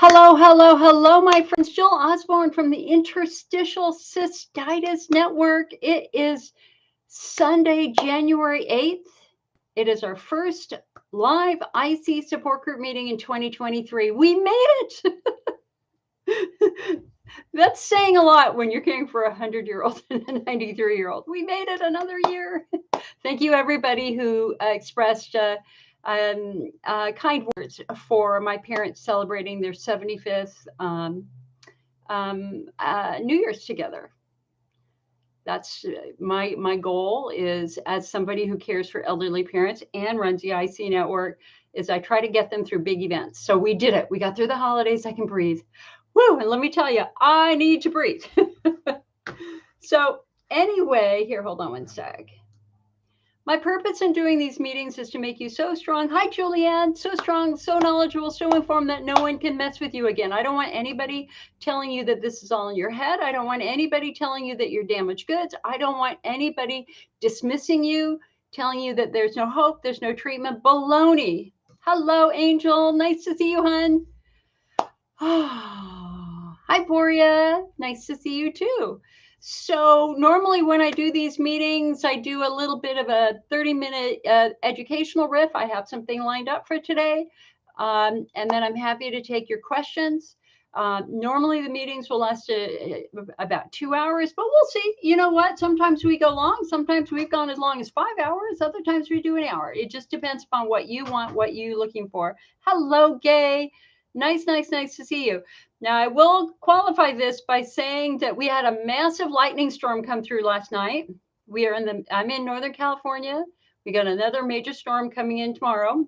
Hello, hello, hello, my friends. Jill Osborne from the Interstitial Cystitis Network. It is Sunday, January 8th. It is our first live IC support group meeting in 2023. We made it. That's saying a lot when you're caring for a 100-year-old and a 93-year-old. We made it another year. Thank you, everybody who expressed kind words for my parents celebrating their 75th New Year's together. That's my goal is, as somebody who cares for elderly parents and runs the IC network, is I try to get them through big events. So we did it. We got through the holidays. I can breathe. Woo! And let me tell you, I need to breathe. So anyway, here, hold on one sec. My purpose in doing these meetings is to make you so strong. Hi, Julianne. So strong, so knowledgeable, so informed that no one can mess with you again. I don't want anybody telling you that this is all in your head. I don't want anybody telling you that you're damaged goods. I don't want anybody dismissing you, telling you that there's no hope, there's no treatment. Baloney. Hello, Angel. Nice to see you, hun. Hi, Boria. Nice to see you, too. So normally when I do these meetings, I do a little bit of a 30-minute educational riff. I have something lined up for today. And then I'm happy to take your questions. Normally the meetings will last about 2 hours, but we'll see. You know what? Sometimes we go long. Sometimes we've gone as long as 5 hours. Other times we do an hour. It just depends upon what you want, what you're looking for. Hello, Gay. Nice to see you. Now, I will qualify this by saying that we had a massive lightning storm come through last night. I'm in Northern California. We got another major storm coming in tomorrow.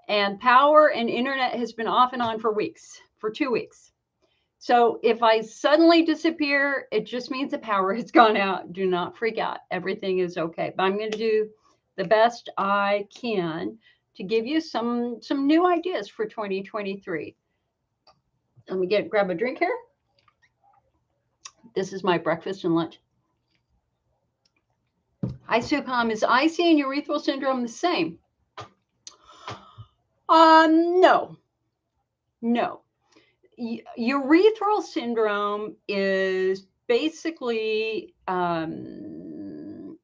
And power and internet has been off and on for 2 weeks. So if I suddenly disappear, it just means the power has gone out. Do not freak out. Everything is okay. But I'm going to do the best I can to give you some new ideas for 2023. Let me grab a drink here. This is my breakfast and lunch. Hi, Supam. Is IC and urethral syndrome the same? No. Urethral syndrome is basically, how do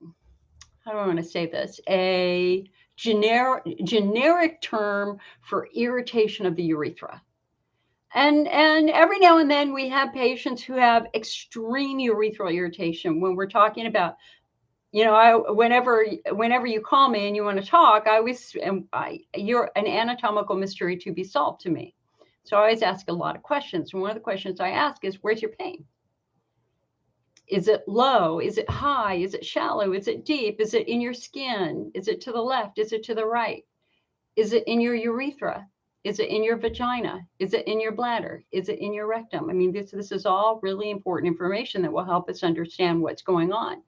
I want to say this? A generic term for irritation of the urethra. And every now and then we have patients who have extreme urethral irritation. When we're talking about, whenever you call me and you want to talk, you're an anatomical mystery to be solved to me. So I always ask a lot of questions. And one of the questions I ask is, where's your pain? Is it low? Is it high? Is it shallow? Is it deep? Is it in your skin? Is it to the left? Is it to the right? Is it in your urethra? Is it in your vagina? Is it in your bladder? Is it in your rectum? I mean, this is all really important information that will help us understand what's going on.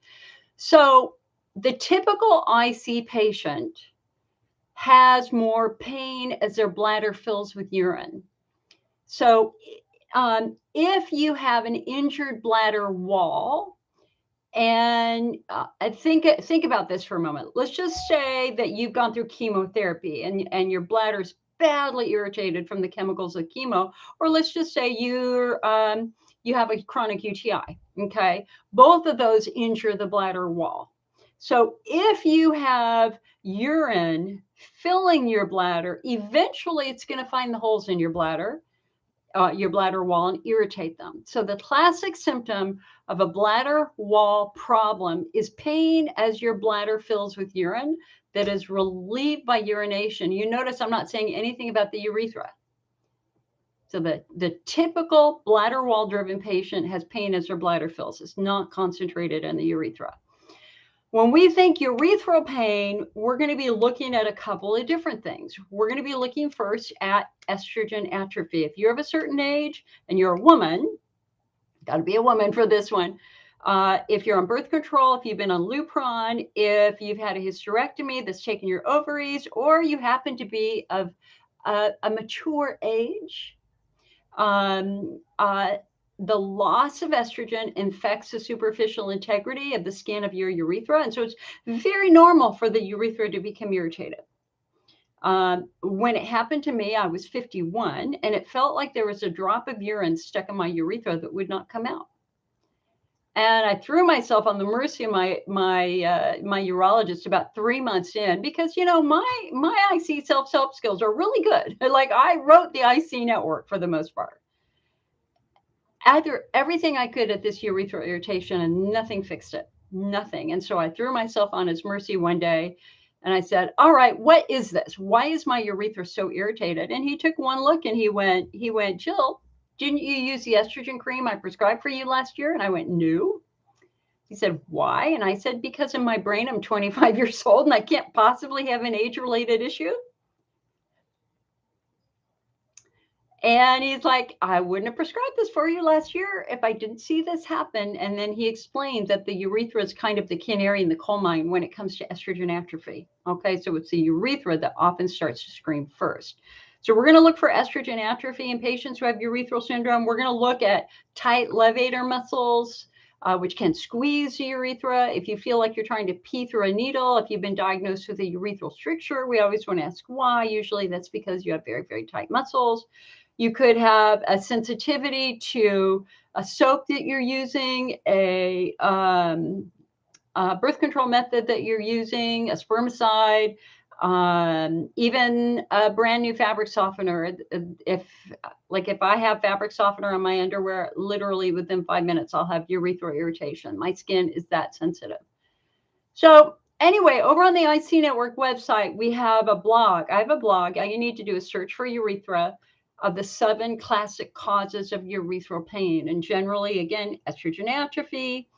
So the typical IC patient has more pain as their bladder fills with urine. So if you have an injured bladder wall, and think about this for a moment. Let's just say that you've gone through chemotherapy and your bladder's badly irritated from the chemicals of chemo, or let's just say you have a chronic UTI. Okay, both of those injure the bladder wall. So if you have urine filling your bladder, eventually it's going to find the holes in your bladder wall and irritate them. So the classic symptom of a bladder wall problem is pain as your bladder fills with urine that is relieved by urination. You notice I'm not saying anything about the urethra. So the typical bladder wall driven patient has pain as their bladder fills. It's not concentrated in the urethra. When we think urethral pain, we're going to be looking at a couple of different things. We're going to be looking first at estrogen atrophy. If you're of a certain age and you're a woman, got to be a woman for this one. If you're on birth control, if you've been on Lupron, if you've had a hysterectomy that's taken your ovaries, or you happen to be of a mature age, the loss of estrogen infects the superficial integrity of the skin of your urethra. And so it's very normal for the urethra to become irritated. When it happened to me, I was 51, and it felt like there was a drop of urine stuck in my urethra that would not come out. And I threw myself on the mercy of my urologist about 3 months in, because my IC self-help skills are really good. Like, I wrote the IC network for the most part. I threw everything I could at this urethral irritation, and nothing fixed it. Nothing. And so I threw myself on his mercy one day, and I said, "All right, what is this? Why is my urethra so irritated?" And he took one look and he went, "Jill, didn't you use the estrogen cream I prescribed for you last year?" And I went, "No." He said, "Why?" And I said, "Because in my brain, I'm 25 years old and I can't possibly have an age-related issue." And he's like, "I wouldn't have prescribed this for you last year if I didn't see this happen." And then he explained that the urethra is kind of the canary in the coal mine when it comes to estrogen atrophy. Okay, so it's the urethra that often starts to scream first. So we're going to look for estrogen atrophy in patients who have urethral syndrome. We're going to look at tight levator muscles, which can squeeze the urethra. If you feel like you're trying to pee through a needle, if you've been diagnosed with a urethral stricture, we always want to ask why. Usually that's because you have very, very tight muscles. You could have a sensitivity to a soap that you're using, a birth control method that you're using, a spermicide, even a brand new fabric softener. If I have fabric softener on my underwear, literally within 5 minutes, I'll have urethral irritation. My skin is that sensitive. So anyway, over on the IC Network website, we have a blog. I have a blog. All you need to do is search for urethra, of the 7 classic causes of urethral pain. And generally, again, estrogen atrophy,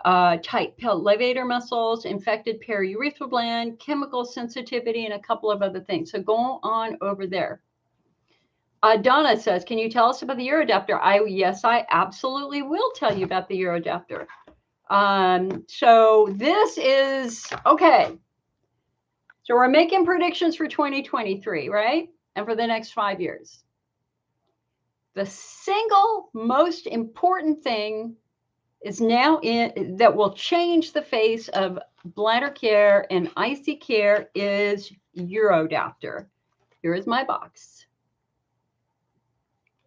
tight levator muscles, infected periurethral gland, chemical sensitivity, and a couple of other things. So go on over there. Donna says, "Can you tell us about the urodaptor?" Yes, I absolutely will tell you about the urodaptor. So this is, okay. So we're making predictions for 2023, right? And for the next 5 years. The single most important thing is now that will change the face of bladder care and IC care is urodaptor. Here is my box.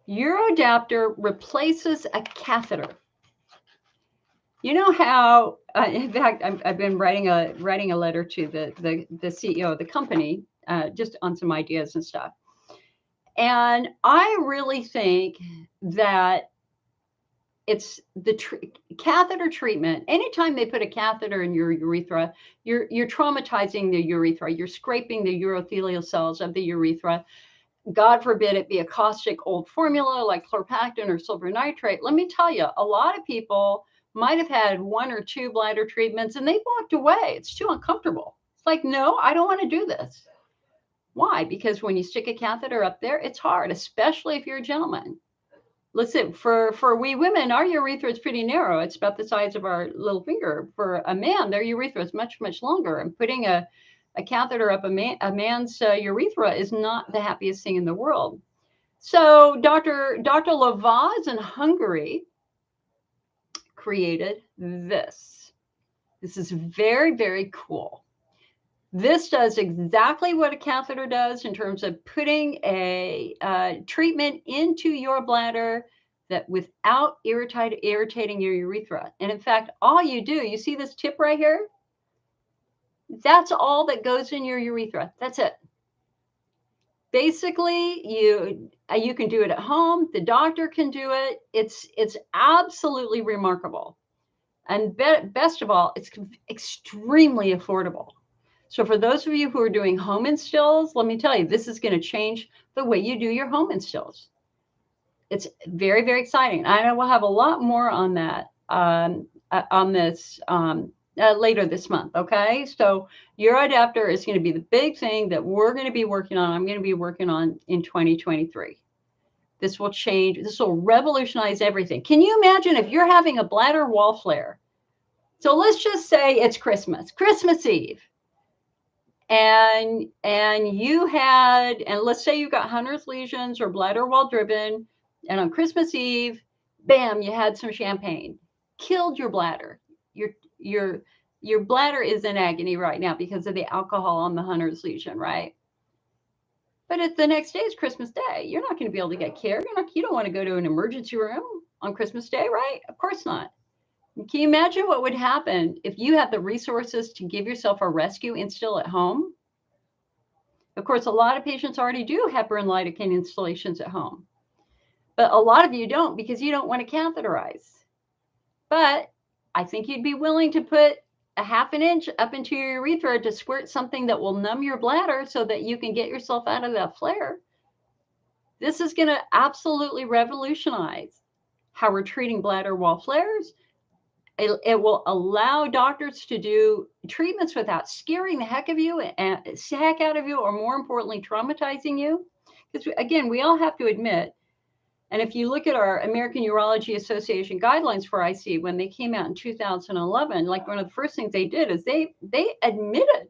Urodaptor replaces a catheter. You know how, in fact, I've been writing a letter to the CEO of the company, just on some ideas and stuff. And I really think that it's the catheter treatment. Anytime they put a catheter in your urethra, you're traumatizing the urethra. You're scraping the urothelial cells of the urethra. God forbid it be a caustic old formula like chlorpactin or silver nitrate. Let me tell you, a lot of people might have had 1 or 2 bladder treatments and they walked away. It's too uncomfortable. It's like, no, I don't want to do this. Why? Because when you stick a catheter up there, it's hard, especially if you're a gentleman. Listen, for we women, our urethra is pretty narrow. It's about the size of our little finger. For a man, their urethra is much, much longer. And putting a catheter up a man's urethra is not the happiest thing in the world. So Dr. Lavaz in Hungary created this. This is very, very cool. This does exactly what a catheter does in terms of putting a treatment into your bladder that without irritating your urethra. And in fact, all you do, you see this tip right here? That's all that goes in your urethra. That's it. Basically, you can do it at home. The doctor can do it. It's absolutely remarkable. And best of all, it's extremely affordable. So for those of you who are doing home instills, let me tell you, this is going to change the way you do your home instills. It's very, very exciting. I will have a lot more on that on this later this month. Okay, so urodaptor is going to be the big thing that we're going to be working on. I'm going to be working on in 2023. This will change. This will revolutionize everything. Can you imagine if you're having a bladder wall flare? So let's just say it's Christmas Eve. And you had, and let's say you got Hunner's lesions or bladder wall driven, and on Christmas Eve, bam, you had some champagne, killed your bladder. Your bladder is in agony right now because of the alcohol on the Hunner's lesion, right? But if the next day is Christmas Day, you're not going to be able to get care. You don't want to go to an emergency room on Christmas Day, right? Of course not. Can you imagine what would happen if you had the resources to give yourself a rescue instill at home? Of course, a lot of patients already do heparin lidocaine installations at home, but a lot of you don't because you don't want to catheterize. But I think you'd be willing to put a half an inch up into your urethra to squirt something that will numb your bladder so that you can get yourself out of that flare. This is going to absolutely revolutionize how we're treating bladder wall flares. It will allow doctors to do treatments without scaring the heck out of you, or more importantly, traumatizing you. Because again, we all have to admit, and if you look at our American Urology Association guidelines for IC, when they came out in 2011, like one of the first things they did is they admitted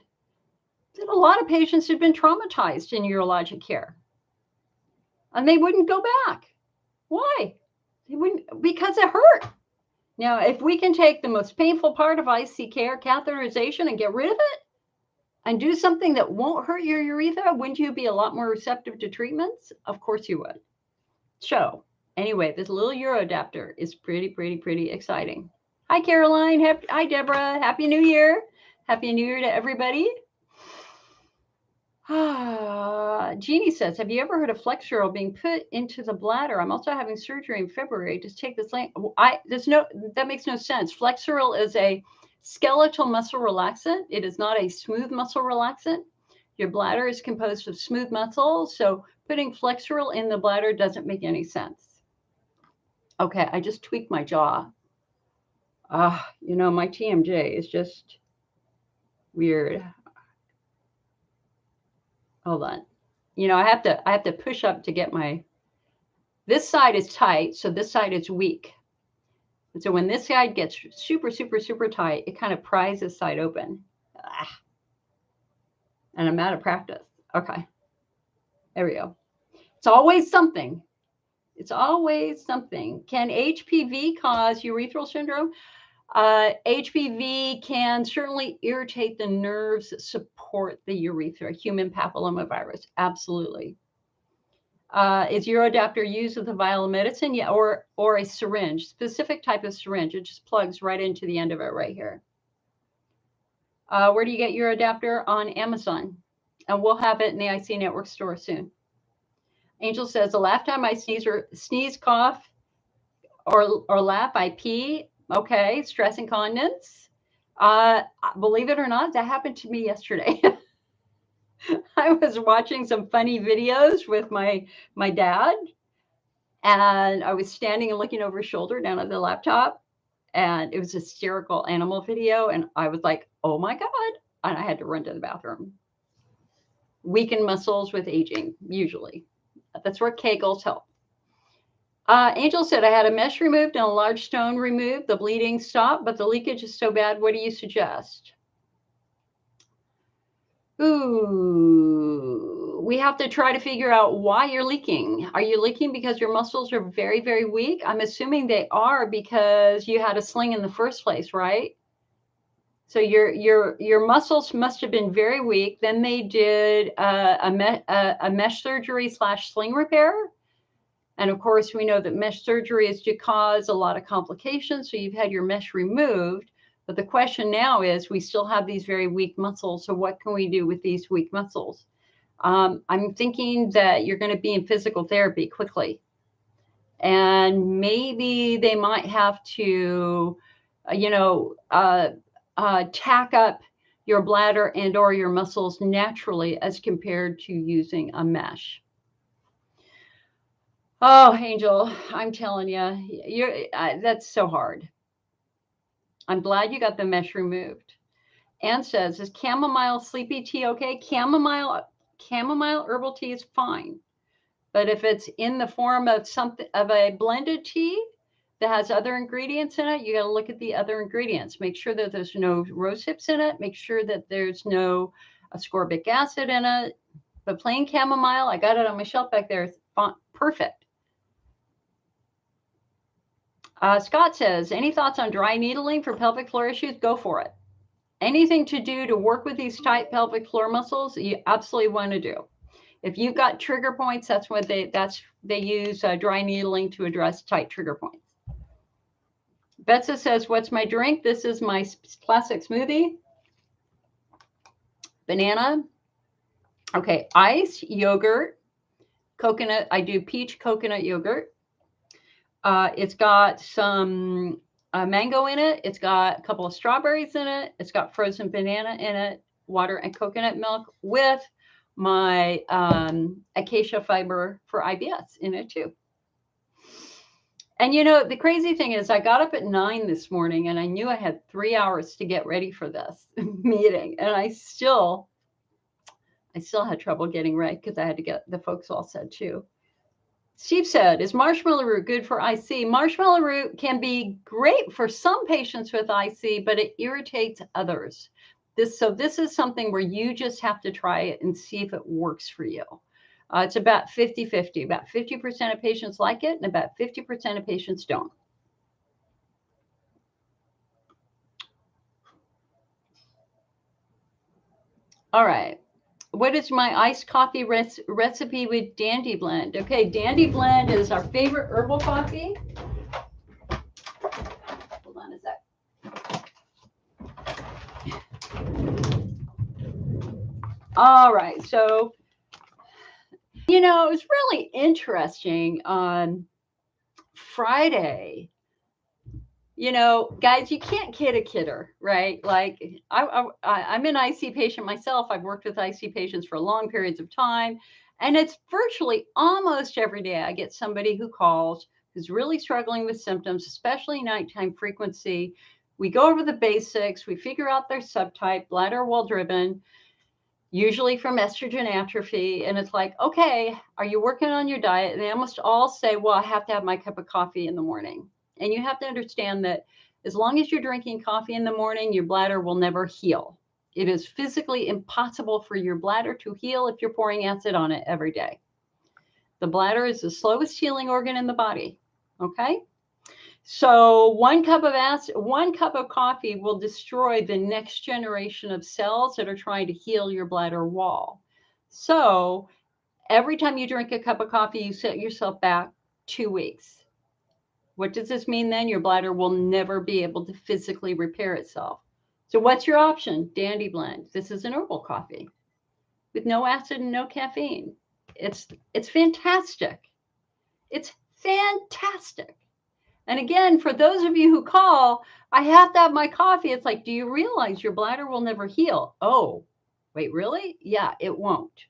that a lot of patients had been traumatized in urologic care. And they wouldn't go back. Why? They wouldn't, because it hurt. Now, if we can take the most painful part of IC care, catheterization, and get rid of it, and do something that won't hurt your urethra, wouldn't you be a lot more receptive to treatments? Of course you would. So, anyway, this little Urodapter is pretty exciting. Hi, Caroline. Hi, Deborah. Happy New Year. Happy New Year to everybody. Jeannie says, have you ever heard of Flexural being put into the bladder? I'm also having surgery in February. Just take this link. That makes no sense. Flexural is a skeletal muscle relaxant. It is not a smooth muscle relaxant. Your bladder is composed of smooth muscle, so putting Flexural in the bladder doesn't make any sense. Okay, I just tweaked my jaw. My TMJ is just weird. Hold on. I have to push up to get this side is tight, so this side is weak. And so when this side gets super tight, it kind of pries this side open. And I'm out of practice. Okay. There we go. It's always something. It's always something. Can HPV cause urethral syndrome? HPV can certainly irritate the nerves that support the urethra, human papillomavirus. Absolutely. Is Urodapter used with a vial of medicine? Yeah, or a syringe, specific type of syringe. It just plugs right into the end of it right here. Where do you get Urodapter? On Amazon. And we'll have it in the IC Network store soon. Angel says, the last time I sneeze, cough, or laugh, I pee. Okay, stress incontinence. Believe it or not, that happened to me yesterday. I was watching some funny videos with my dad, and I was standing and looking over his shoulder down at the laptop, and it was a hysterical animal video, and I was like, oh my God, and I had to run to the bathroom. Weakened muscles with aging, usually. That's where Kegels help. Angel said, I had a mesh removed and a large stone removed. The bleeding stopped, but the leakage is so bad. What do you suggest? Ooh, we have to try to figure out why you're leaking. Are you leaking because your muscles are very weak? I'm assuming they are because you had a sling in the first place, right? So your muscles must have been very weak. Then they did a mesh surgery / sling repair. And of course, we know that mesh surgery is to cause a lot of complications. So you've had your mesh removed. But the question now is, we still have these very weak muscles. So what can we do with these weak muscles? I'm thinking that you're going to be in physical therapy quickly. And maybe they might have to, tack up your bladder and or your muscles naturally as compared to using a mesh. Oh, Angel, I'm telling you, that's so hard. I'm glad you got the mesh removed. Anne says, is chamomile sleepy tea okay? Chamomile herbal tea is fine. But if it's in the form of a blended tea that has other ingredients in it, you got to look at the other ingredients. Make sure that there's no rose hips in it. Make sure that there's no ascorbic acid in it. But plain chamomile, I got it on my shelf back there. It's perfect. Scott says, any thoughts on dry needling for pelvic floor issues? Go for it. Anything to do to work with these tight pelvic floor muscles, you absolutely want to do. If you've got trigger points, that's what they use dry needling to address tight trigger points. Betsa says, what's my drink? This is my classic smoothie. Banana. Okay, ice, yogurt, coconut. I do peach coconut yogurt. It's got some mango in it. It's got a couple of strawberries in it. It's got frozen banana in it, water and coconut milk with my acacia fiber for IBS in it too. And you know, the crazy thing is I got up at 9 this morning and I knew I had 3 hours to get ready for this meeting. And I still had trouble getting ready because I had to get the folks all said too. Steve said, is marshmallow root good for IC? Marshmallow root can be great for some patients with IC, but it irritates others. This is something where you just have to try it and see if it works for you. It's about 50-50. About 50% of patients like it and about 50% of patients don't. All right. What is my iced coffee recipe with Dandy Blend? Okay, Dandy Blend is our favorite herbal coffee. Hold on a sec. All right, so, you know, it was really interesting on Friday. You know, guys, you can't kid a kidder, right? Like I'm an IC patient myself. I've worked with IC patients for long periods of time. And it's virtually almost every day I get somebody who calls who's really struggling with symptoms, especially nighttime frequency. We go over the basics. We figure out their subtype, bladder wall driven, usually from estrogen atrophy. And it's like, okay, are you working on your diet? And they almost all say, well, I have to have my cup of coffee in the morning. And you have to understand that as long as you're drinking coffee in the morning, your bladder will never heal. It is physically impossible for your bladder to heal if you're pouring acid on it every day. The bladder is the slowest healing organ in the body. Okay? So 1 cup of acid, 1 cup of coffee will destroy the next generation of cells that are trying to heal your bladder wall. So every time you drink a cup of coffee, you set yourself back 2 weeks. What does this mean then? Your bladder will never be able to physically repair itself. So what's your option? Dandy Blend. This is an herbal coffee with no acid and no caffeine. It's fantastic. It's fantastic. And again, for those of you who call, I have to have my coffee. It's like, do you realize your bladder will never heal? Oh, wait, really? Yeah, it won't.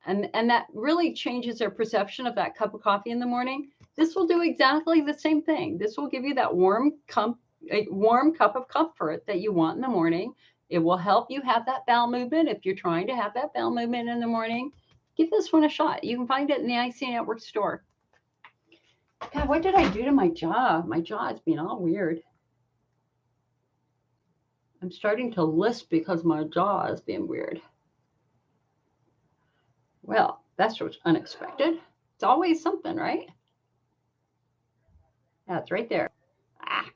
And that really changes their perception of that cup of coffee in the morning. This will do exactly the same thing. This will give you that warm cup of comfort that you want in the morning. It will help you have that bowel movement. If you're trying to have that bowel movement in the morning, give this one a shot. You can find it in the IC Network store. God, what did I do to my jaw? My jaw is being all weird. I'm starting to lisp because my jaw is being weird. Well, that's what's unexpected. It's always something, right? That's right there.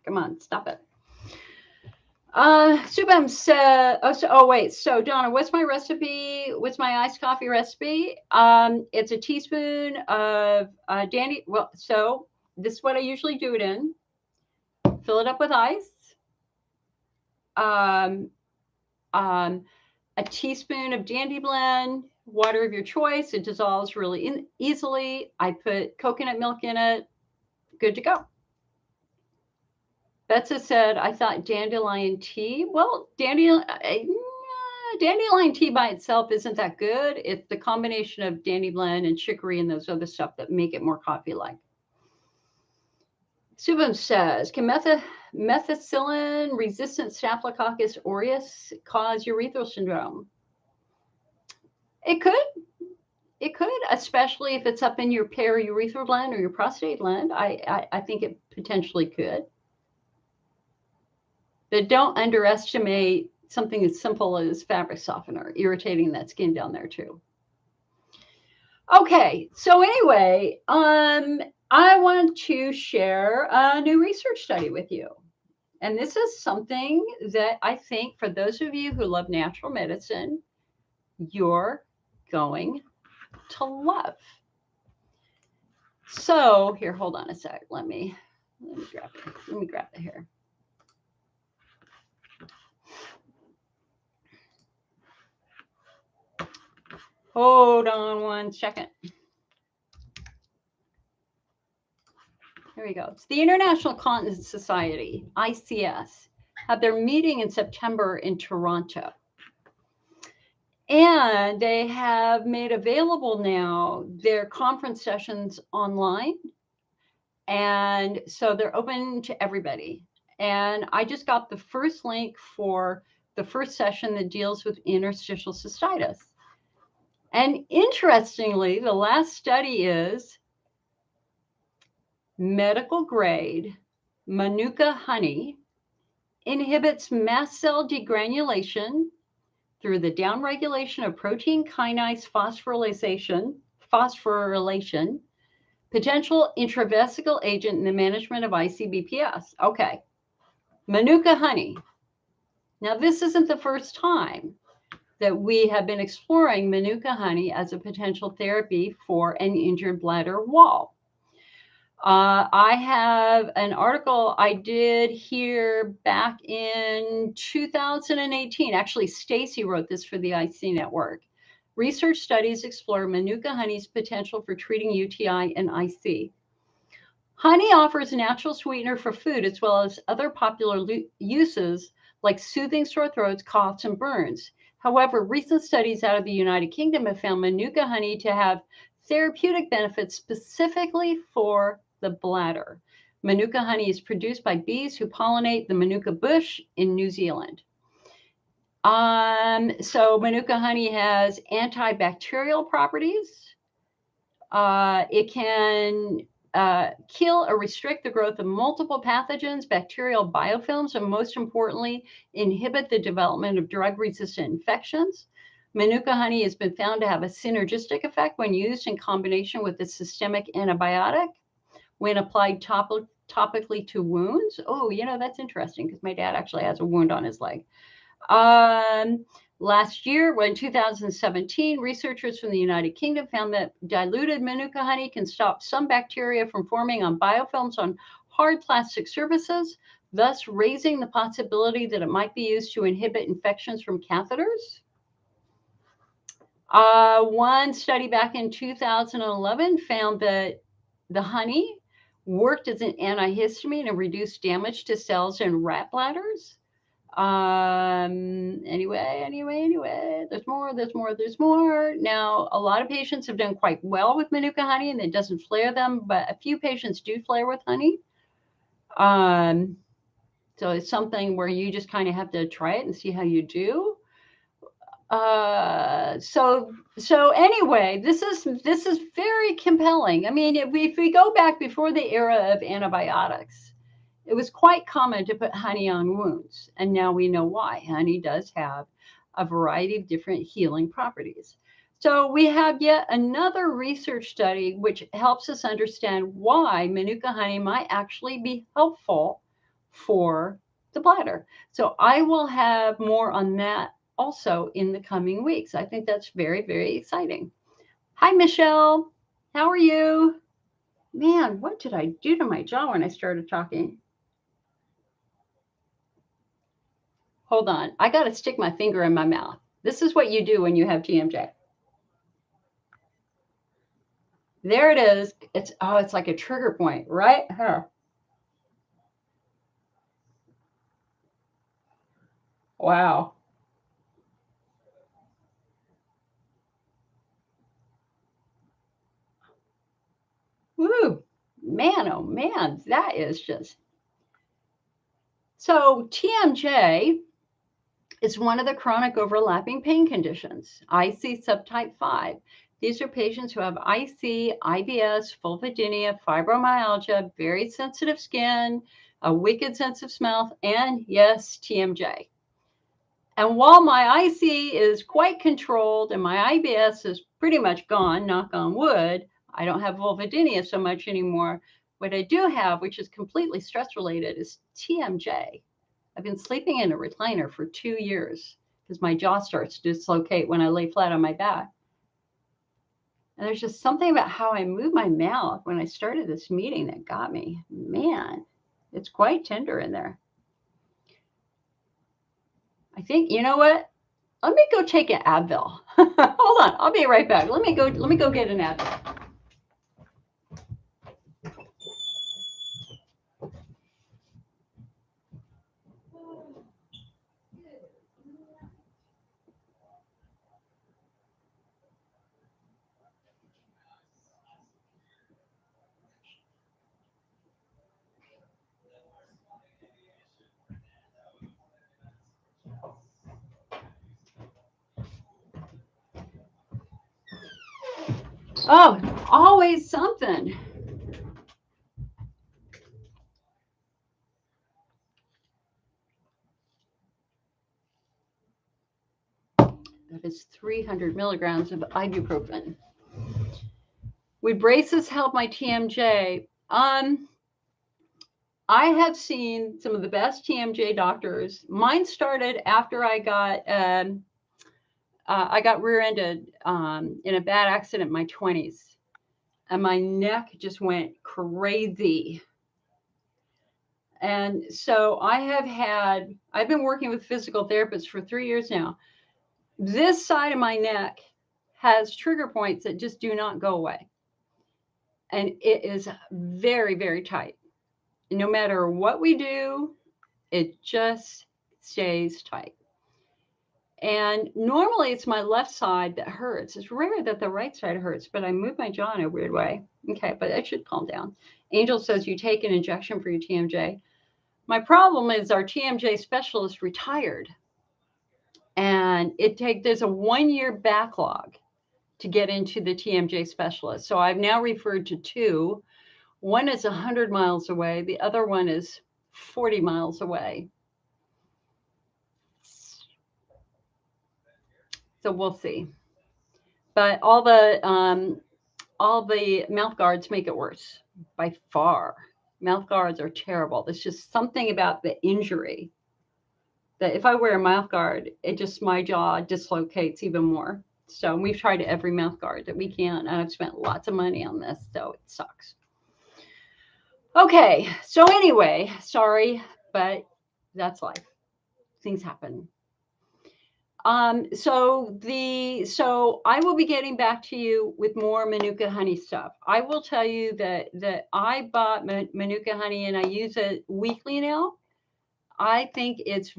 Come on, stop it. Subham said, wait. So Donna, what's my recipe? What's my iced coffee recipe? It's a teaspoon of Dandy. Well, so this is what I usually do it in. Fill it up with ice. A teaspoon of Dandy Blend, water of your choice. It dissolves really easily. I put coconut milk in it. Good to go. Betsa said, I thought dandelion tea. Well, dandelion tea by itself isn't that good. It's the combination of Dandy Blend and chicory and those other stuff that make it more coffee-like. Subham says, can methicillin-resistant Staphylococcus aureus cause urethral syndrome? It could. It could, especially if it's up in your periurethral gland or your prostate gland. I think it potentially could. But don't underestimate something as simple as fabric softener, irritating that skin down there too. Okay, so anyway, I want to share a new research study with you. And this is something that I think for those of you who love natural medicine, you're going to love. So here, hold on a sec. Let me grab it. Let me grab it here. Hold on 1 second. Here we go. It's the International Continence Society, ICS, had their meeting in September in Toronto. And they have made available now their conference sessions online. And so they're open to everybody. And I just got the first link for the first session that deals with interstitial cystitis. And interestingly, the last study is medical grade Manuka honey inhibits mast cell degranulation through the downregulation of protein kinase phosphorylation, potential intravesical agent in the management of IC-BPS. Okay, Manuka honey. Now, this isn't the first time that we have been exploring Manuka honey as a potential therapy for an injured bladder wall. I have an article I did here back in 2018. Actually, Stacy wrote this for the IC Network. Research studies explore Manuka honey's potential for treating UTI and IC. Honey offers a natural sweetener for food as well as other popular uses like soothing sore throats, coughs, and burns. However, recent studies out of the United Kingdom have found Manuka honey to have therapeutic benefits specifically for the bladder. Manuka honey is produced by bees who pollinate the Manuka bush in New Zealand. So Manuka honey has antibacterial properties. It can kill or restrict the growth of multiple pathogens, bacterial biofilms, and most importantly, inhibit the development of drug-resistant infections. Manuka honey has been found to have a synergistic effect when used in combination with a systemic antibiotic when applied topically to wounds. Oh, you know, that's interesting because my dad actually has a wound on his leg. Last year, in 2017, researchers from the United Kingdom found that diluted Manuka honey can stop some bacteria from forming on biofilms on hard plastic surfaces, thus raising the possibility that it might be used to inhibit infections from catheters. One study back in 2011 found that the honey worked as an antihistamine and reduced damage to cells in rat bladders. Anyway, there's more. Now, a lot of patients have done quite well with Manuka honey and it doesn't flare them, but a few patients do flare with honey. So it's something where you just kind of have to try it and see how you do. So anyway, this is very compelling. I mean, if we go back before the era of antibiotics, it was quite common to put honey on wounds, and now we know why. Honey does have a variety of different healing properties. So we have yet another research study which helps us understand why Manuka honey might actually be helpful for the bladder. So I will have more on that also in the coming weeks. I think that's very, very exciting. Hi, Michelle. How are you? Man, what did I do to my jaw when I started talking? Hold on. I got to stick my finger in my mouth. This is what you do when you have TMJ. There it is. It's like a trigger point right here. Wow. Woo. Man, oh man, that is just. So TMJ is one of the chronic overlapping pain conditions, IC subtype 5. These are patients who have IC, IBS, vulvodynia, fibromyalgia, very sensitive skin, a wicked sense of smell, and yes, TMJ. And while my IC is quite controlled and my IBS is pretty much gone, knock on wood, I don't have vulvodynia so much anymore. What I do have, which is completely stress related, is TMJ. I've been sleeping in a recliner for 2 years because my jaw starts to dislocate when I lay flat on my back. And there's just something about how I move my mouth when I started this meeting that got me. Man, it's quite tender in there. I think, you know what? Let me go take an Advil. Hold on, I'll be right back. Let me go get an Advil. Oh, always something. That is 300 milligrams of ibuprofen. Would braces help my TMJ? I have seen some of the best TMJ doctors. Mine started after I got rear-ended in a bad accident in my 20s, and my neck just went crazy. And so I've been working with physical therapists for 3 years now. This side of my neck has trigger points that just do not go away. And it is very, very tight. No matter what we do, it just stays tight. And normally it's my left side that hurts. It's rare that the right side hurts, but I move my jaw in a weird way. Okay, but I should calm down. Angel says you take an injection for your TMJ. My problem is our TMJ specialist retired. And there's a 1-year backlog to get into the TMJ specialist. So I've now referred to 2. One is 100 miles away. The other one is 40 miles away. So we'll see. But all the mouth guards make it worse by far. Mouth guards are terrible. There's just something about the injury that if I wear a mouth guard, my jaw dislocates even more. So we've tried every mouth guard that we can, and I've spent lots of money on this, so it sucks. Okay, so anyway, sorry, but that's life. Things happen. So I will be getting back to you with more Manuka honey stuff. I will tell you that I bought Manuka honey and I use it weekly now. I think it's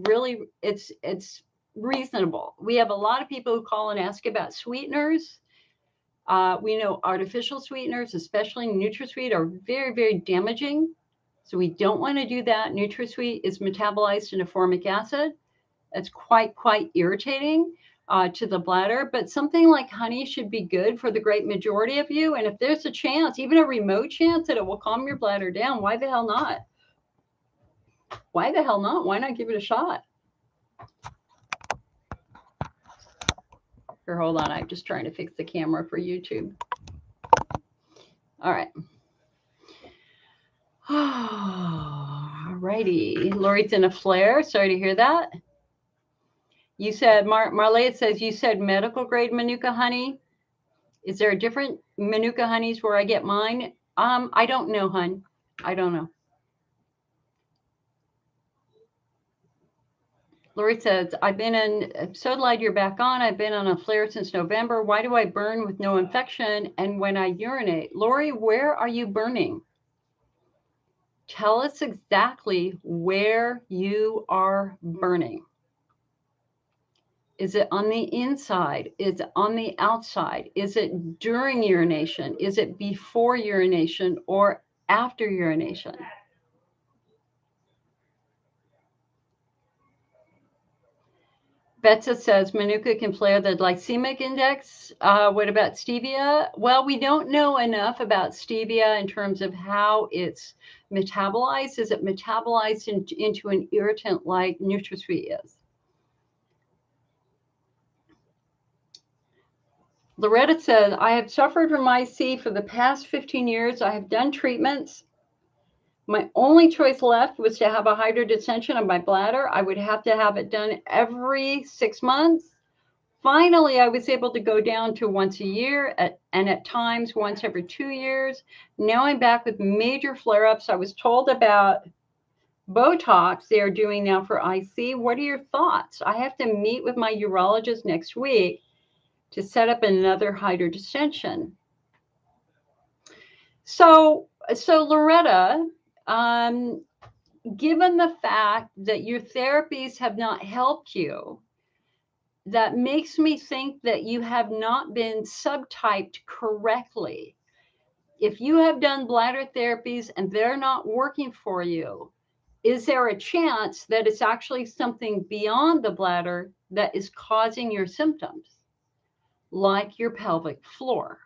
reasonable. We have a lot of people who call and ask about sweeteners. We know artificial sweeteners, especially NutraSweet, are very, very damaging. So we don't want to do that. NutraSweet is metabolized into formic acid. That's quite irritating to the bladder. But something like honey should be good for the great majority of you. And if there's a chance, even a remote chance, that it will calm your bladder down, why the hell not? Why the hell not? Why not give it a shot? Here, hold on. I'm just trying to fix the camera for YouTube. All right. All righty. Lori's in a flare. Sorry to hear that. You said, Marlea says, you said medical grade Manuka honey. Is there a different Manuka honeys where I get mine? I don't know, hun. I don't know. Lori says, I'm so glad you're back on. I've been on a flare since November. Why do I burn with no infection? And when I urinate, Lori, where are you burning? Tell us exactly where you are burning. Is it on the inside? Is it on the outside? Is it during urination? Is it before urination or after urination? Betsa says Manuka can flare the glycemic index. What about stevia? Well, we don't know enough about stevia in terms of how it's metabolized. Is it metabolized into an irritant like NutraSweet is? Loretta said, I have suffered from IC for the past 15 years. I have done treatments. My only choice left was to have a hydrodistension of my bladder. I would have to have it done every 6 months Finally, I was able to go down to once a year and at times once every 2 years. Now I'm back with major flare ups. I was told about Botox they are doing now for IC. What are your thoughts? I have to meet with my urologist next week to set up another hydrodistension. So Loretta, given the fact that your therapies have not helped you, that makes me think that you have not been subtyped correctly. If you have done bladder therapies and they're not working for you, is there a chance that it's actually something beyond the bladder that is causing your symptoms, like your pelvic floor?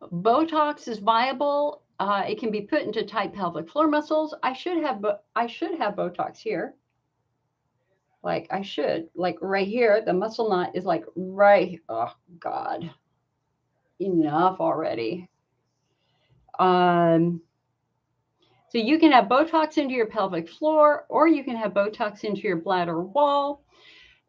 Botox is viable. It can be put into tight pelvic floor muscles. I should have Botox here. Like I should, like right here, the muscle knot is like right. Oh God, enough already. So you can have Botox into your pelvic floor, or you can have Botox into your bladder wall.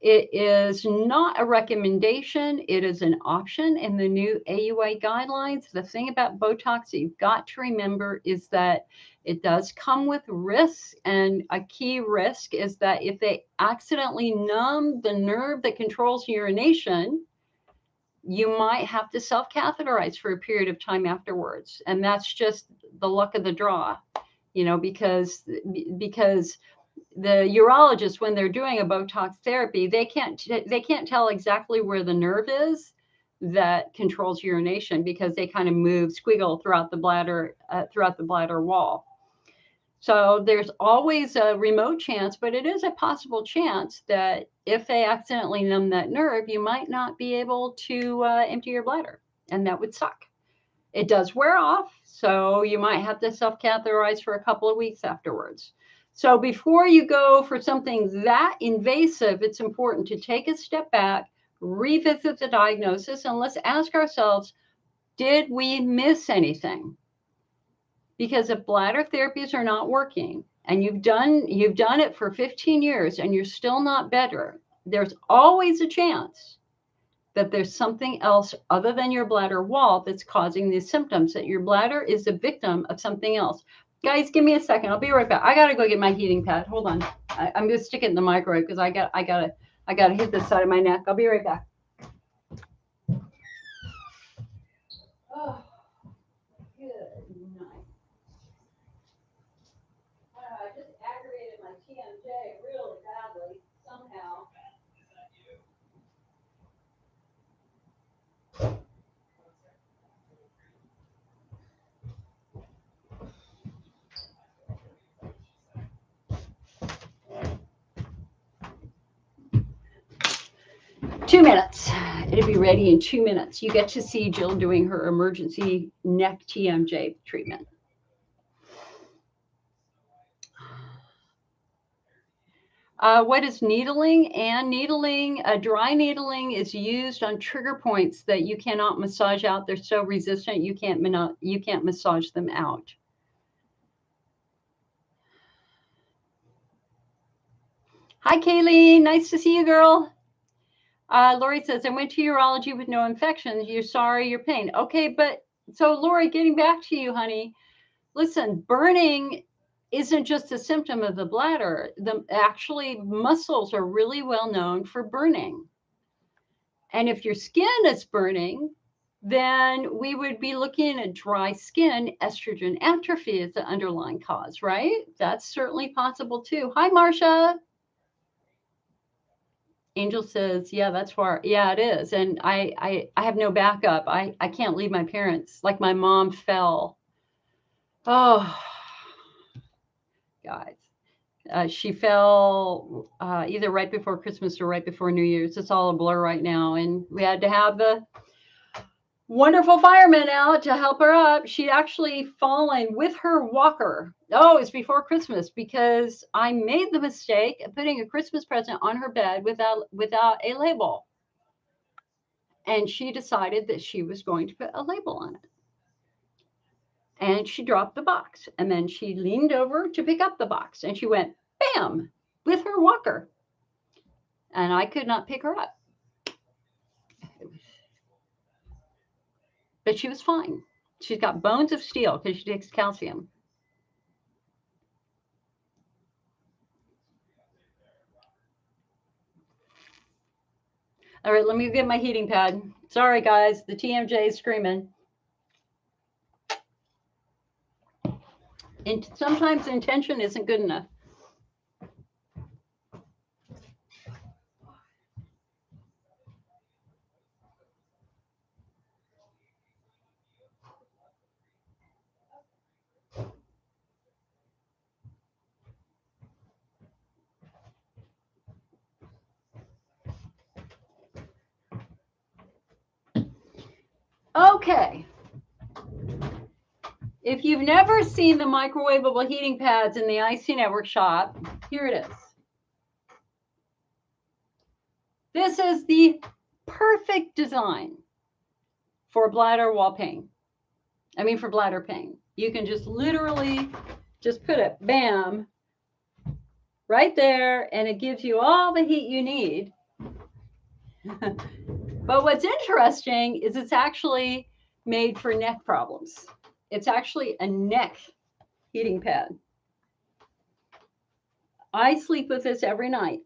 It is not a recommendation. It is an option in the new AUA guidelines. The thing about Botox that you've got to remember is that it does come with risks. And a key risk is that if they accidentally numb the nerve that controls urination, you might have to self-catheterize for a period of time afterwards. And that's just the luck of the draw, because the urologist, when they're doing a Botox therapy, they can't tell exactly where the nerve is that controls urination, because they kind of move squiggle throughout the bladder wall. So there's always a remote chance, but it is a possible chance that if they accidentally numb that nerve, you might not be able to empty your bladder, and that would suck. It does wear off, so you might have to self-catheterize for a couple of weeks afterwards. So before you go for something that invasive, it's important to take a step back, revisit the diagnosis, and let's ask ourselves, did we miss anything? Because if bladder therapies are not working and you've done it for 15 years and you're still not better, there's always a chance that there's something else other than your bladder wall that's causing these symptoms, that your bladder is a victim of something else. Guys, give me a second. I'll be right back. I got to go get my heating pad. Hold on. I'm going to stick it in the microwave because I got to hit this side of my neck. I'll be right back. Oh, good night. I just aggravated my TMJ really badly somehow. 2 minutes. It'll be ready in 2 minutes. You get to see Jill doing her emergency neck TMJ treatment. What is needling? And needling, dry needling is used on trigger points that you cannot massage out. They're so resistant you can't massage them out. Hi, Kayleen. Nice to see you, girl. Lori says, I went to urology with no infections. You're sorry, your pain. Okay, but so Lori, getting back to you, honey. Listen, burning isn't just a symptom of the bladder. Actually, muscles are really well known for burning. And if your skin is burning, then we would be looking at dry skin. Estrogen atrophy is the underlying cause, right? That's certainly possible too. Hi, Marcia. Angel says, yeah, that's far. Yeah, it is. And I have no backup. I can't leave my parents. Like my mom fell. Oh, guys. She fell either right before Christmas or right before New Year's. It's all a blur right now. And we had to have the wonderful firemen out to help her up. She'd actually fallen with her walker. Oh, it's before Christmas, because I made the mistake of putting a Christmas present on her bed without a label. And she decided that she was going to put a label on it. And she dropped the box. And then she leaned over to pick up the box. And she went, bam, with her walker. And I could not pick her up. But she was fine. She's got bones of steel because she takes calcium. All right, let me get my heating pad. Sorry, guys, the TMJ is screaming. And sometimes intention isn't good enough. Okay. If you've never seen the microwavable heating pads in the IC Network shop, here it is. This is the perfect design for bladder wall pain. I mean, for bladder pain. You can just literally just put it, bam, right there, and it gives you all the heat you need. But what's interesting is it's actually made for neck problems. It's actually a neck heating pad. I sleep with this every night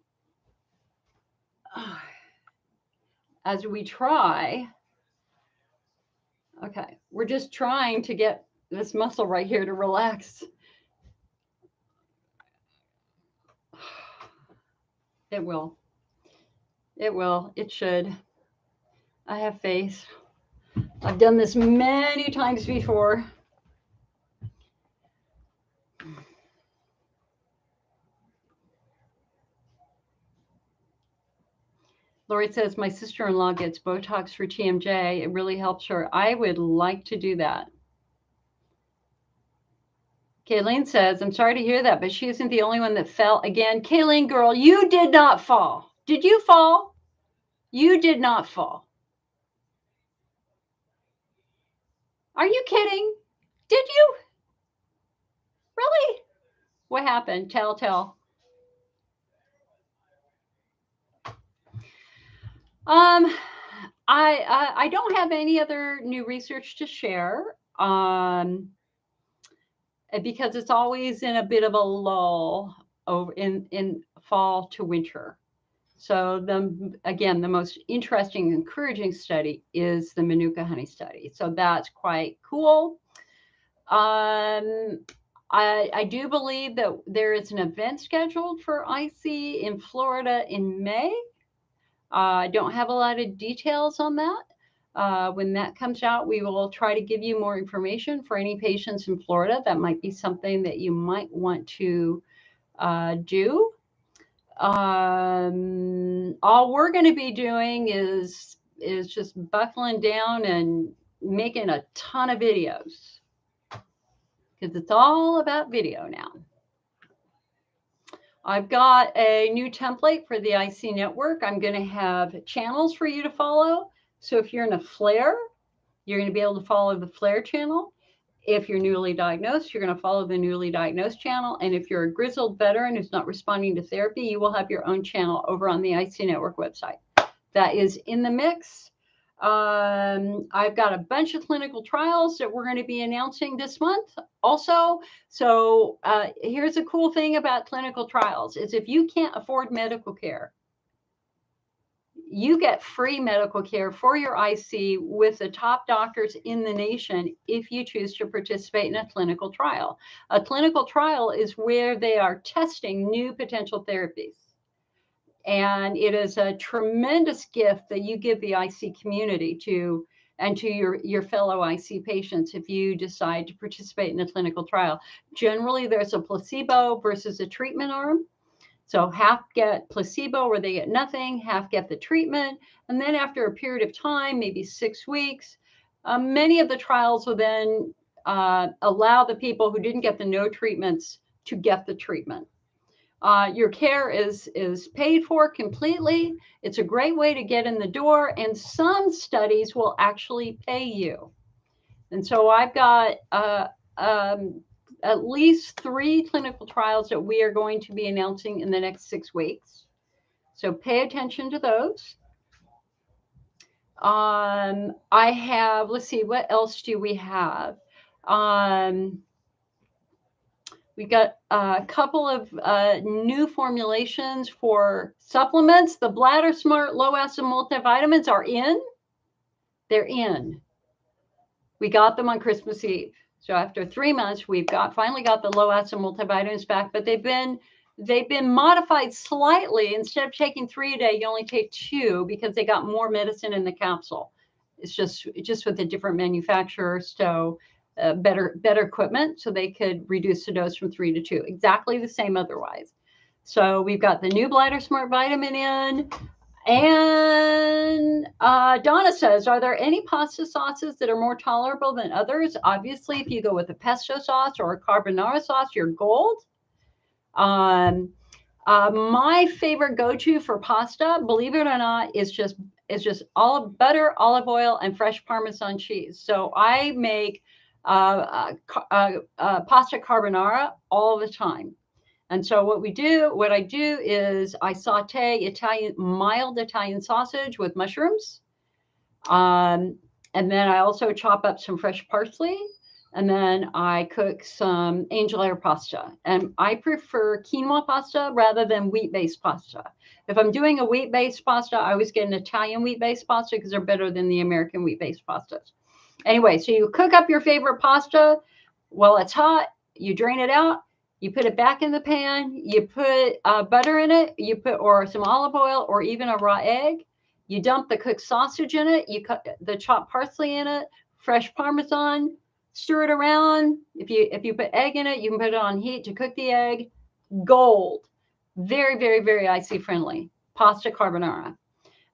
as we try. Okay, we're just trying to get this muscle right here to relax. It will. It will. It should. I have faith. I've done this many times before. Lori says, my sister-in-law gets Botox for TMJ. It really helps her. I would like to do that. Kayleen says, I'm sorry to hear that, but she isn't the only one that fell. Again, Kayleen, girl, you did not fall. Did you fall? You did not fall. Are you kidding? Did you? Really? What happened? Tell. I don't have any other new research to share because it's always in a bit of a lull over in fall to winter. So the most interesting, encouraging study is the Manuka honey study. So that's quite cool. I do believe that there is an event scheduled for IC in Florida in May. I don't have a lot of details on that. When that comes out, we will try to give you more information for any patients in Florida. That might be something that you might want to do. All we're going to be doing is just buckling down and making a ton of videos because it's all about video now. I've got a new template for the IC Network. I'm going to have channels for you to follow. So if you're in a flare, you're going to be able to follow the flare channel. If you're newly diagnosed, you're going to follow the newly diagnosed channel. And if you're a grizzled veteran who's not responding to therapy, you will have your own channel over on the IC Network website. That is in the mix. I've got a bunch of clinical trials that we're going to be announcing this month also. So here's a cool thing about clinical trials is if you can't afford medical care, you get free medical care for your IC with the top doctors in the nation if you choose to participate in a clinical trial. A clinical trial is where they are testing new potential therapies. And it is a tremendous gift that you give the IC community to your fellow IC patients if you decide to participate in a clinical trial. Generally, there's a placebo versus a treatment arm. So half get placebo where they get nothing, half get the treatment. And then after a period of time, maybe 6 weeks, many of the trials will then allow the people who didn't get the no treatments to get the treatment. Your care is paid for completely. It's a great way to get in the door, and some studies will actually pay you. And so I've got at least 3 clinical trials that we are going to be announcing in the next 6 weeks. So pay attention to those. I have, let's see, what else do we have? We got a couple of new formulations for supplements. The Bladder Smart Low Acid Multivitamins are in. They're in. We got them on Christmas Eve. So after 3 months, we've finally got the low acid multivitamins back, but they've been modified slightly. Instead of taking 3 a day, you only take 2 because they got more medicine in the capsule. It's just with a different manufacturer, so better equipment, so they could reduce the dose from 3 to 2. Exactly the same otherwise. So we've got the new Bladder Smart Vitamin in. And Donna says, are there any pasta sauces that are more tolerable than others? Obviously, if you go with a pesto sauce or a carbonara sauce, you're gold. My favorite go-to for pasta, believe it or not, is just butter, olive oil, and fresh Parmesan cheese. So I make pasta carbonara all the time. And so what I do is I saute mild Italian sausage with mushrooms. And then I also chop up some fresh parsley. And then I cook some angel hair pasta. And I prefer quinoa pasta rather than wheat-based pasta. If I'm doing a wheat-based pasta, I always get an Italian wheat-based pasta because they're better than the American wheat-based pastas. Anyway, so you cook up your favorite pasta while it's hot. You drain it out. You put it back in the pan. You put butter in it. You put or some olive oil or even a raw egg. You dump the cooked sausage in it. You cut the chopped parsley in it. Fresh Parmesan. Stir it around. If you put egg in it, you can put it on heat to cook the egg. Gold. Very, very, very icy friendly. Pasta carbonara.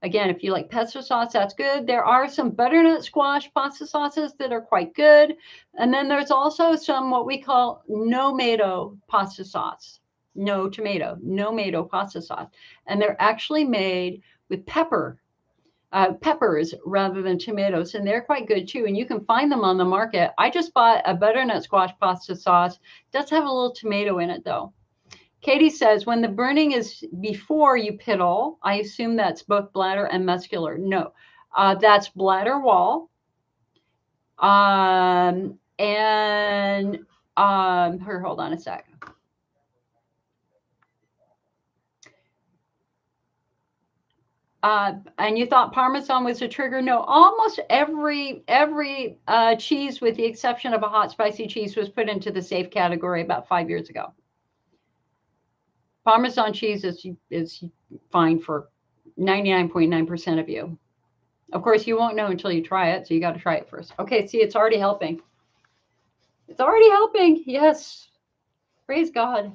Again, if you like pesto sauce, that's good. There are some butternut squash pasta sauces that are quite good. And then there's also some what we call no-mato pasta sauce. No tomato, no-mato pasta sauce. And they're actually made with peppers rather than tomatoes. And they're quite good too. And you can find them on the market. I just bought a butternut squash pasta sauce. It does have a little tomato in it though. Katie says, when the burning is before you piddle, I assume that's both bladder and muscular. No, that's bladder wall. Hold on a sec. And you thought Parmesan was a trigger? No, almost every cheese, with the exception of a hot spicy cheese, was put into the safe category about 5 years ago. Parmesan cheese is fine for 99.9% of you. Of course, you won't know until you try it, so you got to try it first. Okay, see, it's already helping. It's already helping. Yes. Praise God.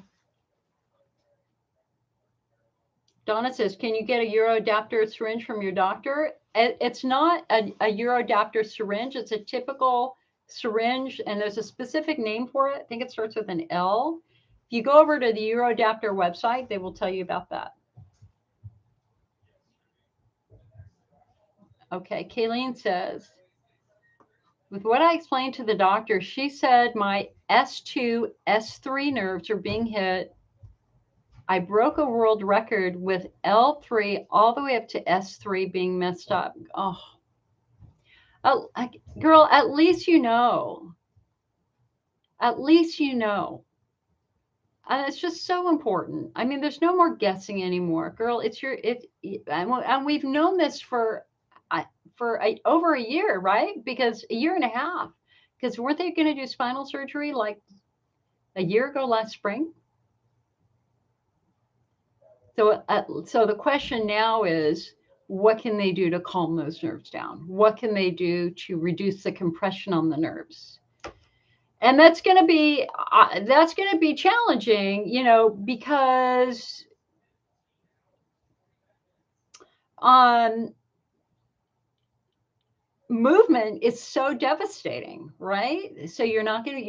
Donna says, can you get a Euroadapter syringe from your doctor? It's not a Euroadapter syringe. It's a typical syringe, and there's a specific name for it. I think it starts with an L. If you go over to the Euroadapter website, they will tell you about that. Okay, Kayleen says, with what I explained to the doctor, she said my S2, S3 nerves are being hit. I broke a world record with L3 all the way up to S3 being messed up. Oh, girl, at least you know. At least you know. And it's just so important. I mean, there's no more guessing anymore, girl. And we've known this for over a year, right? Because a year and a half. Because weren't they going to do spinal surgery like a year ago last spring? So the question now is, what can they do to calm those nerves down? What can they do to reduce the compression on the nerves? And that's going to be challenging, because movement is so devastating, right? So you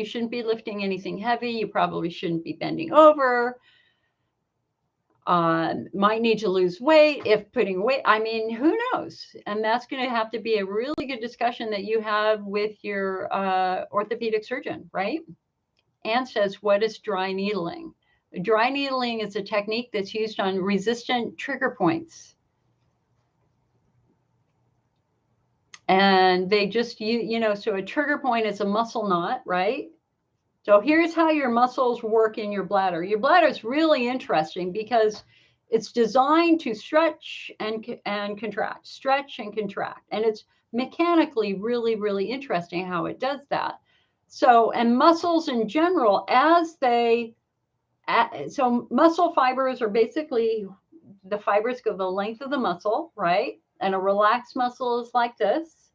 shouldn't be lifting anything heavy. You probably shouldn't be bending over. might need to lose weight if putting weight. I mean, who knows? And that's going to have to be a really good discussion that you have with your orthopedic surgeon, right? Anne says, what is dry needling? Dry needling is a technique that's used on resistant trigger points. And they just, so a trigger point is a muscle knot, right? So here's how your muscles work in your bladder. Your bladder is really interesting because it's designed to stretch and contract, stretch and contract. And it's mechanically really, really interesting how it does that. So, and muscles in general, so muscle fibers are basically, the fibers go the length of the muscle, right? And a relaxed muscle is like this.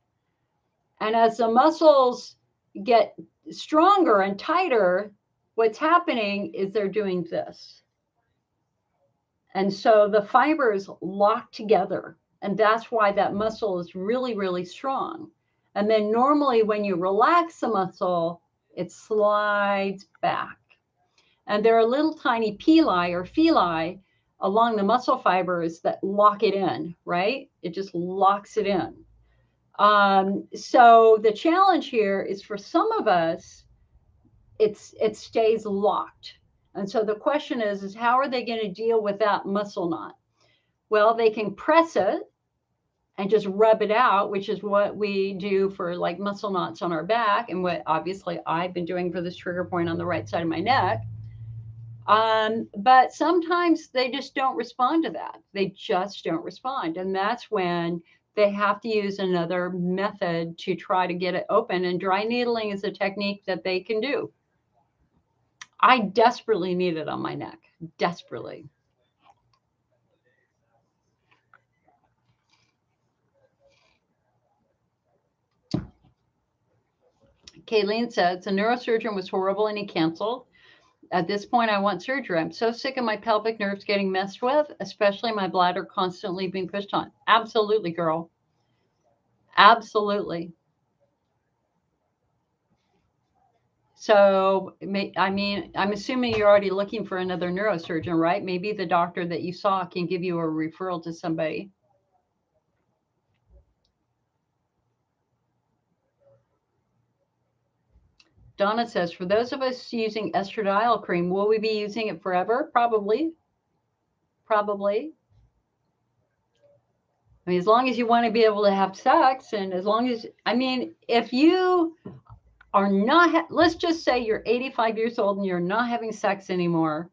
And as the muscles get stronger and tighter, what's happening is they're doing this. And so the fibers lock together. And that's why that muscle is really, really strong. And then normally when you relax the muscle, it slides back. And there are little tiny pili along the muscle fibers that lock it in, right? It just locks it in. So the challenge here is for some of us, it stays locked. And so the question is how are they going to deal with that muscle knot? Well, they can press it and just rub it out, which is what we do for like muscle knots on our back, and what obviously I've been doing for this trigger point on the right side of my neck. But sometimes they just don't respond to that. They just don't respond. And that's when they have to use another method to try to get it open. And dry needling is a technique that they can do. I desperately need it on my neck, desperately. Kayleen says, the neurosurgeon was horrible and he canceled. At this point, I want surgery. I'm so sick of my pelvic nerves getting messed with, especially my bladder constantly being pushed on. Absolutely, girl. Absolutely. So, I mean, I'm assuming you're already looking for another neurosurgeon, right? Maybe the doctor that you saw can give you a referral to somebody. Donna says, for those of us using estradiol cream, will we be using it forever? Probably. Probably. I mean, as long as you want to be able to have sex, and as long as, I mean, if you are not, let's just say you're 85 years old and you're not having sex anymore,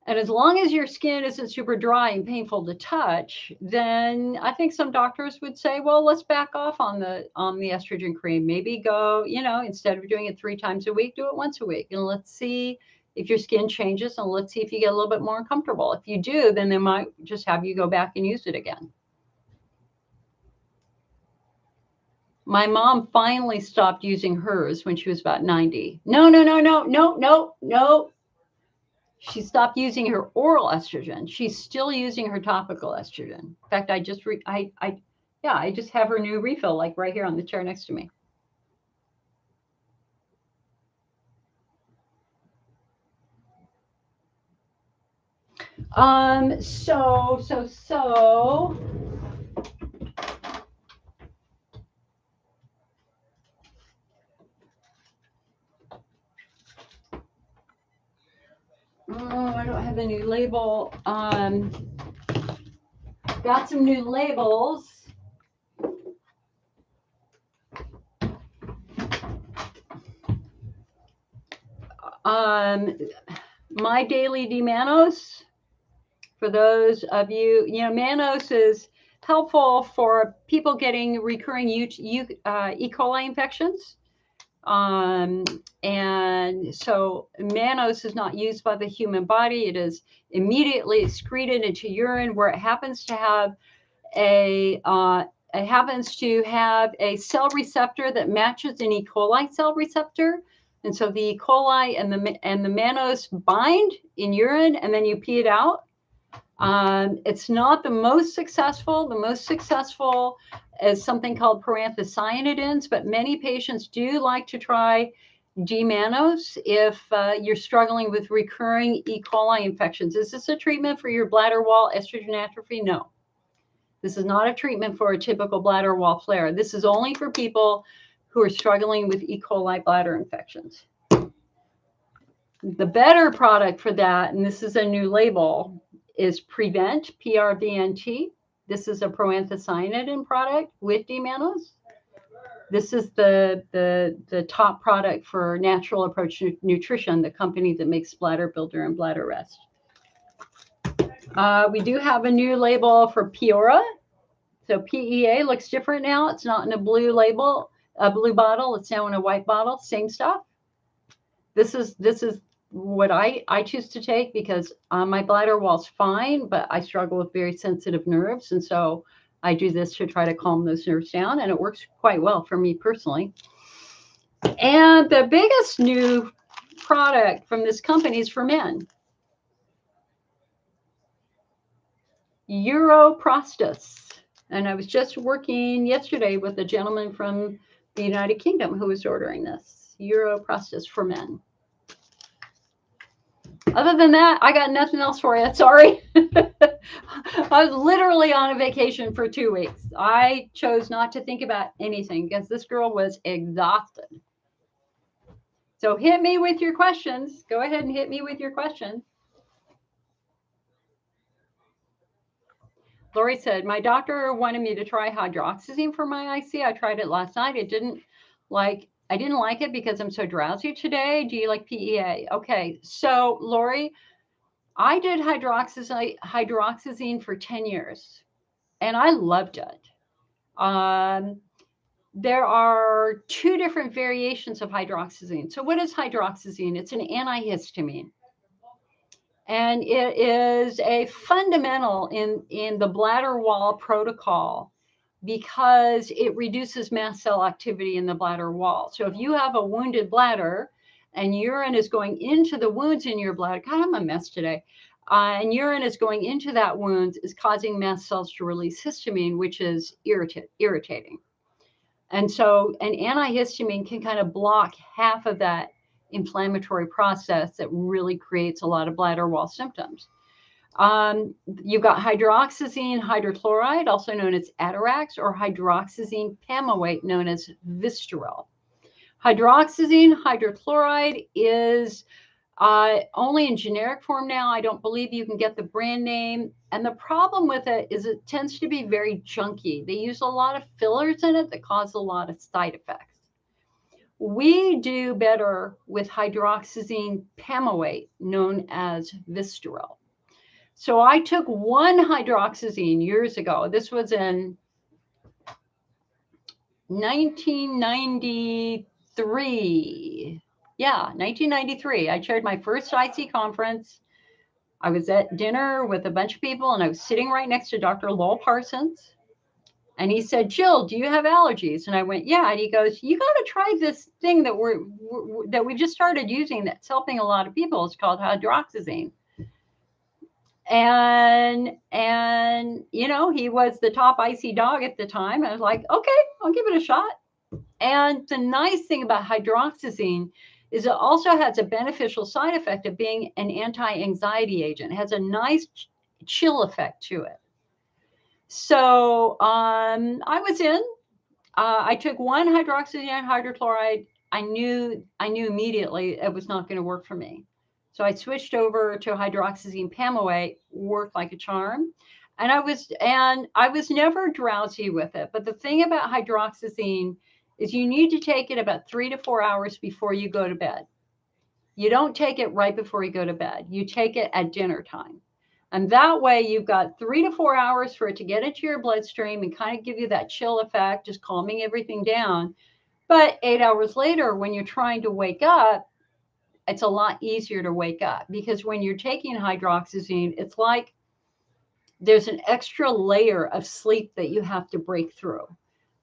and as long as your skin isn't super dry and painful to touch, then I think some doctors would say, well, let's back off on the estrogen cream. Maybe go, instead of doing it 3 times a week, do it once a week. And let's see if your skin changes, and let's see if you get a little bit more uncomfortable. If you do, then they might just have you go back and use it again. My mom finally stopped using hers when she was about 90. No. She stopped using her oral estrogen. She's still using her topical estrogen. In fact, I just have her new refill, like right here on the chair next to me. So. Oh, I don't have a new label. Got some new labels. My Daily D-Mannose. For those of you, mannose is helpful for people getting recurring E. coli infections. And so mannose is not used by the human body. It is immediately excreted into urine, where it happens to have a cell receptor that matches an E. coli cell receptor. And so the E. coli and the mannose bind in urine, and then you pee it out. It's not the most successful. The most successful is something called paranthocyanidins, but many patients do like to try D-mannose if you're struggling with recurring E. coli infections. Is this a treatment for your bladder wall estrogen atrophy? No. This is not a treatment for a typical bladder wall flare. This is only for people who are struggling with E. coli bladder infections. The better product for that, and this is a new label, is Prevent, PRVNT. This is a proanthocyanidin product with D-mannose. This is the top product for Natural Approach Nutrition, the company that makes Bladder Builder and Bladder Rest. We do have a new label for Peora. So PEA looks different now. It's not in a blue label, a blue bottle. It's now in a white bottle. Same stuff. This is what I choose to take because my bladder wall's fine, but I struggle with very sensitive nerves, and so I do this to try to calm those nerves down, and it works quite well for me personally. And the biggest new product from this company is for men. Uroprostus. And I was just working yesterday with a gentleman from the United Kingdom who was ordering this. Uroprostus for men. Other than that, I got nothing else for you. Sorry. I was literally on a vacation for 2 weeks. I chose not to think about anything because this girl was exhausted. So hit me with your questions. Go ahead and hit me with your questions. Lori said, my doctor wanted me to try hydroxyzine for my IC. I tried it last night. I didn't like it because I'm so drowsy today. Do you like PEA? Okay. So Lori, I did hydroxyzine for 10 years and I loved it. There are 2 different variations of hydroxyzine. So what is hydroxyzine? It's an antihistamine. And it is a fundamental in the bladder wall protocol because it reduces mast cell activity in the bladder wall. So if you have a wounded bladder and urine is going into the wounds in your bladder, God, I'm a mess today. And urine is going into that wound is causing mast cells to release histamine, which is irritating. And so an antihistamine can kind of block half of that inflammatory process that really creates a lot of bladder wall symptoms. You've got hydroxyzine hydrochloride, also known as Atarax, or hydroxyzine pamoate, known as Vistarel. Hydroxyzine hydrochloride is only in generic form now. I don't believe you can get the brand name. And the problem with it is it tends to be very junky. They use a lot of fillers in it that cause a lot of side effects. We do better with hydroxyzine pamoate, known as Vistarel. So I took one hydroxyzine years ago. This was in 1993. Yeah, 1993. I chaired my first IC conference. I was at dinner with a bunch of people, and I was sitting right next to Dr. Lowell Parsons. And he said, Jill, do you have allergies? And I went, yeah. And he goes, you got to try this thing that we just started using that's helping a lot of people. It's called hydroxyzine. And you know, he was the top IC dog at the time. I was like, okay, I'll give it a shot. And the nice thing about hydroxyzine is it also has a beneficial side effect of being an anti-anxiety agent. It has a nice chill effect to it. So I was in. I took one hydroxyzine hydrochloride. I knew immediately it was not going to work for me. So I switched over to hydroxyzine pamoate, worked like a charm. And I was never drowsy with it. But the thing about hydroxyzine is you need to take it about 3 to 4 hours before you go to bed. You don't take it right before you go to bed. You take it at dinner time. And that way you've got 3 to 4 hours for it to get into your bloodstream and kind of give you that chill effect, just calming everything down. But 8 hours later, when you're trying to wake up, it's a lot easier to wake up because when you're taking hydroxyzine, it's like there's an extra layer of sleep that you have to break through.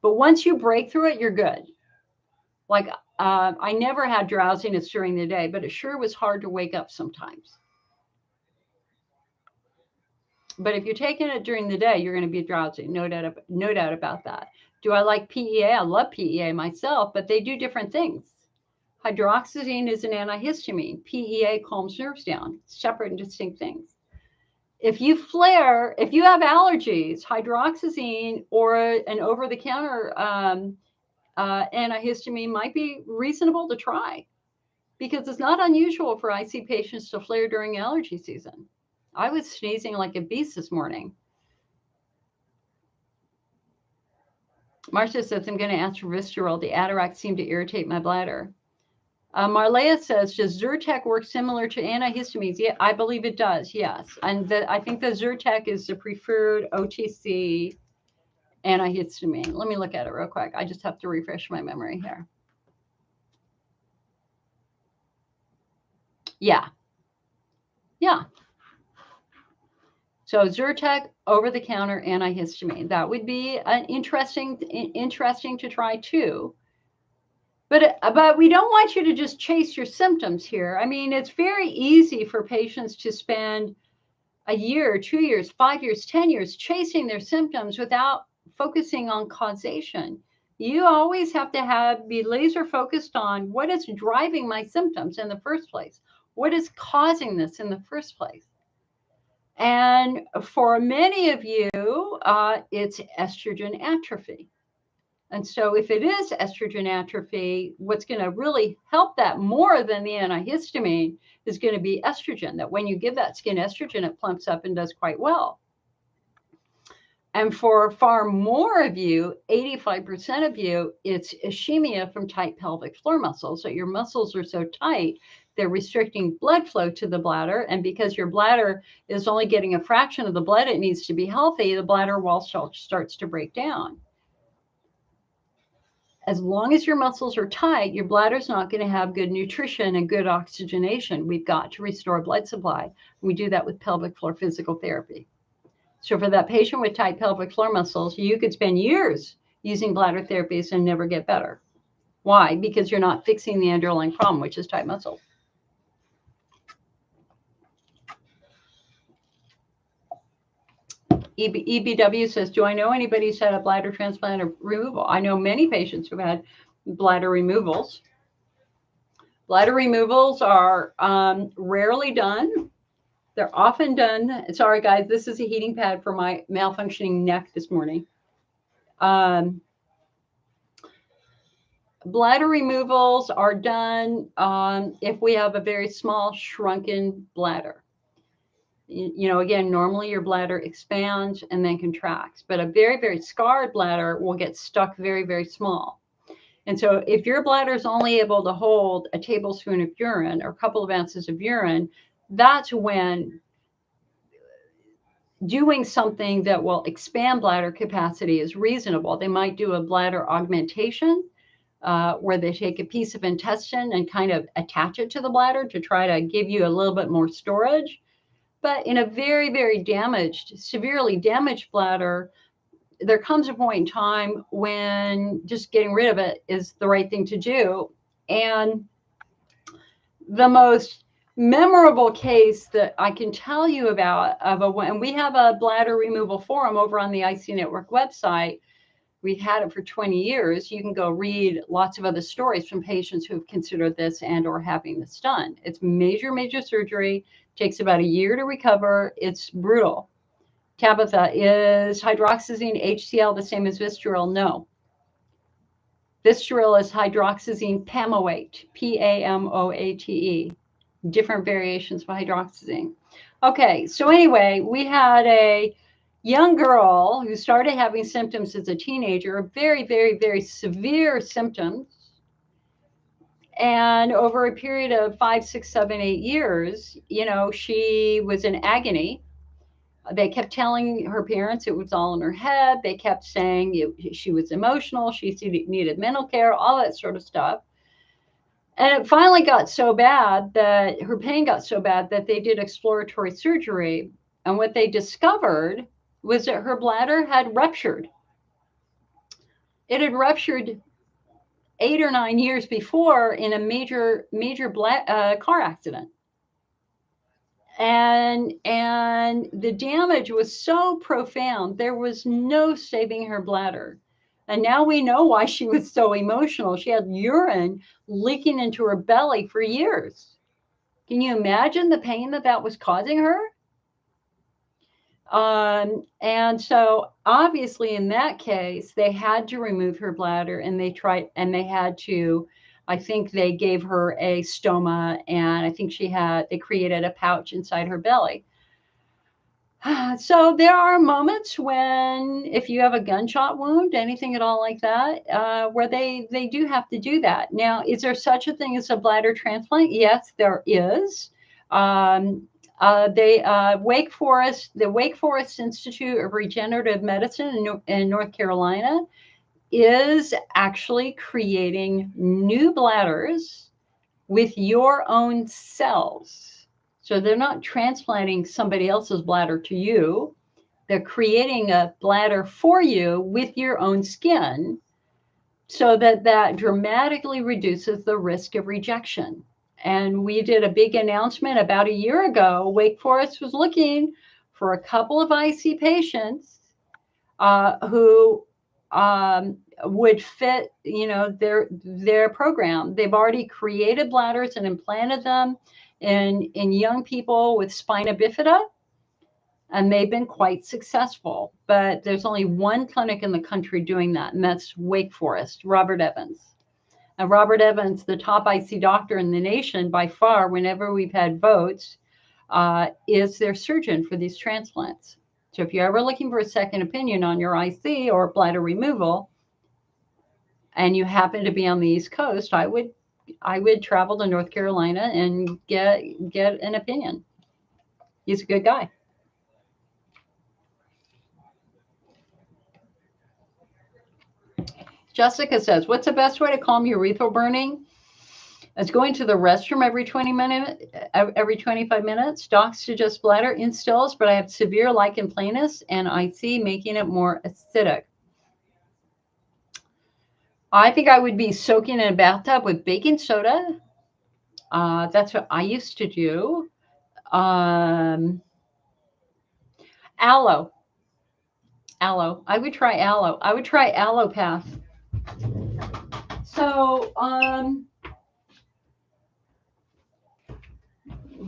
But once you break through it, you're good. Like I never had drowsiness during the day, but it sure was hard to wake up sometimes. But if you're taking it during the day, you're going to be drowsy. No doubt about that. Do I like PEA? I love PEA myself, but they do different things. Hydroxyzine is an antihistamine. PEA calms nerves down. Separate and distinct things. If you flare, if you have allergies, hydroxyzine or an over-the-counter antihistamine might be reasonable to try, because it's not unusual for IC patients to flare during allergy season. I was sneezing like a beast this morning. Marcia says, I'm going to ask for Visceral. The Atarax seemed to irritate my bladder. Marlea says, does Zyrtec work similar to antihistamines? Yeah, I believe it does, yes. And I think the Zyrtec is the preferred OTC antihistamine. Let me look at it real quick. I just have to refresh my memory here. Yeah. Yeah. So Zyrtec, over-the-counter antihistamine. That would be an interesting to try too. But we don't want you to just chase your symptoms here. I mean, it's very easy for patients to spend a year, 2 years, 5 years, 10 years chasing their symptoms without focusing on causation. You always have to be laser focused on what is driving my symptoms in the first place. What is causing this in the first place? And for many of you, it's estrogen atrophy. And so if it is estrogen atrophy, what's going to really help that more than the antihistamine is going to be estrogen, that when you give that skin estrogen, it plumps up and does quite well. And for far more of you, 85% of you, it's ischemia from tight pelvic floor muscles. So your muscles are so tight, they're restricting blood flow to the bladder. And because your bladder is only getting a fraction of the blood it needs to be healthy, the bladder wall starts to break down. As long as your muscles are tight, your bladder's not going to have good nutrition and good oxygenation. We've got to restore blood supply. We do that with pelvic floor physical therapy. So for that patient with tight pelvic floor muscles, you could spend years using bladder therapies and never get better. Why? Because you're not fixing the underlying problem, which is tight muscles. EBW says, do I know anybody who's had a bladder transplant or removal? I know many patients who've had bladder removals. Bladder removals are rarely done. They're often done. Sorry, guys, this is a heating pad for my malfunctioning neck this morning. Bladder removals are done if we have a very small shrunken bladder. You know, again, normally your bladder expands and then contracts, but a very, very scarred bladder will get stuck very, very small. And so if your bladder is only able to hold a tablespoon of urine or a couple of ounces of urine, that's when doing something that will expand bladder capacity is reasonable. They might do a bladder augmentation where they take a piece of intestine and kind of attach it to the bladder to try to give you a little bit more storage. But in a very, very damaged, severely damaged bladder, there comes a point in time when just getting rid of it is the right thing to do. And the most memorable case that I can tell you about and we have a bladder removal forum over on the IC Network website. We've had it for 20 years. You can go read lots of other stories from patients who've considered this and or having this done. It's major, major surgery. Takes about a year to recover. It's brutal. Tabitha, is hydroxyzine HCl the same as Visceral? No. Visceral is hydroxyzine pamoate, Pamoate. Different variations of hydroxyzine. Okay, so anyway, we had a young girl who started having symptoms as a teenager, very, very, very severe symptoms. And over a period of 5, 6, 7, 8 years, you know, she was in agony. They kept telling her parents it was all in her head. They kept saying she was emotional, she needed mental care, all that sort of stuff. And it finally got so bad that her pain got so bad that they did exploratory surgery. And what they discovered was that her bladder had ruptured. It had ruptured 8 or 9 years before in a major car accident. And the damage was so profound, there was no saving her bladder. And now we know why she was so emotional. She had urine leaking into her belly for years. Can you imagine the pain that that was causing her? And so obviously in that case, they had to remove her bladder, and they had to, I think they gave her a stoma, and I think they created a pouch inside her belly. So there are moments when, if you have a gunshot wound, anything at all like that, where they do have to do that. Now, is there such a thing as a bladder transplant? Yes, there is. The Wake Forest Institute of Regenerative Medicine in North Carolina is actually creating new bladders with your own cells. So they're not transplanting somebody else's bladder to you. They're creating a bladder for you with your own skin, so that dramatically reduces the risk of rejection. And we did a big announcement about a year ago. Wake Forest was looking for a couple of IC patients who would fit, their program. They've already created bladders and implanted them in young people with spina bifida, and they've been quite successful. But there's only one clinic in the country doing that, and that's Wake Forest, Robert Evans. And Robert Evans, the top IC doctor in the nation by far, whenever we've had votes, is their surgeon for these transplants. So if you're ever looking for a second opinion on your IC or bladder removal, and you happen to be on the East Coast, I would travel to North Carolina and get an opinion. He's a good guy. Jessica says, what's the best way to calm urethral burning? It's going to the restroom every 25 minutes. Docs suggest bladder instills, but I have severe lichen planus and IC, making it more acidic. I think I would be soaking in a bathtub with baking soda. That's what I used to do. Aloe. Aloe. I would try aloe. I would try aloe path. So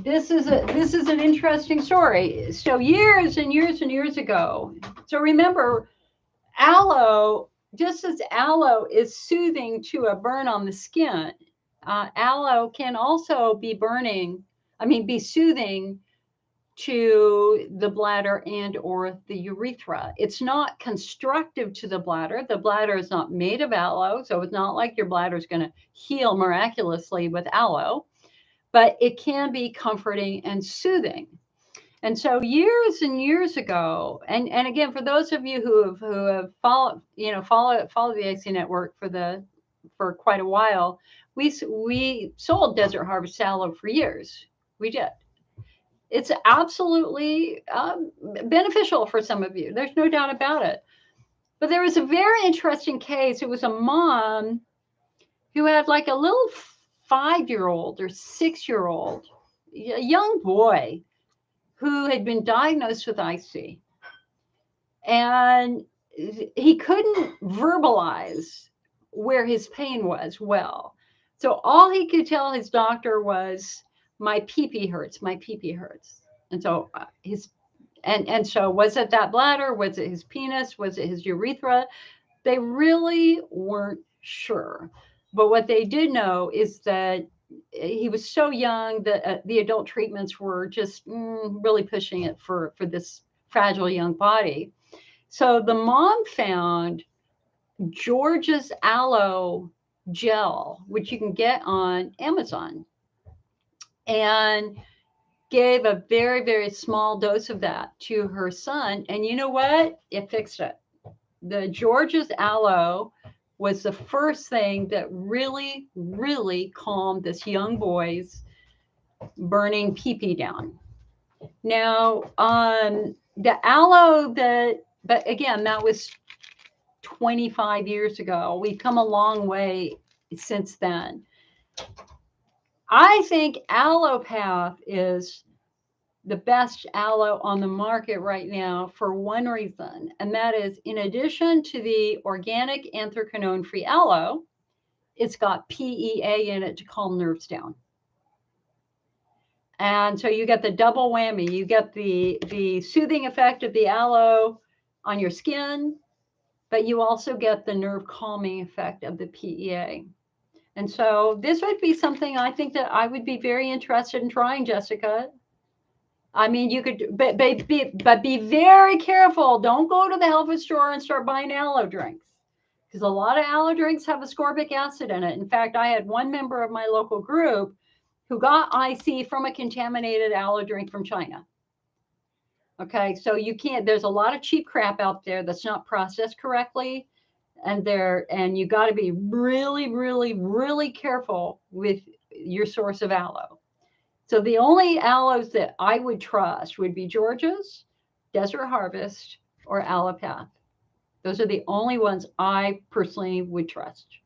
this is an interesting story. So years and years and years ago. So remember, aloe, just as aloe is soothing to a burn on the skin, aloe can also be soothing to the bladder and or the urethra. It's not constructive to the bladder. The bladder is not made of aloe, so it's not like your bladder is going to heal miraculously with aloe, but it can be comforting and soothing. And so years and years ago, and again, for those of you who have followed the IC network for quite a while, we sold Desert Harvest aloe for years. We did. It's absolutely beneficial for some of you. There's no doubt about it. But there was a very interesting case. It was a mom who had like a little 5-year-old or 6-year-old, a young boy who had been diagnosed with IC. And he couldn't verbalize where his pain was well. So all he could tell his doctor was, my pee-pee hurts, my pee-pee hurts. And so so was it that bladder? Was it his penis? Was it his urethra? They really weren't sure. But what they did know is that he was so young that the adult treatments were just really pushing it for this fragile young body. So the mom found George's aloe gel, which you can get on Amazon, and gave a very, very small dose of that to her son. And you know what? It fixed it. The George's aloe was the first thing that really, really calmed this young boy's burning pee-pee down. Now, the aloe but again, that was 25 years ago. We've come a long way since then. I think aloe path is the best aloe on the market right now for one reason, and that is in addition to the organic anthraquinone-free aloe, it's got PEA in it to calm nerves down. And so you get the double whammy. You get the soothing effect of the aloe on your skin, but you also get the nerve calming effect of the PEA. And so this would be something I think that I would be very interested in trying, Jessica. I mean, you could, but be very careful. Don't go to the health food store and start buying aloe drinks, because a lot of aloe drinks have ascorbic acid in it. In fact, I had one member of my local group who got IC from a contaminated aloe drink from China. Okay, so you can't. There's a lot of cheap crap out there that's not processed correctly, and you got to be really, really, really careful with your source of aloe. So the only aloes that I would trust would be Georgia's, Desert Harvest, or Alopath. Those are the only ones I personally would trust,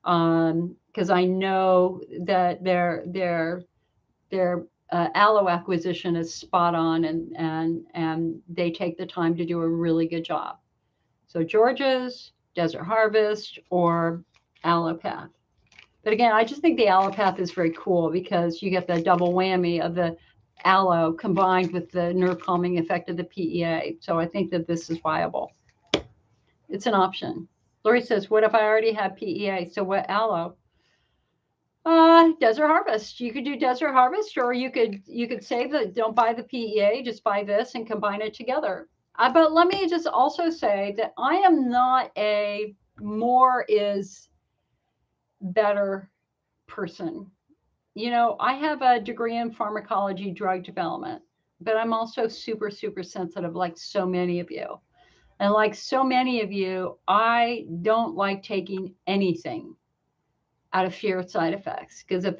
because I know that their aloe acquisition is spot on, and they take the time to do a really good job. So Georgia's, Desert Harvest, or Alopath. But again, I just think the Alopath is very cool because you get the double whammy of the aloe combined with the nerve calming effect of the PEA. So I think that this is viable. It's an option. Lori says, what if I already have PEA? So what aloe? Desert Harvest. You could do Desert Harvest, or you could say that don't buy the PEA, just buy this and combine it together. But let me just also say that I am not a more is better person. You know, I have a degree in pharmacology, drug development, but I'm also super, super sensitive, like so many of you. And like so many of you, I don't like taking anything out of fear of side effects, because if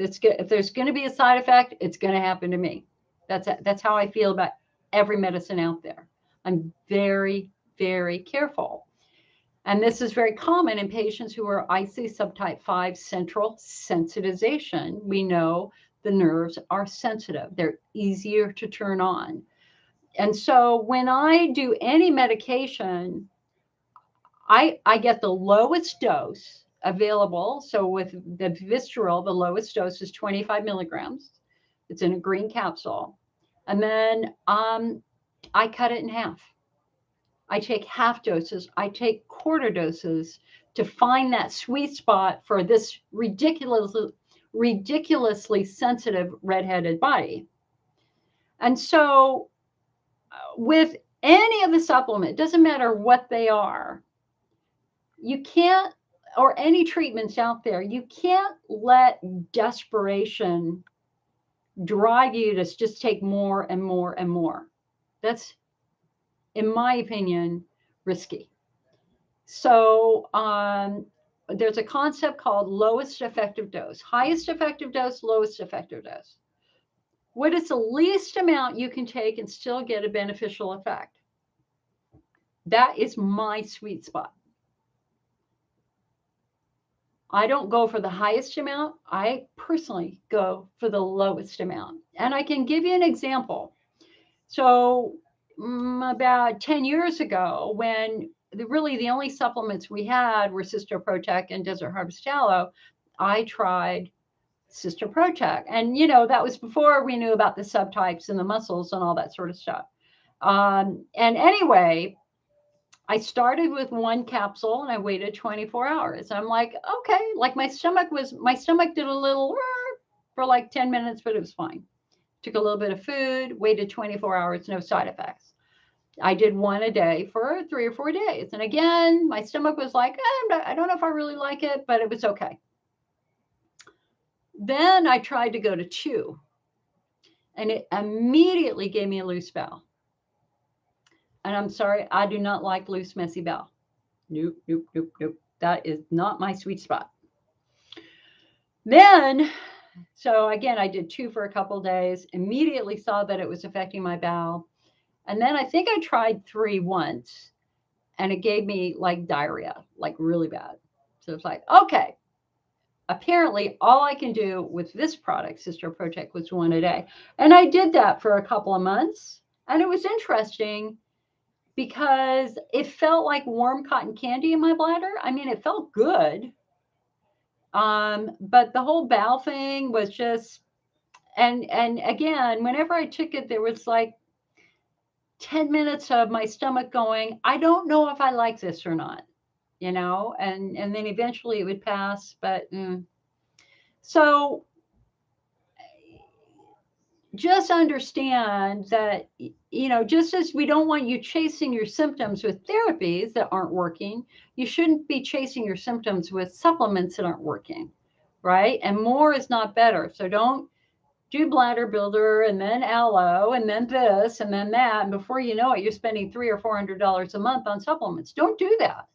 there's going to be a side effect, it's going to happen to me. That's how I feel about every medicine out there. I'm very, very careful. And this is very common in patients who are IC subtype 5 central sensitization. We know the nerves are sensitive. They're easier to turn on. And so when I do any medication, I get the lowest dose available. So with the Visceral, the lowest dose is 25 milligrams. It's in a green capsule. And then I cut it in half. I take half doses. I take quarter doses to find that sweet spot for this ridiculously sensitive redheaded body. And so with any of the supplement, it doesn't matter what they are, you can't, or any treatments out there, you can't let desperation drive you to just take more and more and more. That's, in my opinion, risky. So there's a concept called lowest effective dose, highest effective dose, lowest effective dose. What is the least amount you can take and still get a beneficial effect? That is my sweet spot. I don't go for the highest amount. I personally go for the lowest amount. And I can give you an example. So about 10 years ago, when really the only supplements we had were Cysto Protect and Desert Harvest Aloe, I tried Cysto Protect. And, you know, that was before we knew about the subtypes and the muscles and all that sort of stuff. And anyway, I started with one capsule and I waited 24 hours. I'm like, okay, like my stomach did a little for like 10 minutes, but it was fine. Took a little bit of food, waited 24 hours, no side effects. I did one a day for 3 or 4 days. And again, my stomach was like, I don't know if I really like it, but it was okay. Then I tried to go to 2, and it immediately gave me a loose bowel. And I'm sorry, I do not like loose, messy bowel. Nope, nope, nope, nope. That is not my sweet spot. Then, so again, I did 2 for a couple of days, immediately saw that it was affecting my bowel. And then I think I tried 3 once, and it gave me like diarrhea, like really bad. So it's like, okay, apparently all I can do with this product, Sister Protect, was one a day. And I did that for a couple of months. And it was interesting because it felt like warm cotton candy in my bladder. I mean, it felt good. But the whole bowel thing was just, and again, whenever I took it, there was like 10 minutes of my stomach going, I don't know if I like this or not, and then eventually it would pass. But so just understand that, just as we don't want you chasing your symptoms with therapies that aren't working, you shouldn't be chasing your symptoms with supplements that aren't working, right? And more is not better. So don't do bladder builder and then aloe and then this and then that. And before you know it, you're spending $300 or $400 a month on supplements. Don't do that.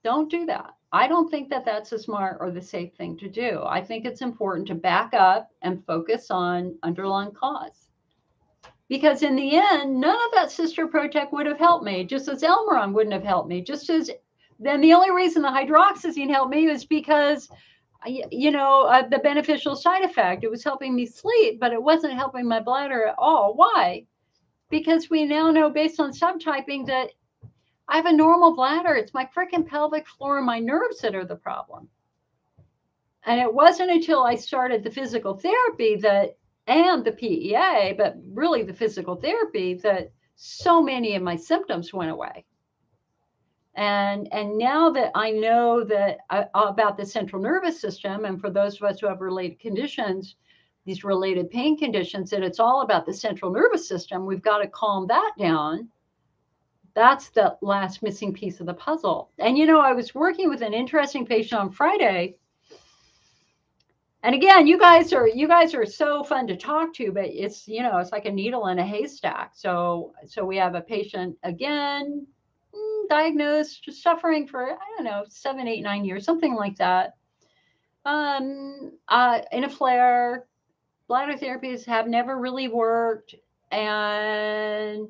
Don't do that. I don't think that that's a smart or the safe thing to do. I think it's important to back up and focus on underlying cause. Because in the end, none of that Sister Protect would have helped me, just as Elmeron wouldn't have helped me. Just as then the only reason the hydroxyzine helped me was because, the beneficial side effect. It was helping me sleep, but it wasn't helping my bladder at all. Why? Because we now know based on subtyping that I have a normal bladder. It's my freaking pelvic floor and my nerves that are the problem. And it wasn't until I started the physical therapy and the PEA, but really the physical therapy, that so many of my symptoms went away. And now that I know that about the central nervous system, and for those of us who have related conditions, these related pain conditions, that it's all about the central nervous system, we've got to calm that down. That's the last missing piece of the puzzle. And I was working with an interesting patient on Friday. And again, you guys are so fun to talk to, but it's like a needle in a haystack. So we have a patient again, diagnosed, just suffering for, I don't know, 7, 8, 9 years, something like that. In a flare, bladder therapies have never really worked. And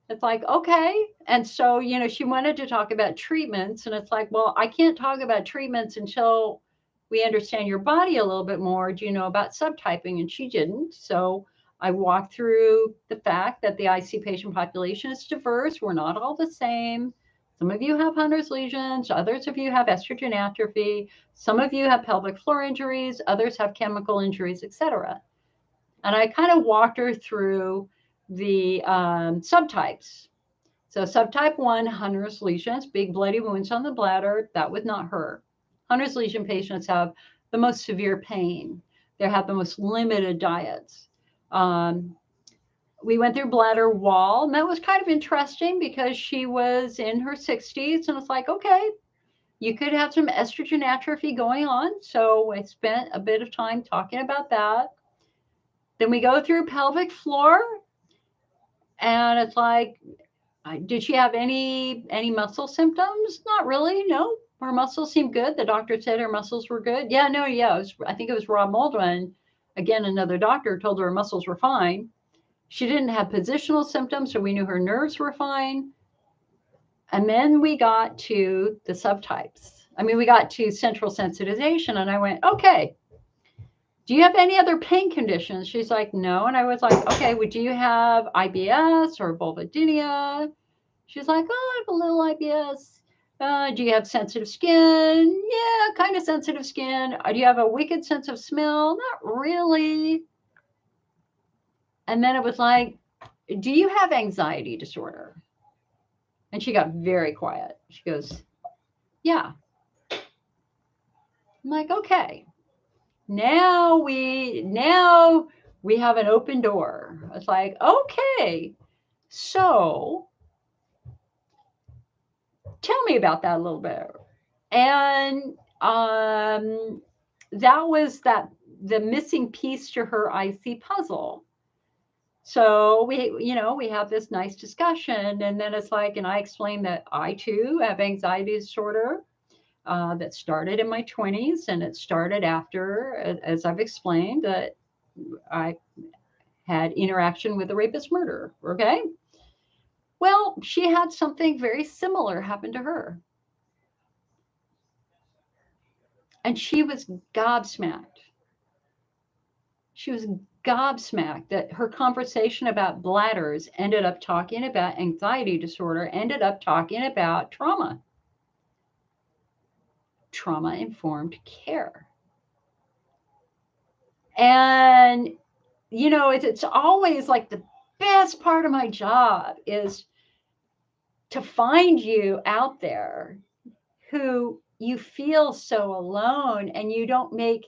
it's like, okay. And so, she wanted to talk about treatments. And it's like, well, I can't talk about treatments until we understand your body a little bit more. Do you know about subtyping? And she didn't. So I walked through the fact that the IC patient population is diverse. We're not all the same. Some of you have Hunner's lesions. Others of you have estrogen atrophy. Some of you have pelvic floor injuries. Others have chemical injuries, etc. And I kind of walked her through the subtypes. So subtype 1, Hunner's lesions, big bloody wounds on the bladder. That was not her. Hunner's lesion patients have the most severe pain. They have the most limited diets. We went through bladder wall, and that was kind of interesting because she was in her 60s, and it's like, okay, you could have some estrogen atrophy going on. So I spent a bit of time talking about that. Then we go through pelvic floor, and it's like, did she have any muscle symptoms? Not really, no. Her muscles seemed good. The doctor said her muscles were good. Yeah, no, yeah. I think it was Rob Moldman, again, another doctor, told her her muscles were fine. She didn't have positional symptoms, so we knew her nerves were fine. And then we got to the subtypes. We got to central sensitization, and I went, okay, do you have any other pain conditions? She's like, no. And I was like, okay, well, do you have IBS or vulvodynia? She's like, oh, I have a little IBS. Do you have sensitive skin? Yeah, kind of sensitive skin. Do you have a wicked sense of smell? Not really. And then it was like, do you have anxiety disorder? And she got very quiet. She goes, yeah. I'm like, okay. Now we have an open door. It's like, okay, so tell me about that a little bit. And that was the missing piece to her IC puzzle. So we have this nice discussion, and then it's like, and I explained that I too have anxiety disorder that started in my 20s, and it started after, as I've explained, that I had interaction with a rapist murderer. Okay. Well, she had something very similar happen to her. And she was gobsmacked. She was gobsmacked that her conversation about bladders ended up talking about anxiety disorder, ended up talking about trauma, trauma-informed care. And, you know, it's always like the best part of my job is to find you out there who you feel so alone and you don't make,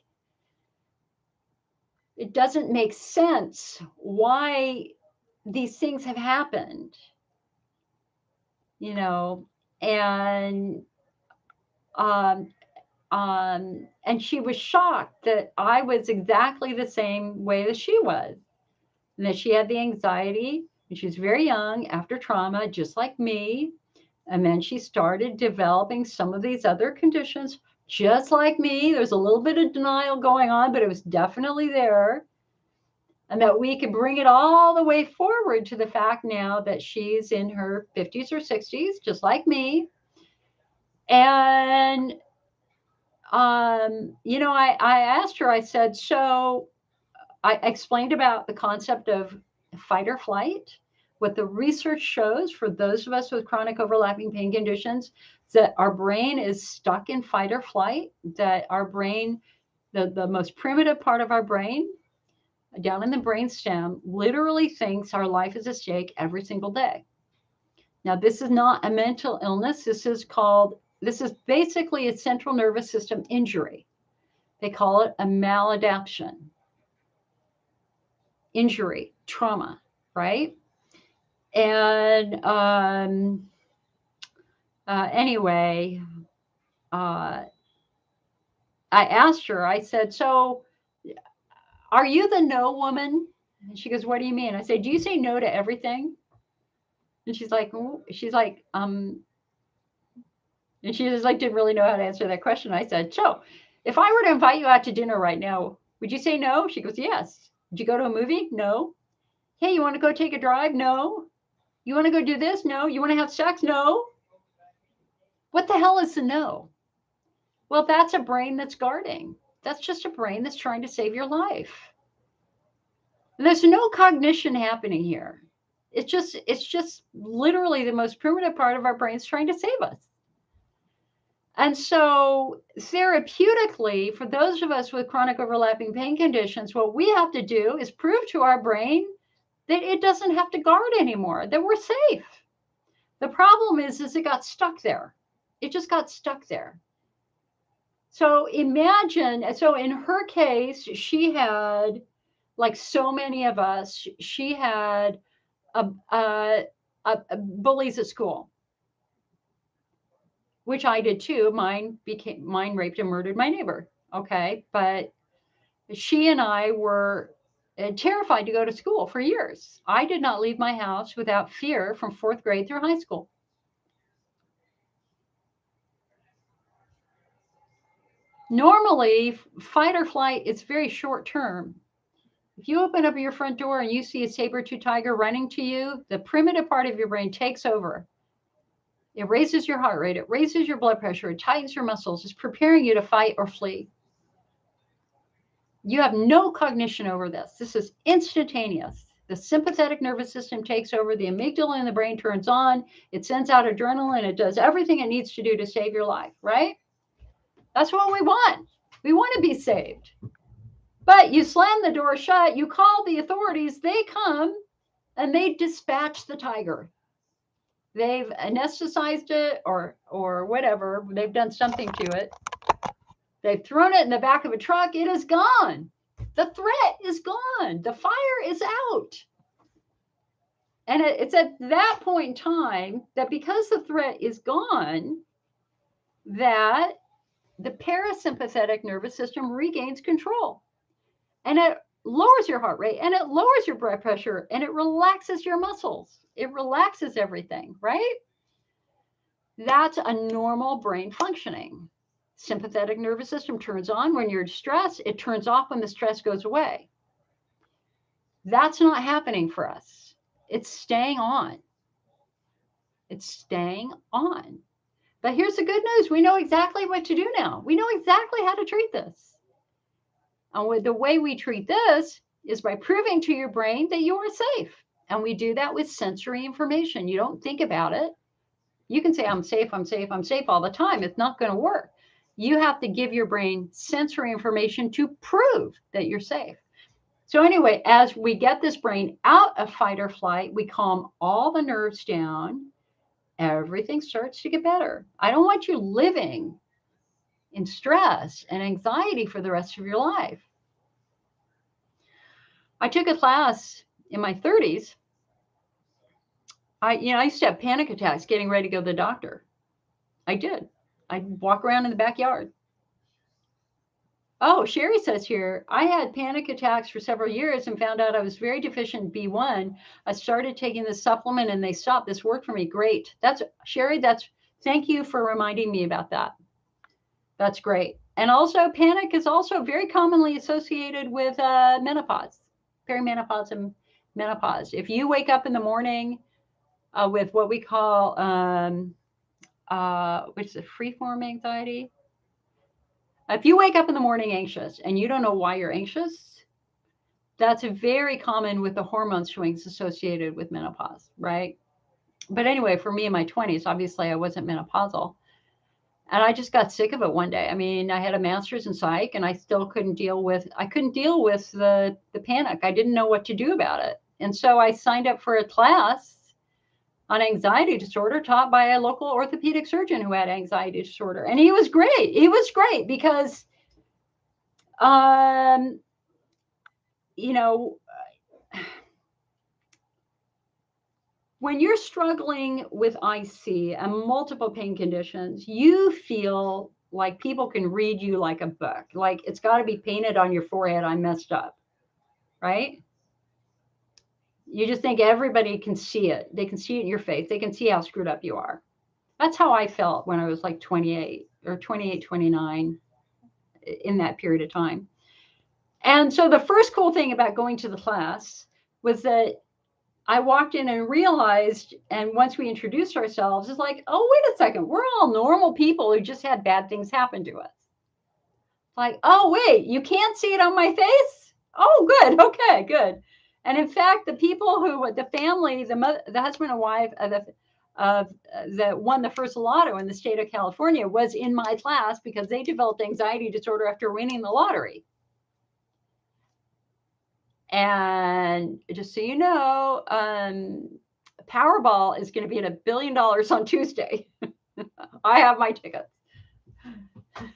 it doesn't make sense why these things have happened, you know, and um, and she was shocked that I was exactly the same way that she was, and that she had the anxiety, and she was very young after trauma, just like me. And then she started developing some of these other conditions, just like me. There's a little bit of denial going on, but it was definitely there. And that we could bring it all the way forward to the fact now that she's in her 50s or 60s, just like me. And, you know, I asked her, I said, so I explained about the concept of fight or flight. What the research shows for those of us with chronic overlapping pain conditions is that our brain is stuck in fight or flight, that our brain, the most primitive part of our brain, down in the brainstem, literally thinks our life is at stake every single day. Now, this is not a mental illness. This is basically a central nervous system injury. They call it a maladaptation, injury, trauma, right? And anyway, I asked her, I said, so are you the no woman? And she goes, what do you mean? I said, do you say no to everything? And she's like, and she just like didn't really know how to answer that question. I said, so if I were to invite you out to dinner right now, would you say no? She goes, yes. Would you go to a movie? No. Hey, you want to go take a drive? No. You want to go do this? No. You want to have sex? No. What the hell is the no? Well, that's a brain that's guarding. That's just a brain that's trying to save your life. And there's no cognition happening here. It's just literally the most primitive part of our brains trying to save us. And so therapeutically, for those of us with chronic overlapping pain conditions, what we have to do is prove to our brain that it doesn't have to guard anymore, that we're safe. The problem is it got stuck there. It just got stuck there. So imagine, so in her case, she had, like so many of us, she had a bullies at school, which I did too. Mine raped and murdered my neighbor. Okay. But she and I were terrified to go to school for years. I did not leave my house without fear from 4th grade through high school. Normally, fight or flight is very short term. If you open up your front door and you see a saber-tooth tiger running to you, the primitive part of your brain takes over. It raises your heart rate, it raises your blood pressure, it tightens your muscles, it's preparing you to fight or flee. You have no cognition over this. This is instantaneous. The sympathetic nervous system takes over, the amygdala in the brain turns on, it sends out adrenaline, it does everything it needs to do to save your life, right? That's what we want. We want to be saved. But you slam the door shut, you call the authorities, they come and they dispatch the tiger. They've anesthetized it or whatever. They've done something to it. They've thrown it in the back of a truck. It is gone. The threat is gone. The fire is out. And it's at that point in time that because the threat is gone, that the parasympathetic nervous system regains control. And it lowers your heart rate and it lowers your blood pressure and it relaxes your muscles. It relaxes everything, right? That's a normal brain functioning. Sympathetic nervous system turns on when you're stressed. It turns off when the stress goes away. That's not happening for us. It's staying on. It's staying on. But here's the good news. We know exactly what to do now. We know exactly how to treat this. And the way we treat this is by proving to your brain that you are safe. And we do that with sensory information. You don't think about it. You can say, I'm safe, I'm safe, I'm safe all the time. It's not going to work. You have to give your brain sensory information to prove that you're safe. So, anyway, as we get this brain out of fight or flight, we calm all the nerves down. Everything starts to get better. I don't want you living in stress and anxiety for the rest of your life. I took a class in my 30s. I used to have panic attacks getting ready to go to the doctor. I did. I'd walk around in the backyard. Oh, Sherry says here, I had panic attacks for several years and found out I was very deficient in B1. I started taking the supplement and they stopped. This worked for me. Great. That's Sherry. Thank you for reminding me about that. That's great. And also panic is also very commonly associated with menopause, perimenopause and menopause. If you wake up in the morning with what we call, which is a free-form anxiety. If you wake up in the morning anxious and you don't know why you're anxious, that's very common with the hormone swings associated with menopause, right? But anyway, for me in my 20s, obviously I wasn't menopausal. And I just got sick of it one day. I mean, I had a master's in psych and I still couldn't deal with the panic. I didn't know what to do about it. And so I signed up for a class on anxiety disorder taught by a local orthopedic surgeon who had anxiety disorder. And he was great. He was great because, you know, when you're struggling with IC and multiple pain conditions, you feel like people can read you like a book. Like it's got to be painted on your forehead, I'm messed up, right? You just think everybody can see it. They can see it in your face. They can see how screwed up you are. That's how I felt when I was like 28 or 28, 29 in that period of time. And so the first cool thing about going to the class was that I walked in and realized, and once we introduced ourselves, it's like, oh, wait a second, we're all normal people who just had bad things happen to us. Like, oh, wait, you can't see it on my face? Oh, good. Okay, good. And in fact, the people the family, the husband and wife that won the first lotto in the state of California was in my class because they developed anxiety disorder after winning the lottery. And just so you know, Powerball is going to be at $1 billion on Tuesday. I have my tickets.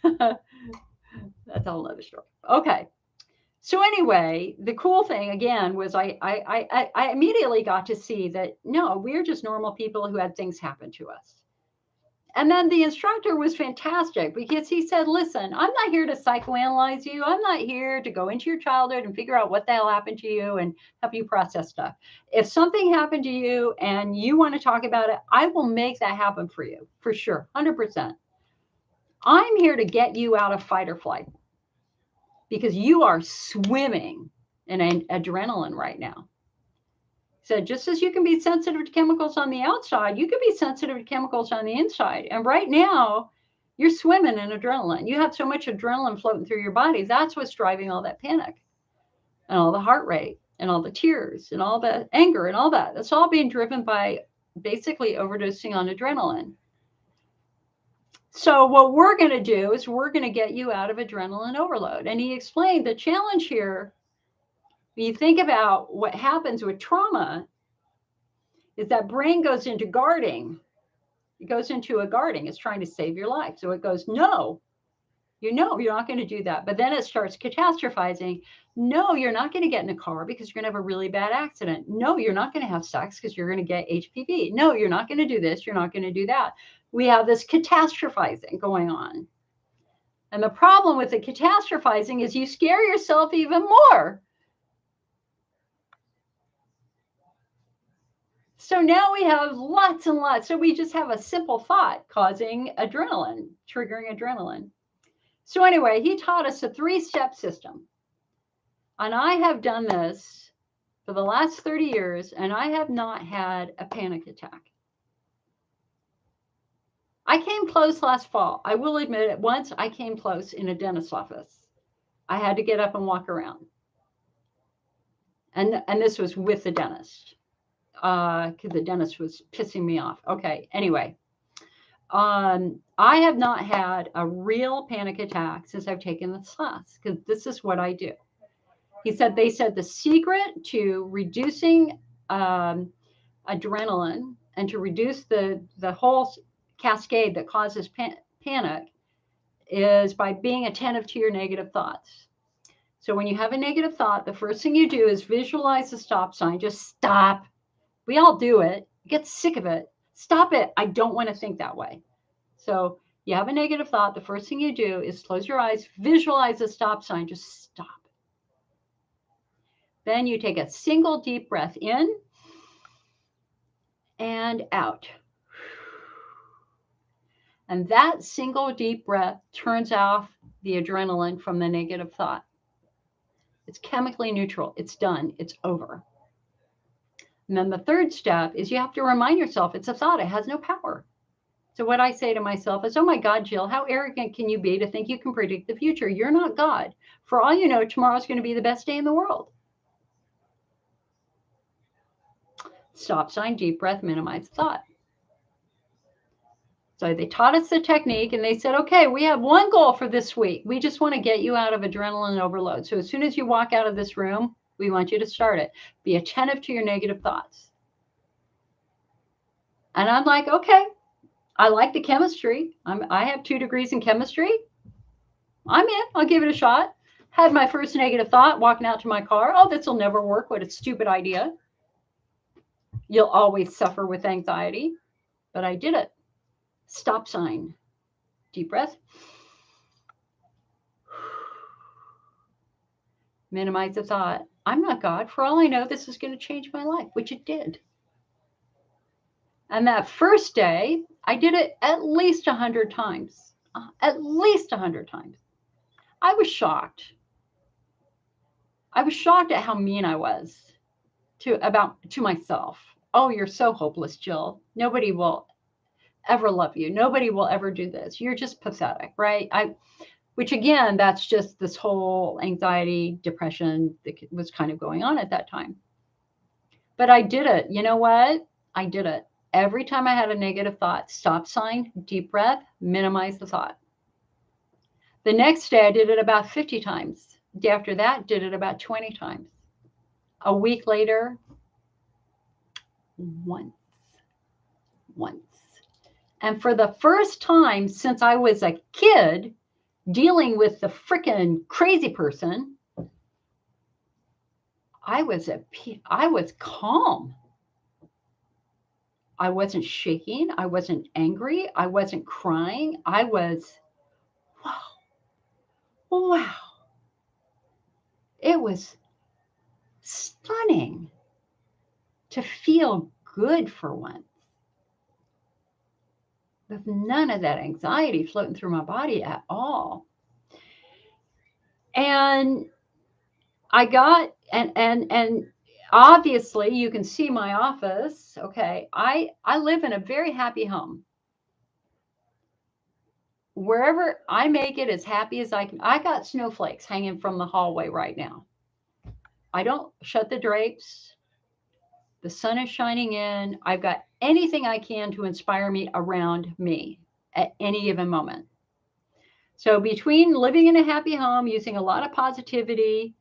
That's a whole other story. Okay. So anyway, the cool thing again was I immediately got to see that no, we're just normal people who had things happen to us. And then the instructor was fantastic because he said, listen, I'm not here to psychoanalyze you. I'm not here to go into your childhood and figure out what the hell happened to you and help you process stuff. If something happened to you and you want to talk about it, I will make that happen for you, for sure, 100%. I'm here to get you out of fight or flight because you are swimming in adrenaline right now. So just as you can be sensitive to chemicals on the outside, you can be sensitive to chemicals on the inside. And right now, you're swimming in adrenaline. You have so much adrenaline floating through your body. That's what's driving all that panic and all the heart rate and all the tears and all the anger and all that. That's all being driven by basically overdosing on adrenaline. So what we're going to do is we're going to get you out of adrenaline overload. And he explained the challenge here, when you think about what happens with trauma, is that brain goes into guarding. It goes into a guarding. It's trying to save your life. So it goes, no, you're not going to do that. But then it starts catastrophizing. No, you're not going to get in a car because you're going to have a really bad accident. No, you're not going to have sex because you're going to get HPV. No, you're not going to do this. You're not going to do that. We have this catastrophizing going on. And the problem with the catastrophizing is you scare yourself even more. So now we have lots and lots. So we just have a simple thought causing adrenaline, triggering adrenaline. So anyway, he taught us a 3-step system. And I have done this for the last 30 years, and I have not had a panic attack. I came close last fall. I will admit it. Once I came close in a dentist's office. I had to get up and walk around. And this was with the dentist. Because the dentist was pissing me off. Okay, anyway. I have not had a real panic attack since I've taken this class, because this is what I do. They said the secret to reducing adrenaline and to reduce the whole cascade that causes panic is by being attentive to your negative thoughts. So when you have a negative thought, the first thing you do is visualize the stop sign. Just stop. We all do it. Get sick of it. Stop it. I don't want to think that way. So you have a negative thought. The first thing you do is close your eyes, visualize the stop sign. Just stop. Then you take a single deep breath in and out. And that single deep breath turns off the adrenaline from the negative thought. It's chemically neutral. It's done. It's over. And then the third step is you have to remind yourself it's a thought. It has no power. So what I say to myself is, oh my God, Jill, how arrogant can you be to think you can predict the future? You're not God. For all you know, tomorrow's going to be the best day in the world. Stop sign, deep breath, minimize thought. So they taught us the technique and they said, okay, we have one goal for this week. We just want to get you out of adrenaline overload. So as soon as you walk out of this room, we want you to start it. Be attentive to your negative thoughts. And I'm like, okay, I like the chemistry. I have 2 degrees in chemistry. I'm in. I'll give it a shot. Had my first negative thought walking out to my car. Oh, this will never work. What a stupid idea. You'll always suffer with anxiety. But I did it. Stop sign. Deep breath. Minimize the thought. I'm not God. For all I know, this is going to change my life, which it did. And that first day, I did it at least 100 times. At least 100 times. I was shocked. I was shocked at how mean I was to myself. Oh, you're so hopeless, Jill. Nobody will ever love you. Nobody will ever do this. You're just pathetic, right? Which again, that's just this whole anxiety, depression that was kind of going on at that time. But I did it. You know what? I did it. Every time I had a negative thought, stop sign, deep breath, minimize the thought. The next day, I did it about 50 times. The day after that, did it about 20 times. A week later, once. And for the first time since I was a kid dealing with the freaking crazy person, I was calm. I wasn't shaking. I wasn't angry. I wasn't crying. I was, wow. It was stunning to feel good for once. With none of that anxiety floating through my body at all. And I got, and obviously you can see my office. Okay. I live in a very happy home. Wherever I make it as happy as I can. I got snowflakes hanging from the hallway right now. I don't shut the drapes. The sun is shining in. I've got anything I can to inspire me around me at any given moment. So between living in a happy home, using a lot of positivity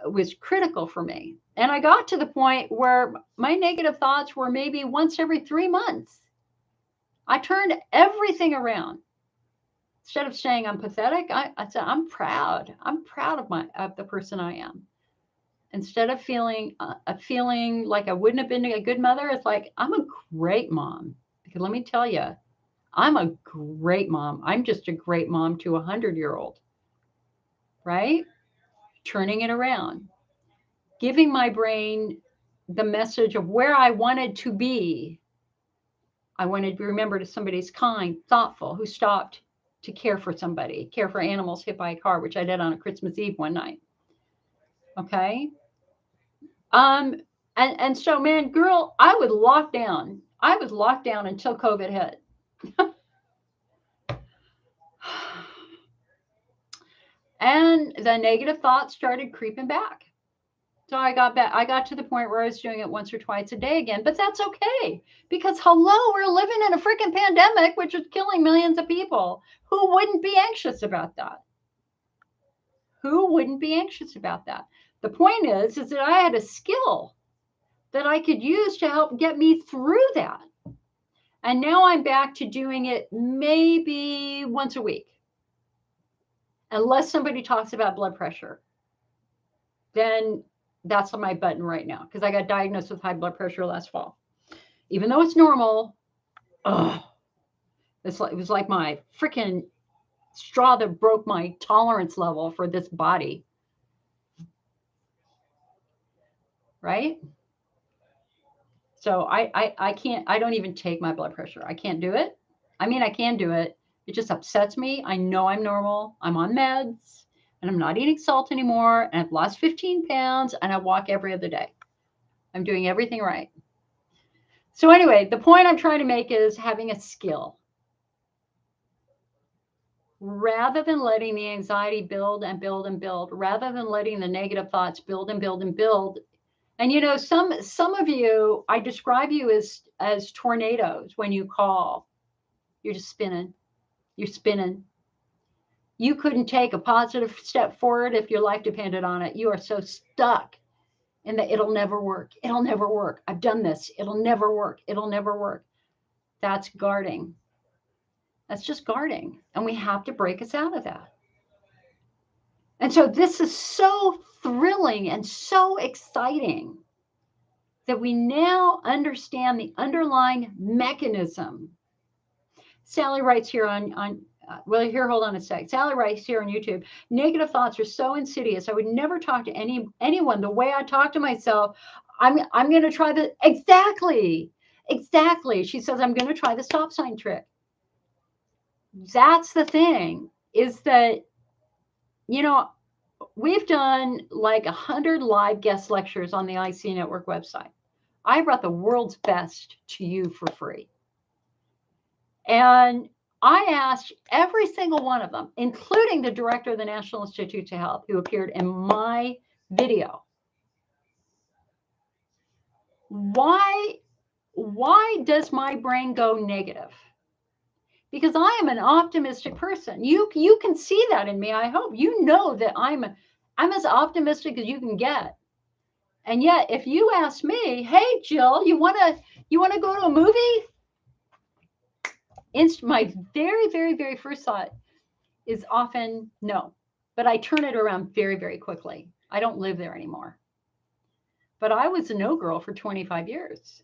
was critical for me. And I got to the point where my negative thoughts were maybe once every 3 months. I turned everything around. Instead of saying I'm pathetic, I said I'm proud. I'm proud of the person I am. Instead of feeling like I wouldn't have been a good mother, it's like I'm a great mom. Because let me tell you, I'm a great mom. I'm just a great mom to a 100-year-old, right? Turning it around, giving my brain the message of where I wanted to be. I wanted to be remembered as somebody's kind, thoughtful, who stopped to care for somebody, care for animals hit by a car, which I did on a Christmas Eve one night. Okay. And so, man, girl, I was locked down until COVID hit. And the negative thoughts started creeping back. So I got to the point where I was doing it once or twice a day again, but that's okay because hello, we're living in a freaking pandemic, which is killing millions of people. Who wouldn't be anxious about that? Who wouldn't be anxious about that? The point is that I had a skill that I could use to help get me through that. And now I'm back to doing it maybe once a week. Unless somebody talks about blood pressure, then that's on my button right now because I got diagnosed with high blood pressure last fall. Even though it's normal, it was like my freaking straw that broke my tolerance level for this body. Right? So I can't, I don't even take my blood pressure. I can't do it. I mean, I can do it. It just upsets me. I know I'm normal. I'm on meds and I'm not eating salt anymore. And I've lost 15 pounds and I walk every other day. I'm doing everything right. So anyway, the point I'm trying to make is having a skill. Rather than letting the anxiety build and build and build, rather than letting the negative thoughts build and build and build. And you know, some of you, I describe you as tornadoes when you call. You're just spinning. You're spinning. You couldn't take a positive step forward if your life depended on it. You are so stuck in the it'll never work. It'll never work. I've done this. It'll never work. It'll never work. That's guarding. That's just guarding. And we have to break us out of that. And so this is so thrilling and so exciting that we now understand the underlying mechanism. Sally writes here hold on a sec. Sally writes here on YouTube, negative thoughts are so insidious. I would never talk to anyone the way I talk to myself. I'm going to try the exactly. She says, I'm going to try the stop sign trick. That's the thing is that, you know, we've done like 100 live guest lectures on the IC Network website. I brought the world's best to you for free. And I asked every single one of them, including the director of the National Institutes of Health, who appeared in my video, why does my brain go negative? Because I am an optimistic person. You can see that in me. I hope you know that I'm as optimistic as you can get. And yet, if you ask me, hey Jill, you wanna go to a movie? My very, very, very first thought is often no, but I turn it around very, very quickly. I don't live there anymore. But I was a no girl for 25 years.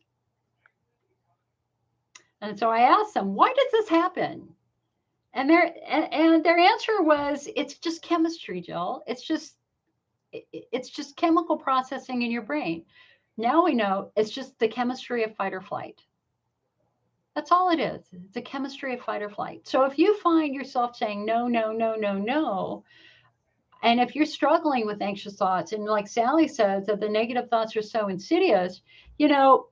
And so I asked them, why does this happen? And their answer was, it's just chemistry, Jill. It's just chemical processing in your brain. Now we know it's just the chemistry of fight or flight. That's all it is. It's a chemistry of fight or flight. So if you find yourself saying no, no, no, no, no, and if you're struggling with anxious thoughts, and like Sally says, that the negative thoughts are so insidious, you know,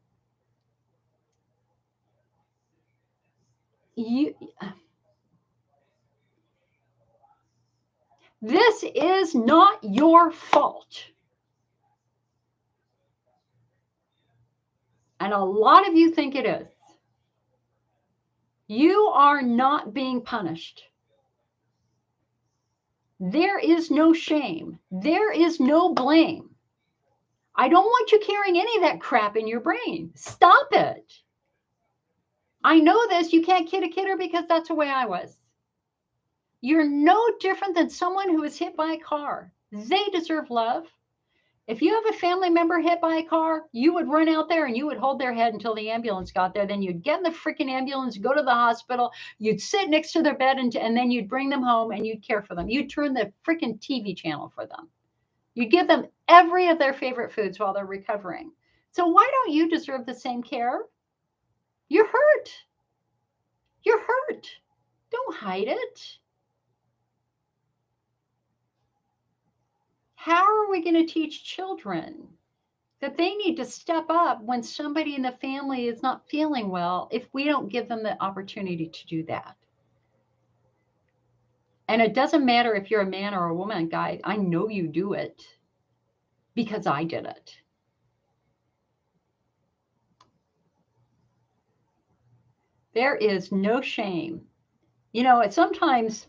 this is not your fault. And a lot of you think it is. You are not being punished. There is no shame. There is no blame. I don't want you carrying any of that crap in your brain. Stop it. I know this. You can't kid a kidder because that's the way I was. You're no different than someone who was hit by a car. They deserve love. If you have a family member hit by a car, you would run out there and you would hold their head until the ambulance got there. Then you'd get in the freaking ambulance, go to the hospital, you'd sit next to their bed, and then you'd bring them home and you'd care for them. You'd turn the freaking TV channel for them. You'd give them every of their favorite foods while they're recovering. So why don't you deserve the same care? You're hurt. You're hurt. Don't hide it. How are we going to teach children that they need to step up when somebody in the family is not feeling well if we don't give them the opportunity to do that? And it doesn't matter if you're a man or a woman, guy. I know you do it because I did it. There is no shame. You know, sometimes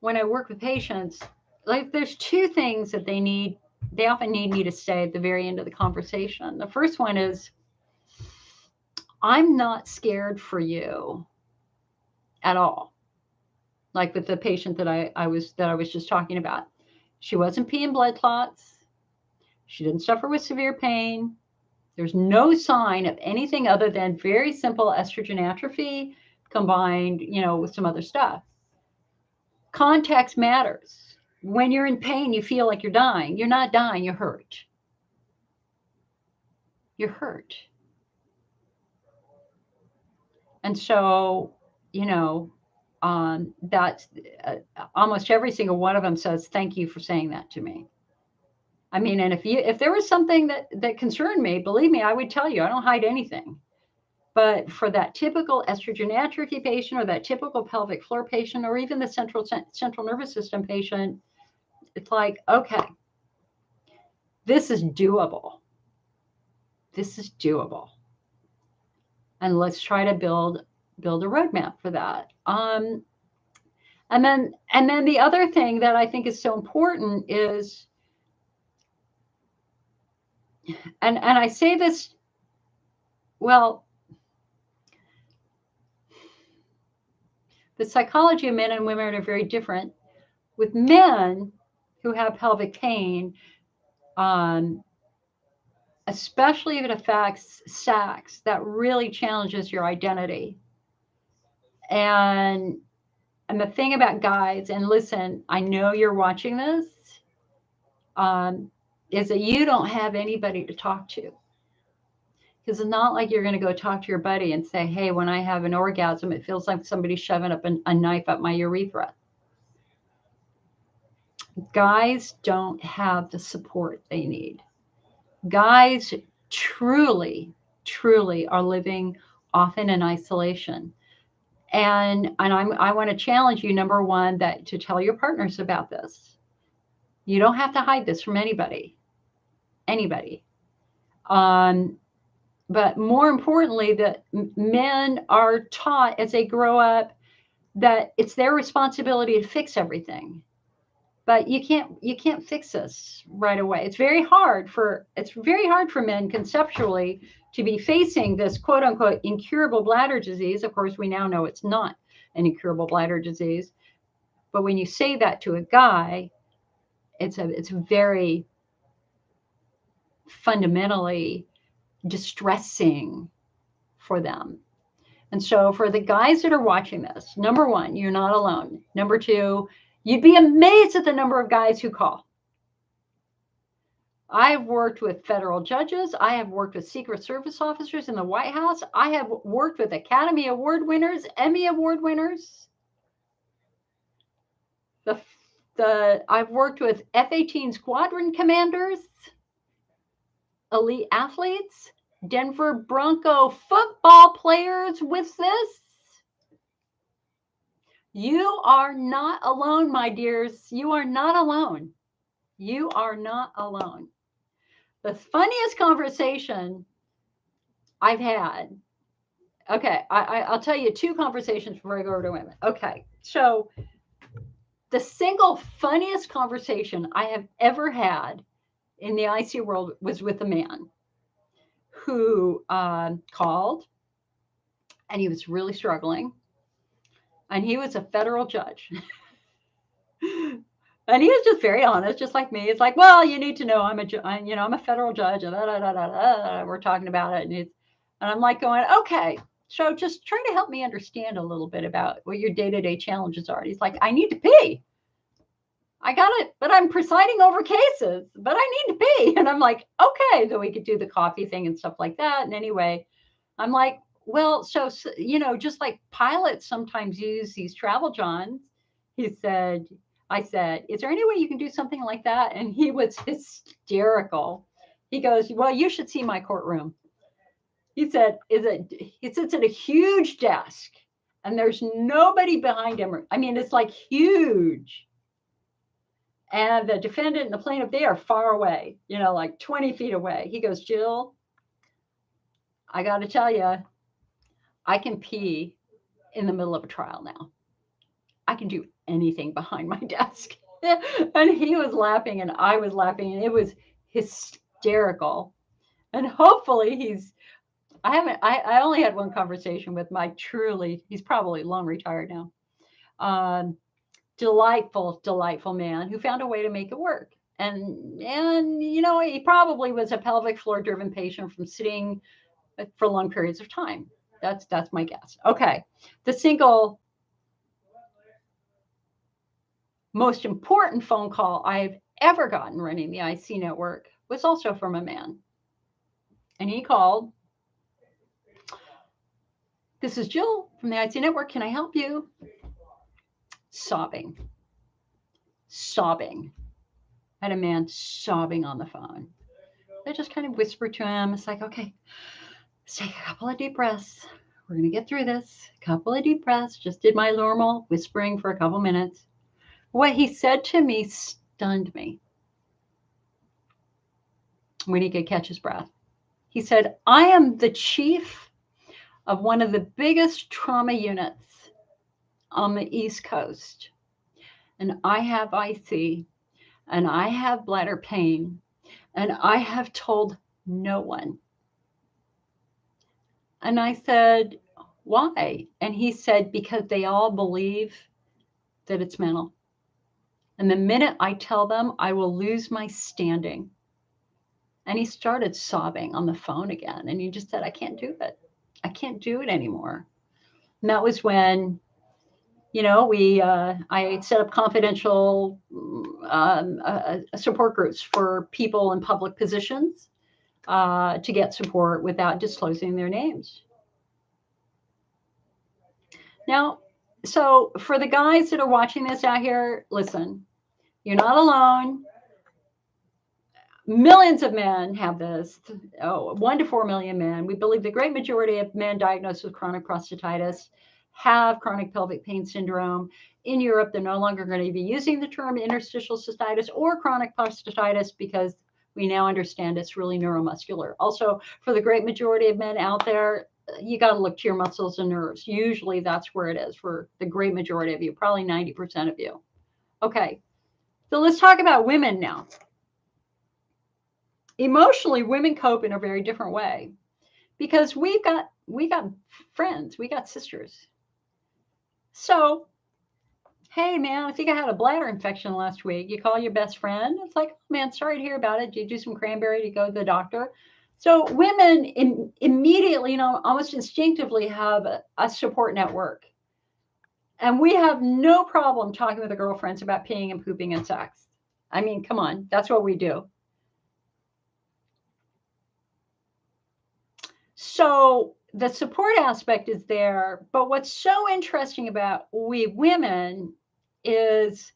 when I work with patients, like there's two things that they often need me to say at the very end of the conversation. The first one is, I'm not scared for you at all. Like with the patient that I was just talking about. She wasn't peeing blood clots. She didn't suffer with severe pain. There's no sign of anything other than very simple estrogen atrophy combined, with some other stuff. Context matters. When you're in pain, you feel like you're dying. You're not dying, you're hurt. You're hurt. And so, that's almost every single one of them says, thank you for saying that to me. I mean, and if there was something that concerned me, believe me, I would tell you. I don't hide anything. But for that typical estrogen atrophy patient or that typical pelvic floor patient or even the central nervous system patient, it's like, okay, this is doable. This is doable. And let's try to build a roadmap for that. And then the other thing that I think is so important is, and I say this, well, the psychology of men and women are very different. With men who have pelvic pain, especially if it affects sex, that really challenges your identity. And the thing about guys, and listen, I know you're watching this, is that you don't have anybody to talk to. Because it's not like you're going to go talk to your buddy and say, hey, when I have an orgasm, it feels like somebody's shoving up a knife up my urethra. Guys don't have the support they need. Guys truly are living often in isolation. And I want to challenge you, number one, that to tell your partners about this. You don't have to hide this from anybody. But more importantly, that men are taught as they grow up that it's their responsibility to fix everything. But you can't fix this right away. It's very hard for men conceptually to be facing this quote unquote incurable bladder disease. Of course, we now know it's not an incurable bladder disease. But when you say that to a guy, it's very fundamentally distressing for them. And so for the guys that are watching this, number one, you're not alone. Number two, you'd be amazed at the number of guys who call. I've worked with federal judges. I have worked with Secret Service officers in the White House. I have worked with Academy Award winners, Emmy Award winners. I've worked with F-18 squadron commanders, elite athletes, Denver Bronco football players with this. You are not alone, my dears. You are not alone. You are not alone. The funniest conversation I've had. Okay, I'll tell you two conversations before I go over to women. Okay, so the single funniest conversation I have ever had in the ICU world was with a man who called, and he was really struggling, and he was a federal judge. And he was just very honest, just like me. It's like, well, you need to know I'm a federal judge. And we're talking about it, and I'm like going, okay, so just try to help me understand a little bit about what your day-to-day challenges are. And he's like, I need to pee. I got it, but I'm presiding over cases, but I need to pee. And I'm like, okay, so we could do the coffee thing and stuff like that. And anyway, I'm like, well, so just like pilots sometimes use these travel johns. I said, is there any way you can do something like that? And he was hysterical. He goes, well, you should see my courtroom. He said, he sits at a huge desk, and there's nobody behind him. I mean, it's like huge. And the defendant and the plaintiff, they are far away, like 20 feet away. He goes, Jill, I got to tell you, I can pee in the middle of a trial now. I can do anything behind my desk. And he was laughing and I was laughing and it was hysterical. And hopefully I only had one conversation with Mike, truly, he's probably long retired now. Delightful man who found a way to make it work. And he probably was a pelvic floor driven patient from sitting for long periods of time. That's my guess. Okay. The single most important phone call I've ever gotten running the IC network was also from a man. And he called. This is Jill from the IC network. Can I help you? Sobbing. I had a man sobbing on the phone. I just kind of whispered to him. It's like, okay, let's take a couple of deep breaths. We're going to get through this. A couple of deep breaths. Just did my normal whispering for a couple minutes. What he said to me stunned me when he could catch his breath. He said, I am the chief of one of the biggest trauma units on the East Coast. And I have IC, and I have bladder pain, and I have told no one. And I said, why? And he said, because they all believe that it's mental. And the minute I tell them, I will lose my standing. And he started sobbing on the phone again. And he just said, I can't do it. I can't do it anymore. And that was when, I set up confidential support groups for people in public positions to get support without disclosing their names. Now, so for the guys that are watching this out here, listen, you're not alone. Millions of men have this. 1 to 4 million men. We believe the great majority of men diagnosed with chronic prostatitis have chronic pelvic pain syndrome. In Europe, they're no longer going to be using the term interstitial cystitis or chronic prostatitis because we now understand it's really neuromuscular. Also, for the great majority of men out there, you got to look to your muscles and nerves. Usually that's where it is for the great majority of you, probably 90% of you. Okay, so let's talk about women now. Emotionally, women cope in a very different way because we got friends, we got sisters. So, hey man, I think I had a bladder infection last week. You call your best friend. It's like, oh, man, sorry to hear about it. Did you do some cranberry to go to the doctor? So women immediately, almost instinctively have a support network. And we have no problem talking with our girlfriends about peeing and pooping and sex. I mean, come on, that's what we do. So the support aspect is there, but what's so interesting about we women is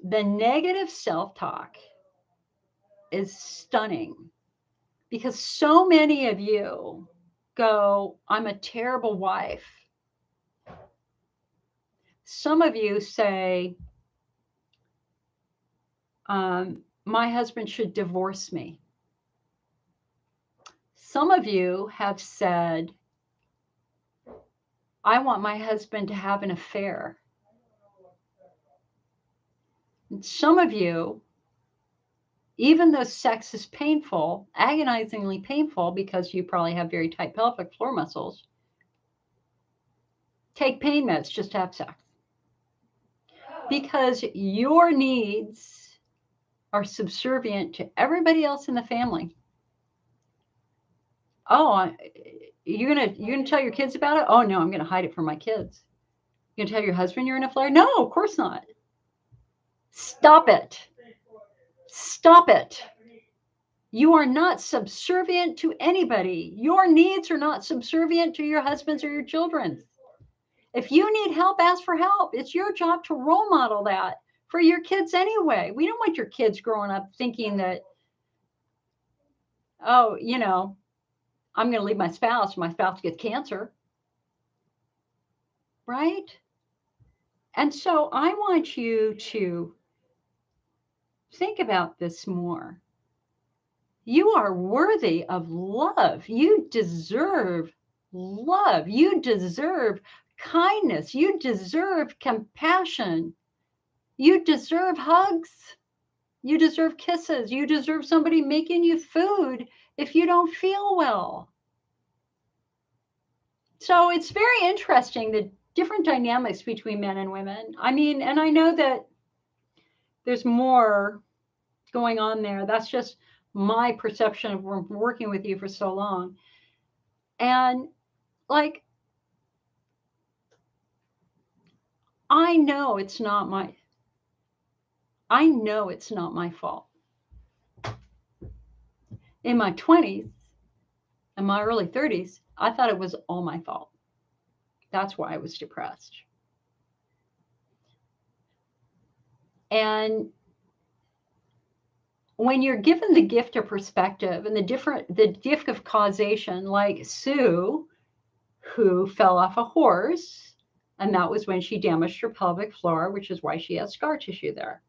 the negative self-talk is stunning because so many of you go, I'm a terrible wife. Some of you say, my husband should divorce me. Some of you have said, I want my husband to have an affair. And some of you, even though sex is painful, agonizingly painful because you probably have very tight pelvic floor muscles, take pain meds just to have sex. Because your needs are subservient to everybody else in the family. Oh, you're gonna tell your kids about it? Oh no, I'm gonna hide it from my kids. You're gonna tell your husband you're in a flare? No, of course not. Stop it. Stop it. You are not subservient to anybody. Your needs are not subservient to your husband's or your children's. If you need help, ask for help. It's your job to role model that for your kids anyway. We don't want your kids growing up thinking that, oh, I'm going to leave my spouse gets cancer. right? And so I want you to think about this more. You are worthy of love. You deserve love. You deserve kindness. You deserve compassion. You deserve hugs. You deserve kisses. You deserve somebody making you food if you don't feel well. So it's very interesting, the different dynamics between men and women. I mean, and I know that there's more going on there. That's just my perception of working with you for so long. And like, I know it's not my fault. In my 20s and my early 30s, I thought it was all my fault. That's why I was depressed. And when you're given the gift of perspective and the gift of causation, like Sue, who fell off a horse, and that was when she damaged her pelvic floor, which is why she has scar tissue there.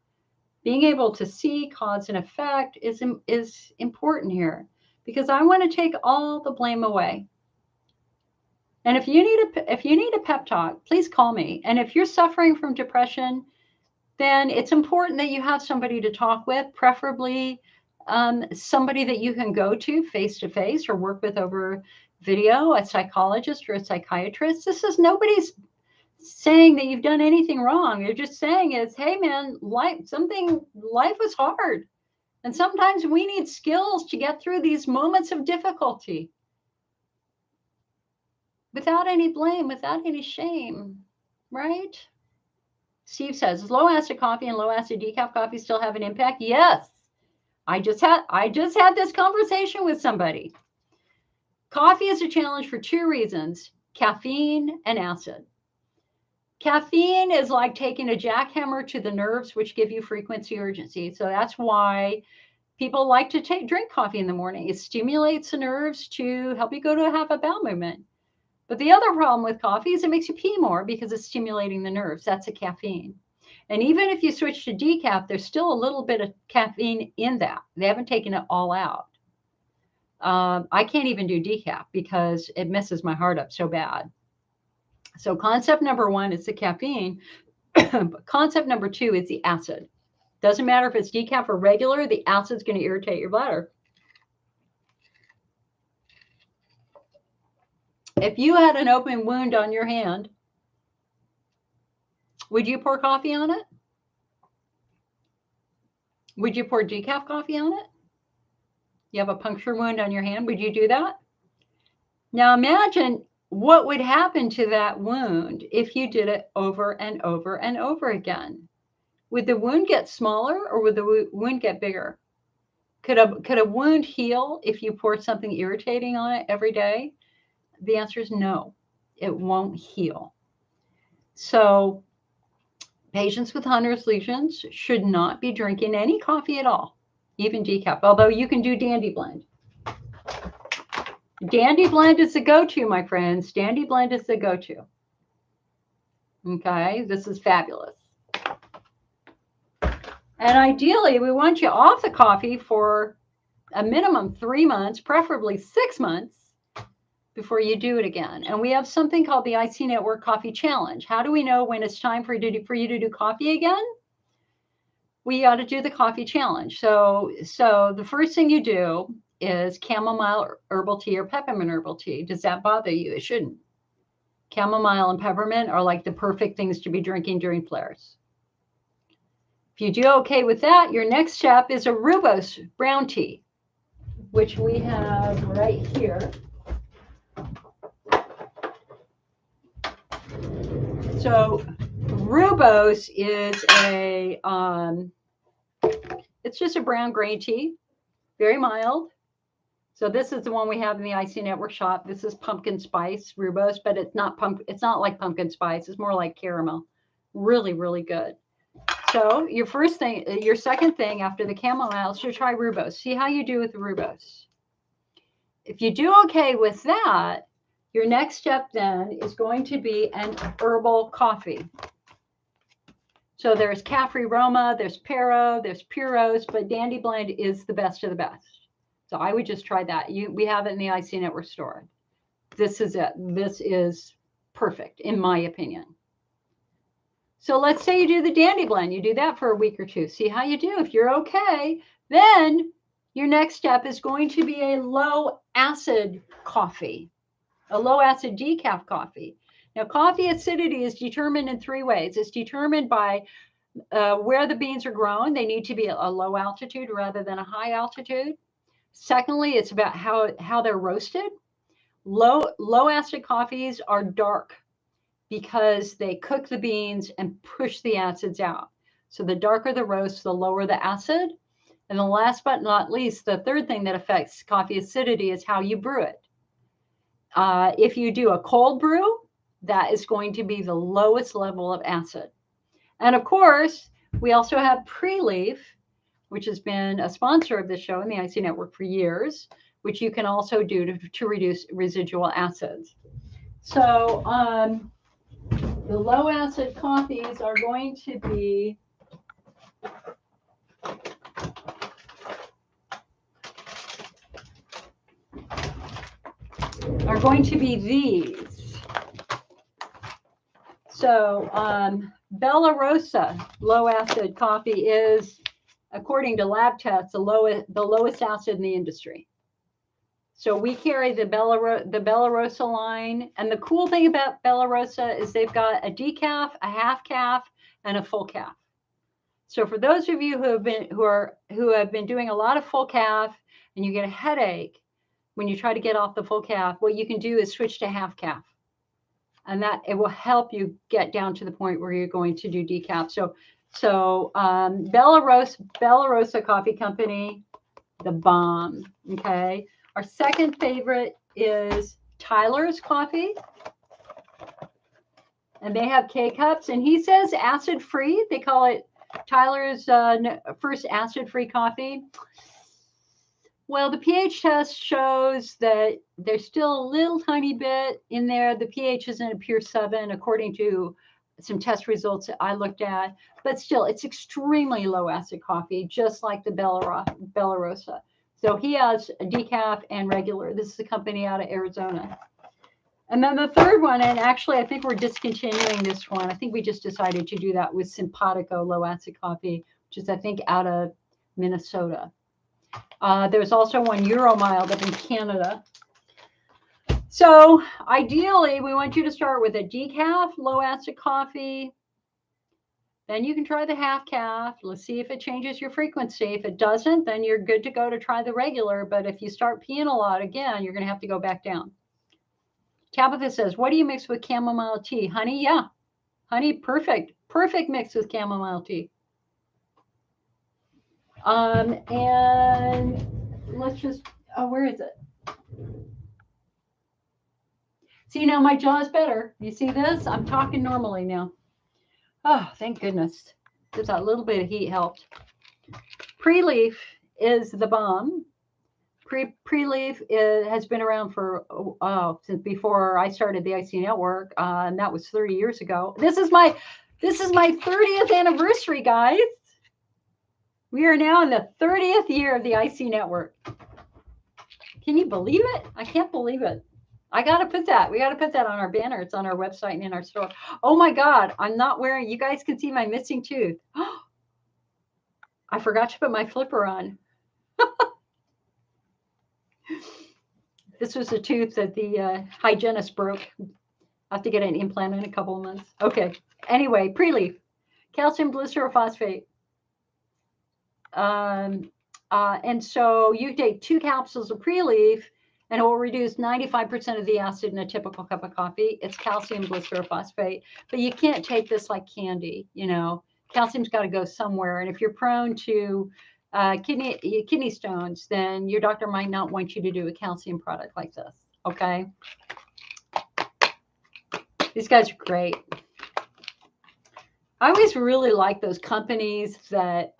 Being able to see cause and effect is important here, because I want to take all the blame away. And if you need a pep talk, please call me. And if you're suffering from depression, then it's important that you have somebody to talk with, preferably somebody that you can go to face or work with over video, a psychologist or a psychiatrist. Nobody's saying that you've done anything wrong. They're just saying is, hey man, life was hard. And sometimes we need skills to get through these moments of difficulty without any blame, without any shame, right? Steve says, low acid coffee and low acid decaf coffee still have an impact? Yes. I just had this conversation with somebody. Coffee is a challenge for two reasons: caffeine and acid. Caffeine is like taking a jackhammer to the nerves, which give you frequency urgency. So that's why people like to drink coffee in the morning. It stimulates the nerves to help you have a bowel movement. But the other problem with coffee is it makes you pee more because it's stimulating the nerves. That's a caffeine. And even if you switch to decaf, there's still a little bit of caffeine in that. They haven't taken it all out. I can't even do decaf because it messes my heart up so bad. So concept number one is the caffeine. Concept number two is the acid. Doesn't matter if it's decaf or regular, the acid's going to irritate your bladder. If you had an open wound on your hand, would you pour coffee on it? Would you pour decaf coffee on it? You have a puncture wound on your hand. Would you do that? Now imagine what would happen to that wound if you did it over and over and over again. Would the wound get smaller or would the wound get bigger? Could a wound heal if you pour something irritating on it every day? The answer is no, it won't heal. So patients with Hunner's lesions should not be drinking any coffee at all, even decaf, although you can do Dandy Blend. Dandy Blend is the go-to, my friends. Dandy Blend is the go-to. Okay, this is fabulous. And ideally, we want you off the coffee for a minimum 3 months, preferably 6 months, before you do it again. And we have something called the IC Network Coffee Challenge. How do we know when it's time for you to do coffee again? We ought to do the coffee challenge. So the first thing you do is chamomile herbal tea or peppermint herbal tea. Does that bother you? It shouldn't. Chamomile and peppermint are like the perfect things to be drinking during flares. If you do okay with that, your next step is a rooibos brown tea, which we have right here. So rooibos is it's just a brown green tea, very mild. So this is the one we have in the IC Network shop. This is pumpkin spice rooibos, but it's not like pumpkin spice. It's more like caramel. Really, really good. So your second thing after the chamomile is to try rooibos. See how you do with the rooibos. If you do okay with that, Your next step then is going to be an herbal coffee. So there's Caffrey Roma, there's Pero, there's Puros, but Dandy Blend is the best of the best. So I would just try that. We have it in the IC Network store. This is it. This is perfect, in my opinion. So let's say you do the Dandy Blend. You do that for a week or two. See how you do. If you're okay, then your next step is going to be a low acid coffee, a low acid decaf coffee. Now, coffee acidity is determined in 3 ways. It's determined by where the beans are grown. They need to be at a low altitude rather than a high altitude. Secondly, it's about how they're roasted. Low acid coffees are dark because they cook the beans and push the acids out. So the darker the roast, the lower the acid. And the last but not least, the third thing that affects coffee acidity is how you brew it. If you do a cold brew, that is going to be the lowest level of acid. And of course, we also have Pre-Leaf, which has been a sponsor of the show in the IC Network for years, which you can also do to reduce residual acids. So the low acid coffees are going to be these. So Bella Rosa low acid coffee is, according to lab tests, the lowest acid in the industry. So we carry the Bella Rosa line, and the cool thing about Bella Rosa is they've got a decaf, a half calf, and a full calf. So for those of you who have been doing a lot of full calf and you get a headache when you try to get off the full calf, what you can do is switch to half calf, and that it will help you get down to the point where you're going to do decaf. So Bella Rosa Coffee Company, the bomb. Okay. Our second favorite is Tyler's Coffee, and they have K-Cups, and he says acid-free. They call it Tyler's first acid-free coffee. Well, the pH test shows that there's still a little tiny bit in there. The pH isn't a pure 7, according to some test results that I looked at, but still, it's extremely low acid coffee, just like the Bella Rosa. So he has a decaf and regular. This is a company out of Arizona. And then the third one, and actually I think we're discontinuing this one. I think we just decided to do that with Simpatico low acid coffee, which is I think out of Minnesota. There's also one Euromild up in Canada. So ideally, we want you to start with a decaf low acid coffee. Then you can try the half calf. Let's see if it changes your frequency. If it doesn't, then you're good to go to try the regular. But if you start peeing a lot again, you're going to have to go back down. Tabitha says, what do you mix with chamomile tea? Honey, yeah. Honey, perfect. Perfect mix with chamomile tea. And let's just, where is it? See, now my jaw is better. You see this? I'm talking normally now. Oh, thank goodness. Just that little bit of heat helped. Pre-Leaf is the bomb. Pre-Leaf has been around for since before I started the IC Network, and that was 30 years ago. This is my 30th anniversary, guys. We are now in the 30th year of the IC Network. Can you believe it? I can't believe it. I got to put that. We got to put that on our banner. It's on our website and in our store. Oh my God. I'm not wearing, you guys can see my missing tooth. I forgot to put my flipper on. This was a tooth that the hygienist broke. I have to get an implant in a couple of months. Okay. Anyway, Pre-Leaf, calcium glycerophosphate. And so you take 2 capsules of Pre-Leaf, and it will reduce 95% of the acid in a typical cup of coffee. It's calcium glycerophosphate, but you can't take this like candy. You know, calcium's got to go somewhere. And if you're prone to kidney stones, then your doctor might not want you to do a calcium product like this. Okay. These guys are great. I always really like those companies that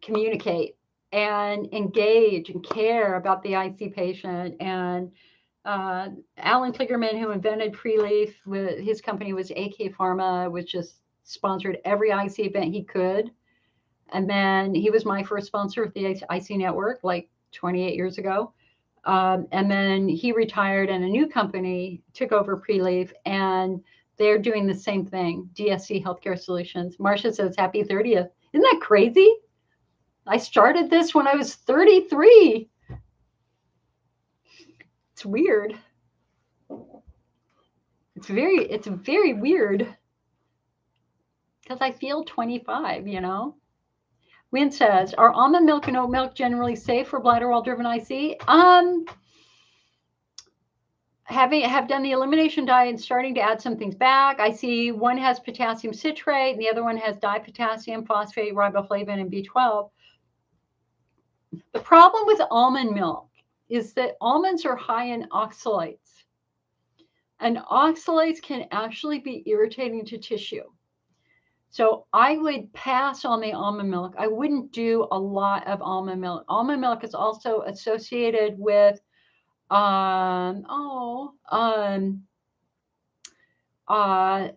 communicate and engage and care about the IC patient and Alan Kligerman, who invented Preleaf, his company was AK Pharma, which just sponsored every IC event he could. And then he was my first sponsor of the IC Network like 28 years ago. And then he retired and a new company took over Preleaf, and they're doing the same thing, DSC Healthcare Solutions. Marcia says, happy 30th. Isn't that crazy? I started this when I was 33. It's weird. It's very weird because I feel 25, you know. Wynn says, are almond milk and oat milk generally safe for bladder wall driven IC? Have done the elimination diet and starting to add some things back. I see one has potassium citrate and the other one has dipotassium, phosphate, riboflavin, and B12. The problem with almond milk is that almonds are high in oxalates, and oxalates can actually be irritating to tissue. So I would pass on the almond milk. I wouldn't do a lot of almond milk. Almond milk is also associated with a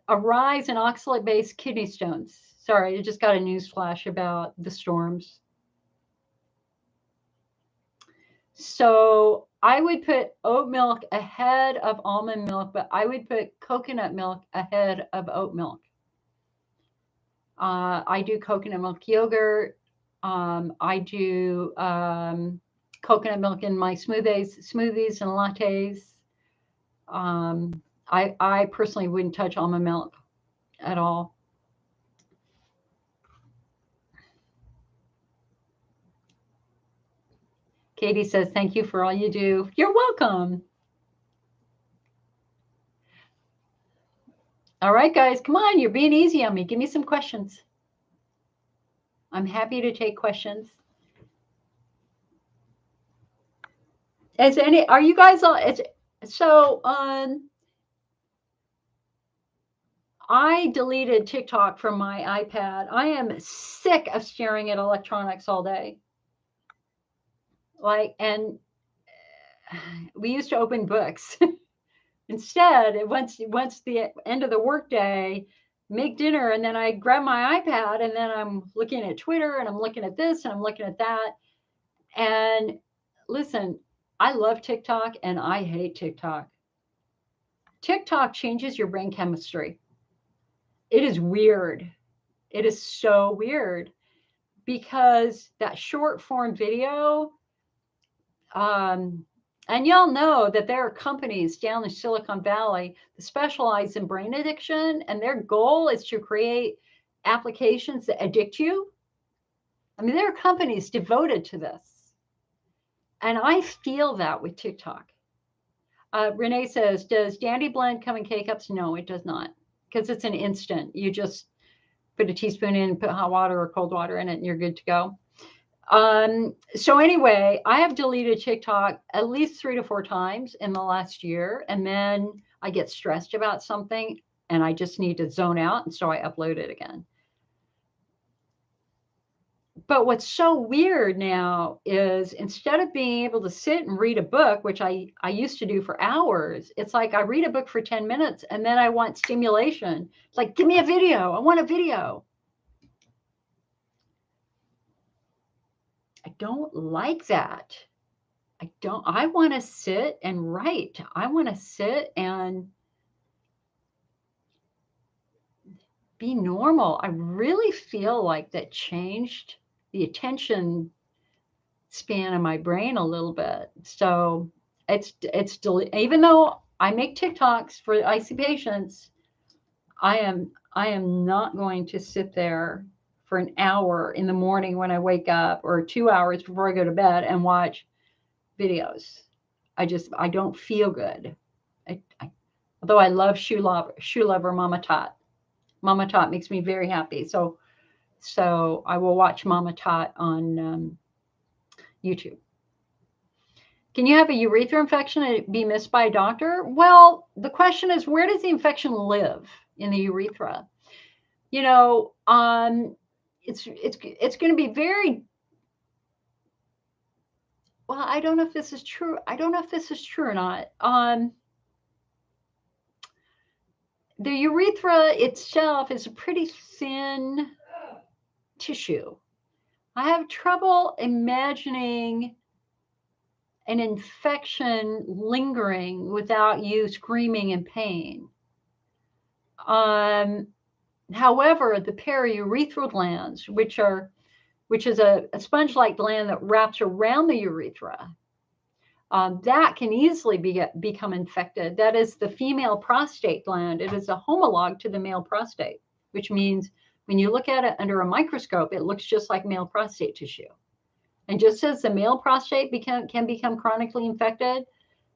rise in oxalate-based kidney stones. Sorry, I just got a news flash about the storms. So I would put oat milk ahead of almond milk, but I would put coconut milk ahead of oat milk. I do coconut milk yogurt. I do coconut milk in my smoothies and lattes. I personally wouldn't touch almond milk at all. Katie says, thank you for all you do. You're welcome. All right, guys, come on. You're being easy on me. Give me some questions. I'm happy to take questions. Are you guys all, I deleted TikTok from my iPad. I am sick of staring at electronics all day. And we used to open books. Instead, once the end of the workday, make dinner, and then I grab my iPad, and then I'm looking at Twitter, and I'm looking at this, and I'm looking at that. And listen, I love TikTok, and I hate TikTok. TikTok changes your brain chemistry. It is weird. It is so weird because that short form video, and y'all know that there are companies down in Silicon Valley that specialize in brain addiction, and their goal is to create applications that addict you. I mean, there are companies devoted to this. And I feel that with TikTok. Renee says, does Dandy Blend come in K-Cups? No, it does not, because it's an instant. You just put a teaspoon in, put hot water or cold water in it, and you're good to go. So anyway, I have deleted TikTok at least 3 to 4 times in the last year. And then I get stressed about something and I just need to zone out. And so I upload it again. But what's so weird now is instead of being able to sit and read a book, which I used to do for hours, it's like I read a book for 10 minutes and then I want stimulation. It's like, give me a video. I want a video. I don't like that. I want to sit and write. I want to sit and be normal. I really feel like that changed the attention span of my brain a little bit. So even though I make TikToks for IC patients, I am not going to sit there for an hour in the morning when I wake up or 2 hours before I go to bed and watch videos. I don't feel good. Although I love Shoe Lover Mama Tot. Mama Tot makes me very happy. So I will watch Mama Tot on YouTube. Can you have a urethra infection and be missed by a doctor? Well, the question is, where does the infection live in the urethra? You know, it's going to be very well, I don't know if this is true. I don't know if this is true or not. The urethra itself is a pretty thin tissue. I have trouble imagining an infection lingering without you screaming in pain. However, the periurethral glands, which is a sponge-like gland that wraps around the urethra, that can easily become infected. That is the female prostate gland. It is a homologue to the male prostate, which means when you look at it under a microscope, it looks just like male prostate tissue. And just as the male prostate can become chronically infected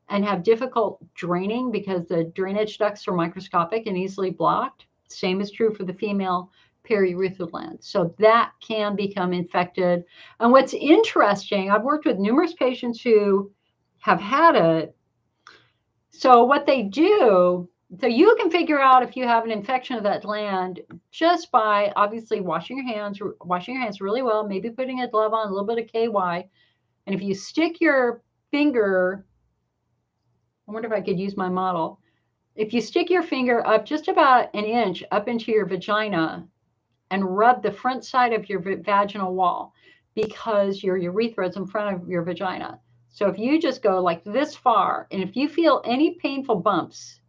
and have difficult draining because the drainage ducts are microscopic and easily blocked, same is true for the female periurethral gland. So that can become infected. And what's interesting, I've worked with numerous patients who have had it. So what they do, so you can figure out if you have an infection of that gland just by obviously washing your hands really well, maybe putting a glove on, a little bit of KY. And if you stick your finger, I wonder if I could use my model. If you stick your finger up just about an inch up into your vagina and rub the front side of your vaginal wall, because your urethra is in front of your vagina. So if you just go like this far, and if you feel any painful bumps,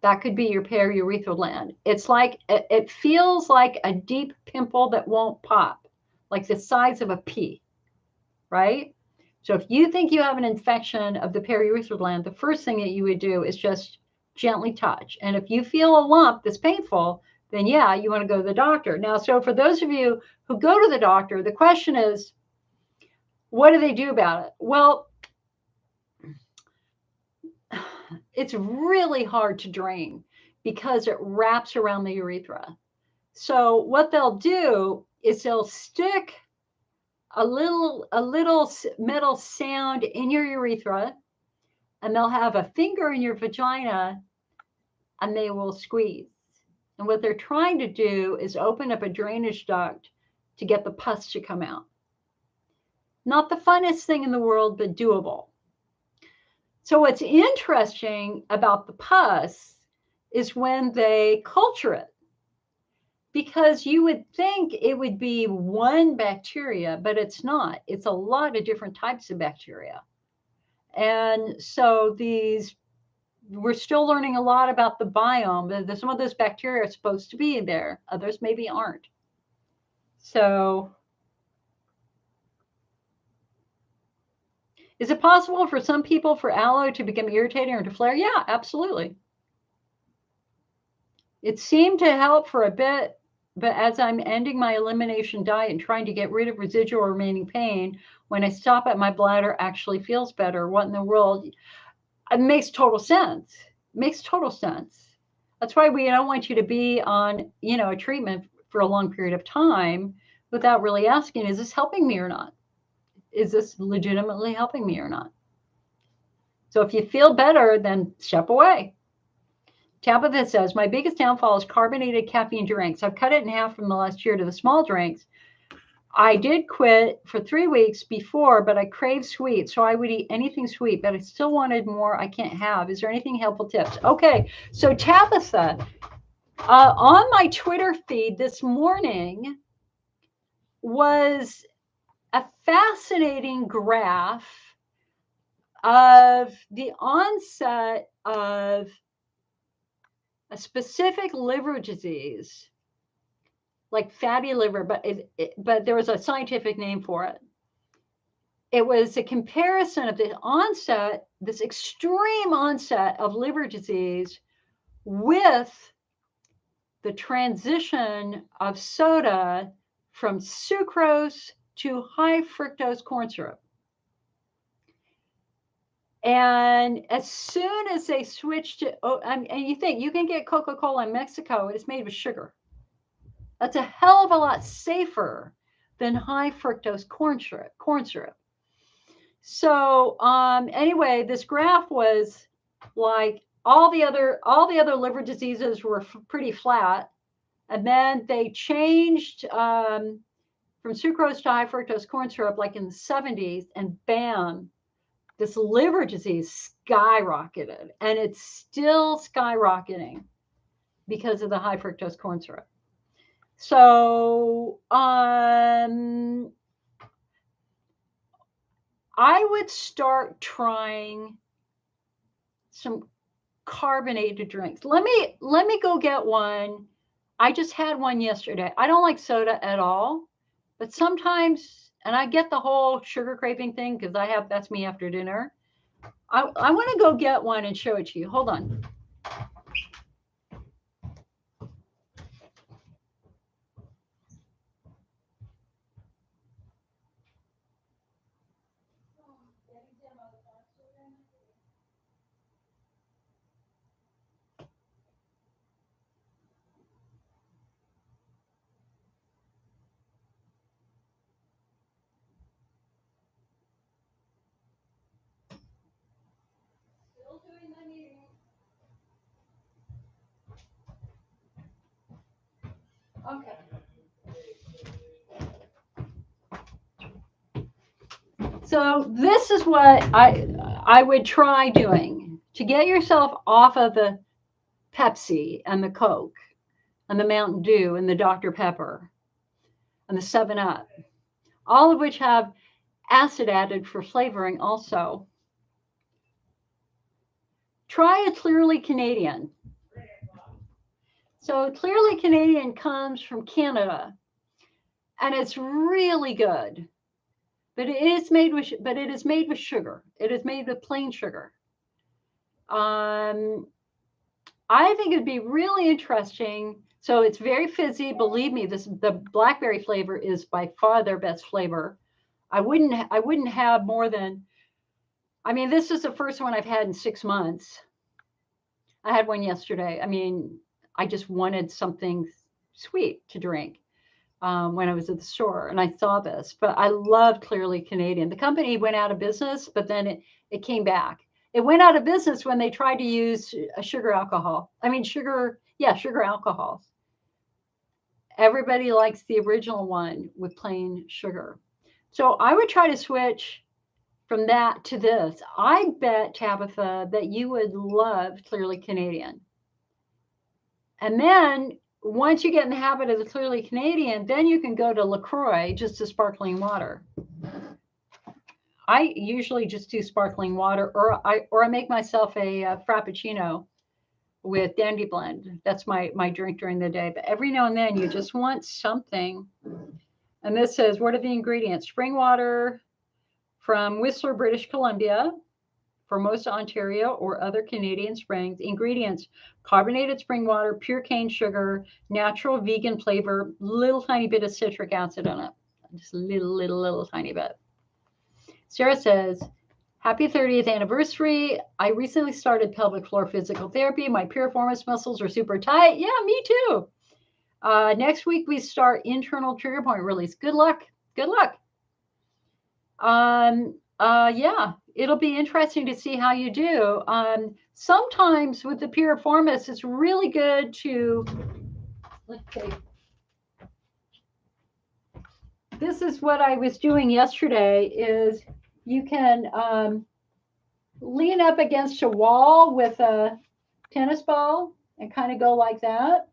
that could be your periurethral gland. It's like, it feels like a deep pimple that won't pop, like the size of a pea, right? So if you think you have an infection of the periurethral gland, the first thing that you would do is just gently touch. And if you feel a lump that's painful, then yeah, you want to go to the doctor. Now, so for those of you who go to the doctor, the question is, what do they do about it? Well, it's really hard to drain because it wraps around the urethra. So what they'll do is they'll stick a little metal sound in your urethra, and they'll have a finger in your vagina, and they will squeeze. And what they're trying to do is open up a drainage duct to get the pus to come out. Not the funnest thing in the world, but doable. So what's interesting about the pus is when they culture it, because you would think it would be one bacteria, but it's not. It's a lot of different types of bacteria. And so we're still learning a lot about the biome. Some of those bacteria are supposed to be there. Others maybe aren't. So is it possible for some people for aloe to become irritating or to flare? Yeah, absolutely. It seemed to help for a bit, but as I'm ending my elimination diet and trying to get rid of residual remaining pain, when I stop at my bladder actually feels better. What in the world? It makes total sense. It makes total sense. That's why we don't want you to be on, a treatment for a long period of time without really asking, is this helping me or not? Is this legitimately helping me or not? So if you feel better, then step away. Tabitha says, my biggest downfall is carbonated caffeine drinks. I've cut it in half from the last year to the small drinks. I did quit for 3 weeks before, but I crave sweet. So I would eat anything sweet, but I still wanted more I can't have. Is there anything helpful tips? Okay. So Tabitha, on my Twitter feed this morning was a fascinating graph of the onset of a specific liver disease, like fatty liver, but there was a scientific name for it. It was a comparison of the onset, this extreme onset of liver disease, with the transition of soda from sucrose to high fructose corn syrup. And as soon as they switched to, and you think you can get Coca-Cola in Mexico, it is made with sugar. That's a hell of a lot safer than high fructose corn syrup. So anyway, this graph was like all the other liver diseases were pretty flat, and then they changed from sucrose to high fructose corn syrup like in the 70s, and bam, this liver disease skyrocketed, and it's still skyrocketing because of the high fructose corn syrup. So I would start trying some carbonated drinks. Let me go get one. I just had one yesterday. I don't like soda at all, but sometimes, and I get the whole sugar craving thing because that's me after dinner. I want to go get one and show it to you. Hold on. Okay. So this is what I would try doing to get yourself off of the Pepsi and the Coke and the Mountain Dew and the Dr. Pepper and the 7 Up, all of which have acid added for flavoring also. Try a Clearly Canadian. So Clearly Canadian comes from Canada, and it's really good. But it is made with sugar. It is made with plain sugar. I think it'd be really interesting. So it's very fizzy. Believe me, the blackberry flavor is by far their best flavor. I wouldn't have more than. I mean, this is the first one I've had in 6 months. I had one yesterday. I mean, I just wanted something sweet to drink when I was at the store, and I saw this. But I love Clearly Canadian. The company went out of business, but then it came back. It went out of business when they tried to use sugar alcohol. I mean, sugar alcohols. Everybody likes the original one with plain sugar. So I would try to switch from that to this. I bet, Tabitha, that you would love Clearly Canadian. And then once you get in the habit of the Clearly Canadian, then you can go to LaCroix, just a sparkling water. I usually just do sparkling water, or I make myself a Frappuccino with Dandy Blend. That's my drink during the day. But every now and then you just want something. And this says, what are the ingredients? Spring water from Whistler, British Columbia, Formosa, Ontario, or other Canadian springs. Ingredients: carbonated spring water, pure cane sugar, natural vegan flavor, little tiny bit of citric acid in it. Just a little tiny bit. Sarah says, happy 30th anniversary. I recently started pelvic floor physical therapy. My piriformis muscles are super tight. Yeah, me too. Next week, we start internal trigger point release. Good luck. Good luck. Yeah, it'll be interesting to see how you do. Sometimes with the piriformis, it's really good to, okay. This is what I was doing yesterday is you can lean up against a wall with a tennis ball and kind of go like that.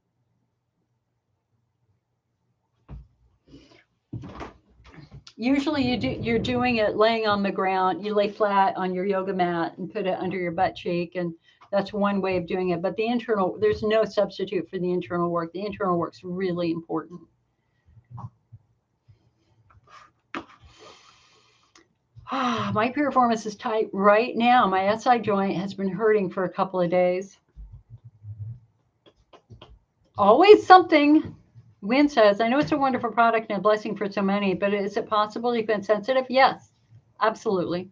Usually you're doing it laying on the ground. You lay flat on your yoga mat and put it under your butt cheek, and that's one way of doing it. But the internal, there's no substitute for the internal work. The internal work's really important. My piriformis is tight right now. My SI joint has been hurting for a couple of days. Always something. Wynn says, I know it's a wonderful product and a blessing for so many, but is it possible you've been sensitive? Yes, absolutely.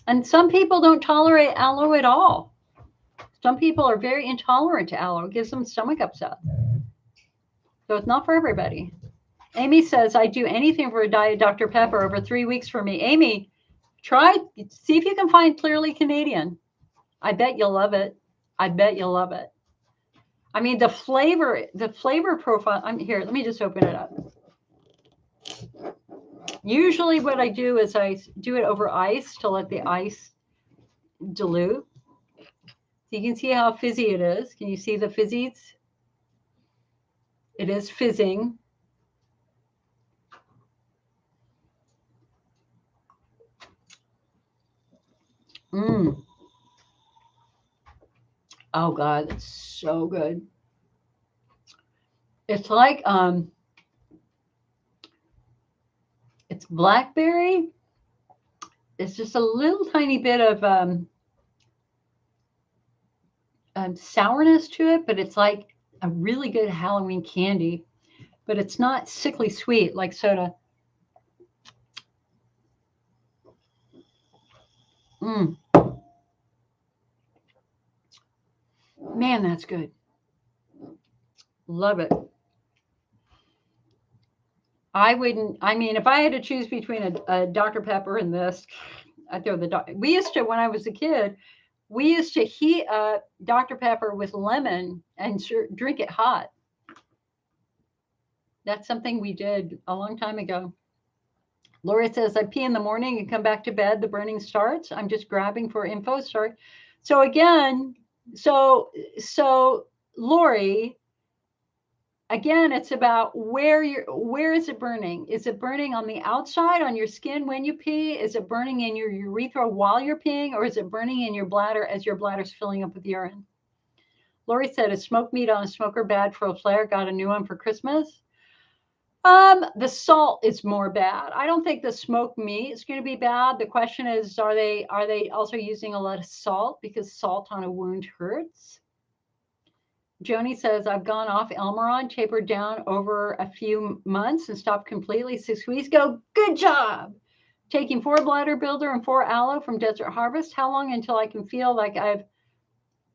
And some people don't tolerate aloe at all. Some people are very intolerant to aloe. It gives them stomach upset. So it's not for everybody. Amy says, I'd do anything for a diet Dr. Pepper over 3 weeks for me. Amy, see if you can find Clearly Canadian. I bet you'll love it. I bet you'll love it. I mean, the flavor profile. I'm here. Let me just open it up. Usually what I do is I do it over ice to let the ice dilute. So you can see how fizzy it is. Can you see the fizzies? It is fizzing. Mmm. Oh God, it's so good. It's like it's blackberry. It's just a little tiny bit of sourness to it, but it's like a really good Halloween candy. But it's not sickly sweet like soda. Mmm. Man, that's good. Love it. I wouldn't. I mean, if I had to choose between a Dr. Pepper and this, I'd throw the. We used to, when I was a kid, we used to heat up Dr. Pepper with lemon and drink it hot. That's something we did a long time ago. Lori says, I pee in the morning and come back to bed. The burning starts. I'm just grabbing for info. Sorry. So again, so Lori, again, it's about where is it burning? Is it burning on the outside on your skin when you pee? Is it burning in your urethra while you're peeing, or is it burning in your bladder as your bladder's filling up with urine? Lori said, is smoked meat on a smoker bad for a flare? Got a new one for Christmas. The salt is more bad. I don't think the smoked meat is going to be bad. The question is, are they also using a lot of salt, because salt on a wound hurts? Joni says, I've gone off Elmeron, tapered down over a few months and stopped completely 6 weeks ago. Good job. Taking 4 bladder builder and 4 aloe from Desert Harvest. How long until I can feel like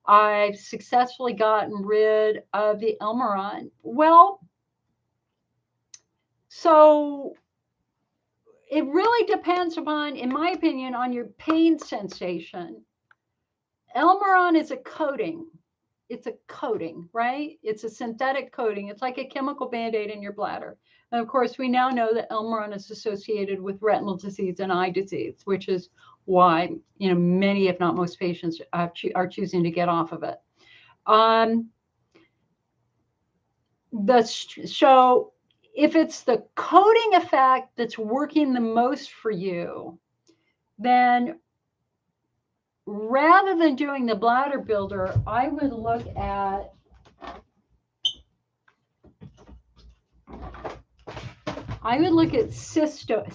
I've successfully gotten rid of the Elmeron? Well, so it really depends upon, in my opinion, on your pain sensation. Elmeron is a coating. It's a coating, right? It's a synthetic coating. It's like a chemical Band-Aid in your bladder. And of course, we now know that Elmeron is associated with retinal disease and eye disease, which is why, many, if not most patients are choosing to get off of it. So if it's the coating effect that's working the most for you, then rather than doing the bladder builder, I would look at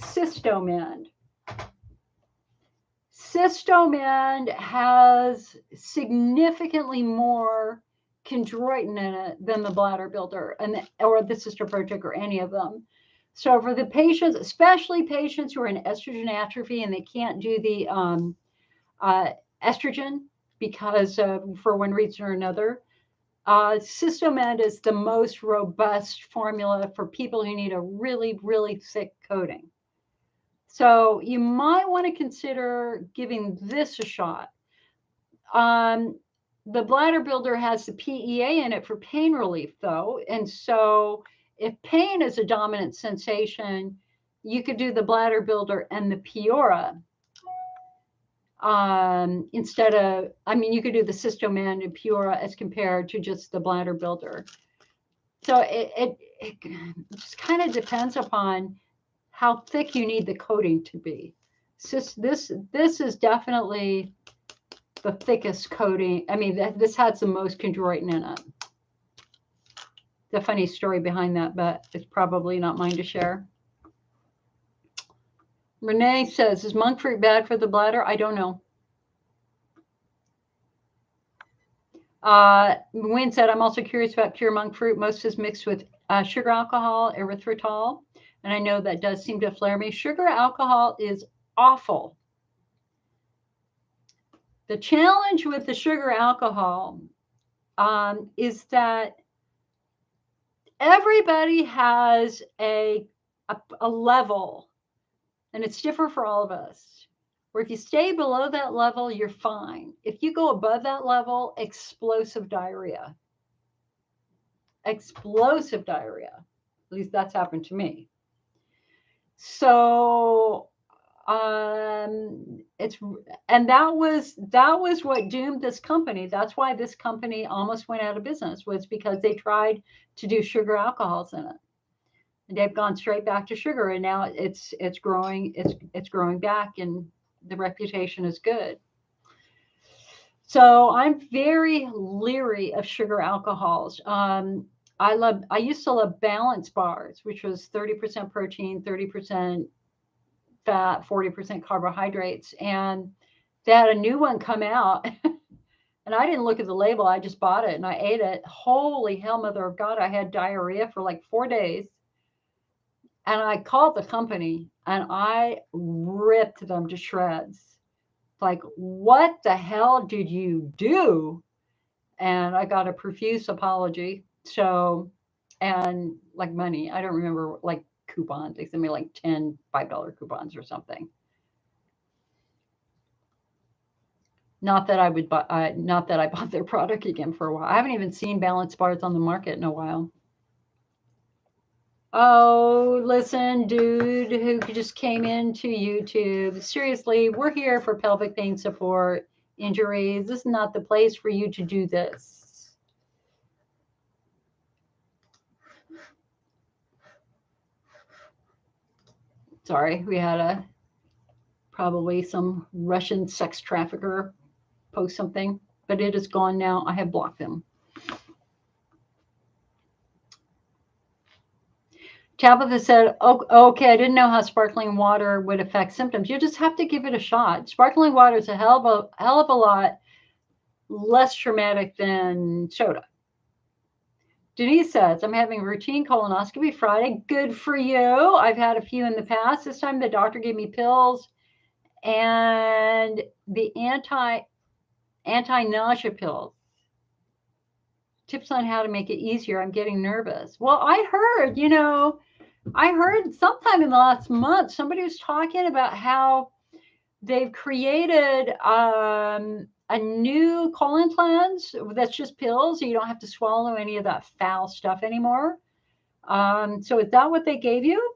Cystomend. Cystomend has significantly more chondroitin in it than the bladder builder or the Cystoprotic or any of them. So for the patients, especially patients who are in estrogen atrophy and they can't do the estrogen because for one reason or another, Cystomend is the most robust formula for people who need a really, really thick coating. So you might want to consider giving this a shot. The bladder builder has the PEA in it for pain relief, though. And so if pain is a dominant sensation, you could do the bladder builder and the Peora. Instead of, you could do the Cystomend and Peora as compared to just the bladder builder. So it just kind of depends upon how thick you need the coating to be. This is definitely the thickest coating. This has the most chondroitin in it. The funny story behind that, but it's probably not mine to share. Renee says, is monk fruit bad for the bladder? I don't know. Wynn said, I'm also curious about pure monk fruit. Most is mixed with sugar alcohol, erythritol. And I know that does seem to flare me. Sugar alcohol is awful. The challenge with the sugar alcohol is that everybody has a level, and it's different for all of us, where if you stay below that level, you're fine. If you go above that level, explosive diarrhea. Explosive diarrhea. At least that's happened to me. So it's and that was what doomed this company. That's why this company almost went out of business, was because they tried to do sugar alcohols in it. And they've gone straight back to sugar, and now it's growing, it's growing back, and the reputation is good. So I'm very leery of sugar alcohols. I used to love balance bars, which was 30% protein, 30% fat, 40% carbohydrates. And they had a new one come out. And I didn't look at the label. I just bought it and I ate it. Holy hell, mother of God, I had diarrhea for like 4 days. And I called the company and I ripped them to shreds. Like, what the hell did you do? And I got a profuse apology. So, and like money, I don't remember, like coupons. They sent me like 10 $5 coupons or something. Not that I would buy, not that I bought their product again for a while. I haven't even seen balance bars on the market in a while. Oh, listen, dude who just came into YouTube. Seriously, we're here for pelvic pain support, injuries. This is not the place for you to do this. Sorry, we had probably some Russian sex trafficker post something, but it is gone now. I have blocked them. Tabitha said, oh, okay, I didn't know how sparkling water would affect symptoms. You just have to give it a shot. Sparkling water is a hell of a lot less traumatic than soda. Denise says, I'm having routine colonoscopy Friday. Good for you. I've had a few in the past. This time the doctor gave me pills and the anti-nausea pills. Tips on how to make it easier. I'm getting nervous. Well, I heard sometime in the last month, somebody was talking about how they've created a new colon cleanse that's just pills. So you don't have to swallow any of that foul stuff anymore. So is that what they gave you?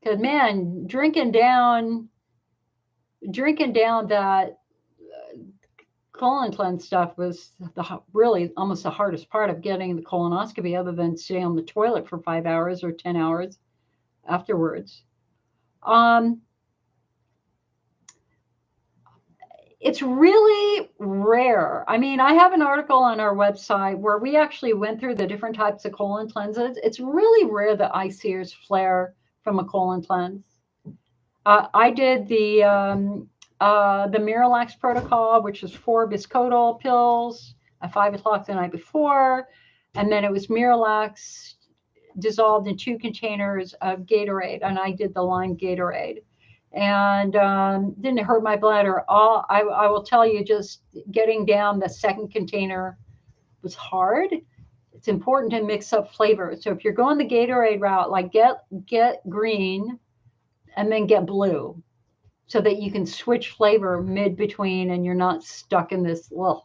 Because man, drinking down that colon cleanse stuff was really almost the hardest part of getting the colonoscopy, other than staying on the toilet for 5 hours or 10 hours afterwards. It's really rare. I mean, I have an article on our website where we actually went through the different types of colon cleanses. It's really rare that I see or flare from a colon cleanse. I did the Miralax protocol, which was 4 biscotal pills at 5 o'clock the night before. And then it was Miralax dissolved in 2 containers of Gatorade. And I did the lime Gatorade. And didn't hurt my bladder. I will tell you, just getting down the second container was hard. It's important to mix up flavors. So if you're going the Gatorade route, like get green and then get blue, so that you can switch flavor mid between and you're not stuck in this. Ugh.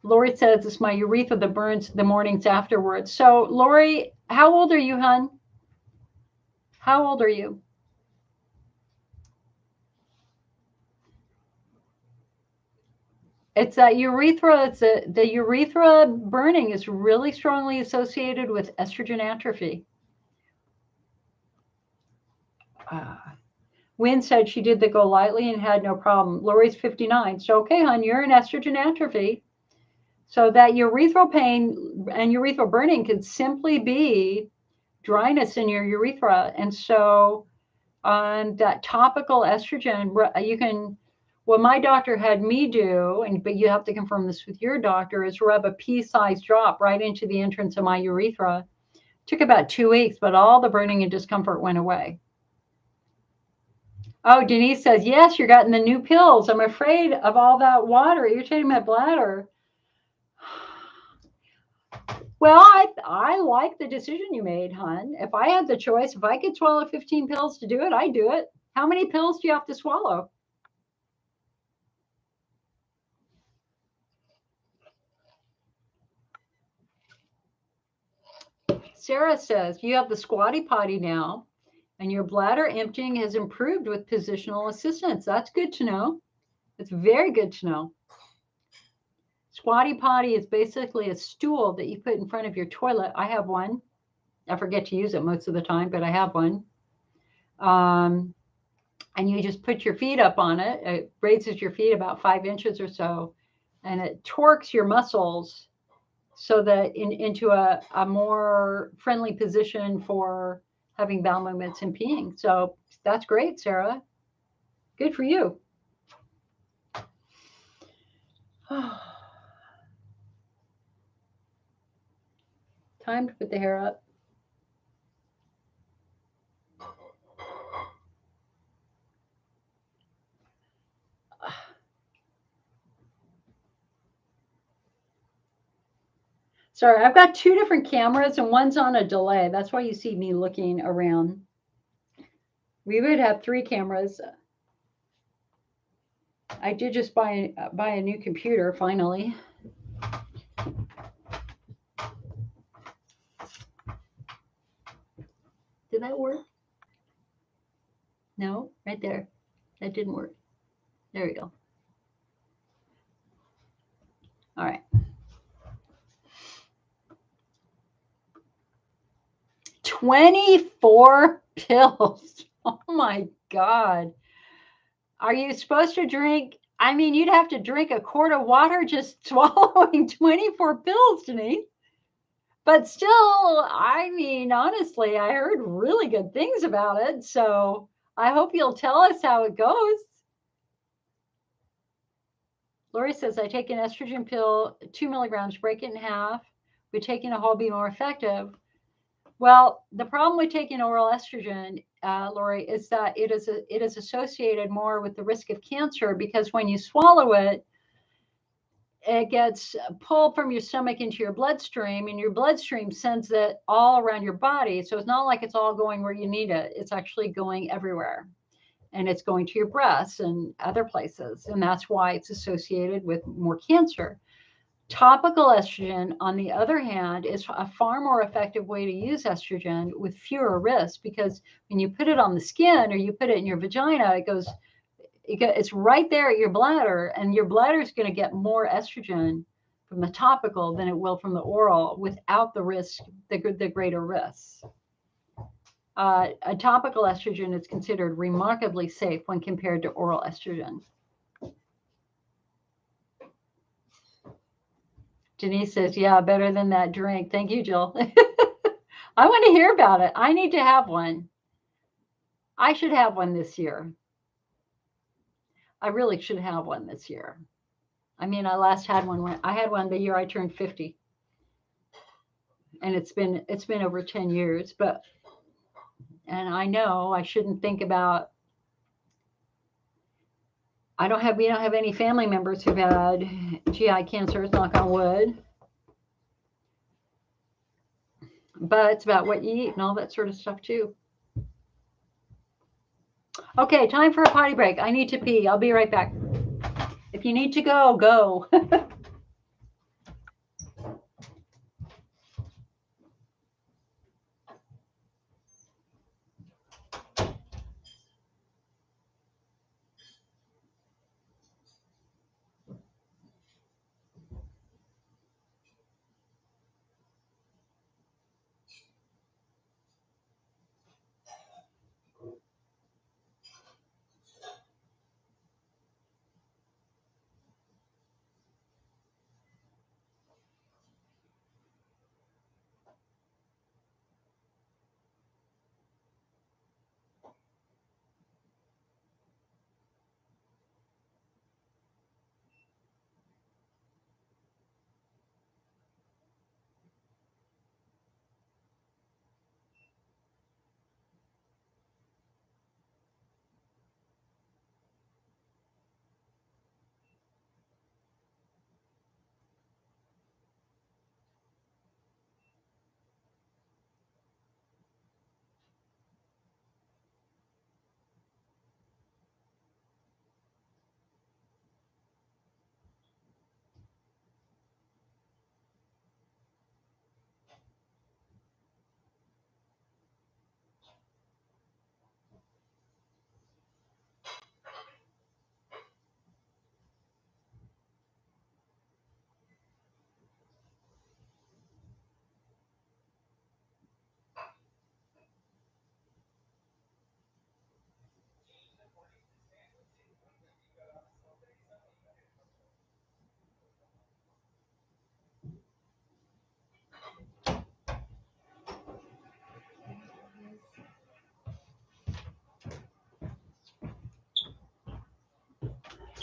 Lori says it's my urethra that burns the mornings afterwards. So Lori, how old are you, hon? How old are you? It's that urethra. The urethra burning is really strongly associated with estrogen atrophy. Wynn said she did the Go Lightly and had no problem. Lori's 59. So, okay, hon, you're in estrogen atrophy. So that urethral pain and urethral burning can simply be dryness in your urethra. And so that topical estrogen, you can, what my doctor had me do, but you have to confirm this with your doctor, is rub a pea-sized drop right into the entrance of my urethra. Took about 2 weeks, but all the burning and discomfort went away. Oh, Denise says, yes, you're getting the new pills. I'm afraid of all that water irritating my bladder. Well, I like the decision you made, hon. If I had the choice, if I could swallow 15 pills to do it, I'd do it. How many pills do you have to swallow? Sarah says, you have the squatty potty now, and your bladder emptying has improved with positional assistance. That's good to know. It's very good to know. Squatty potty is basically a stool that you put in front of your toilet. I have one. I forget to use it most of the time, but I have one. And you just put your feet up on it. It raises your feet about 5 inches or so, and it torques your muscles so that into a more friendly position for having bowel movements and peeing. So that's great, Sarah. Good for you. Time to put the hair up. Sorry, I've got 2 different cameras and one's on a delay. That's why you see me looking around. We would have 3 cameras. I did just buy a new computer finally. Did that work? No, right there. That didn't work. There we go. All right. 24 pills. Oh my God. Are you supposed to drink? I mean, you'd have to drink a quart of water just swallowing 24 pills, Denise. But still, I mean, honestly, I heard really good things about it. So I hope you'll tell us how it goes. Lori says, I take an estrogen pill, 2 milligrams, break it in half. Would taking a whole be more effective? Well, the problem with taking oral estrogen, Lori, is that it is associated more with the risk of cancer, because when you swallow it, it gets pulled from your stomach into your bloodstream, and your bloodstream sends it all around your body. So it's not like it's all going where you need it. It's actually going everywhere. And it's going to your breasts and other places. And that's why it's associated with more cancer. Topical estrogen, on the other hand, is a far more effective way to use estrogen with fewer risks, because when you put it on the skin or you put it in your vagina, it's right there at your bladder, and your bladder is going to get more estrogen from the topical than it will from the oral without the risk, the greater risks. A topical estrogen is considered remarkably safe when compared to oral estrogen. Denise says, yeah, better than that drink. Thank you, Jill. I want to hear about it. I need to have one. I should have one this year. I really should have one this year. I mean, I last had one when I had one the year I turned 50. And it's been over 10 years, and I know I shouldn't think about, we don't have any family members who've had GI cancer, knock on wood. But it's about what you eat and all that sort of stuff too. Okay, time for a potty break. I need to pee. I'll be right back. If you need to go, go.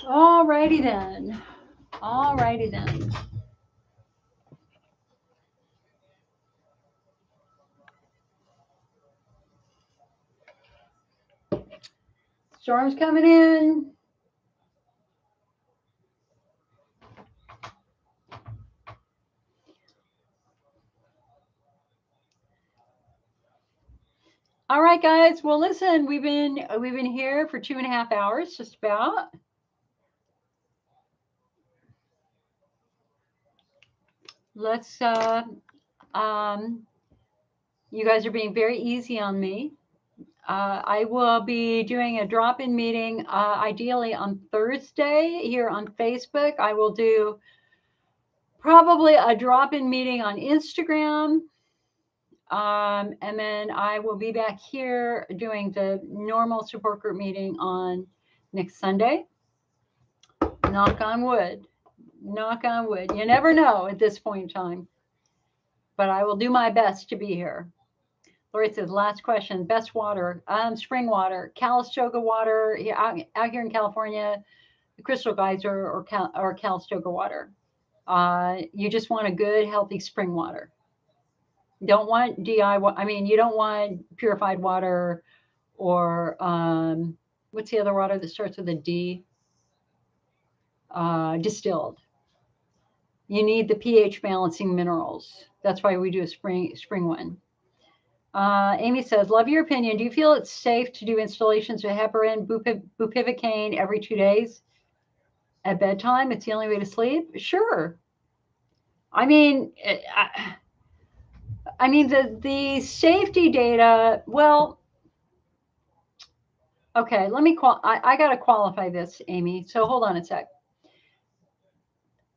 All righty then. All righty then. Storm's coming in. All right, guys. Well, listen, we've been here for 2.5 hours, just about. Let's. You guys are being very easy on me. I will be doing a drop-in meeting, ideally on Thursday here on Facebook. I will do probably a drop-in meeting on Instagram. And then I will be back here doing the normal support group meeting on next Sunday. Knock on wood. Knock on wood. You never know at this point in time. But I will do my best to be here. Lori says, last question, best water, spring water, Calistoga water, out here in California, the Crystal Geyser or Calistoga water. You just want a good, healthy spring water. You don't want DIY. I mean, you don't want purified water or what's the other water that starts with a D? Distilled. You need the pH balancing minerals. That's why we do a spring one. Amy says, love your opinion. Do you feel it's safe to do installations with heparin, bupivacaine every 2 days at bedtime? It's the only way to sleep? Sure. I mean, the safety data, well, okay, let me I got to qualify this, Amy. So hold on a sec.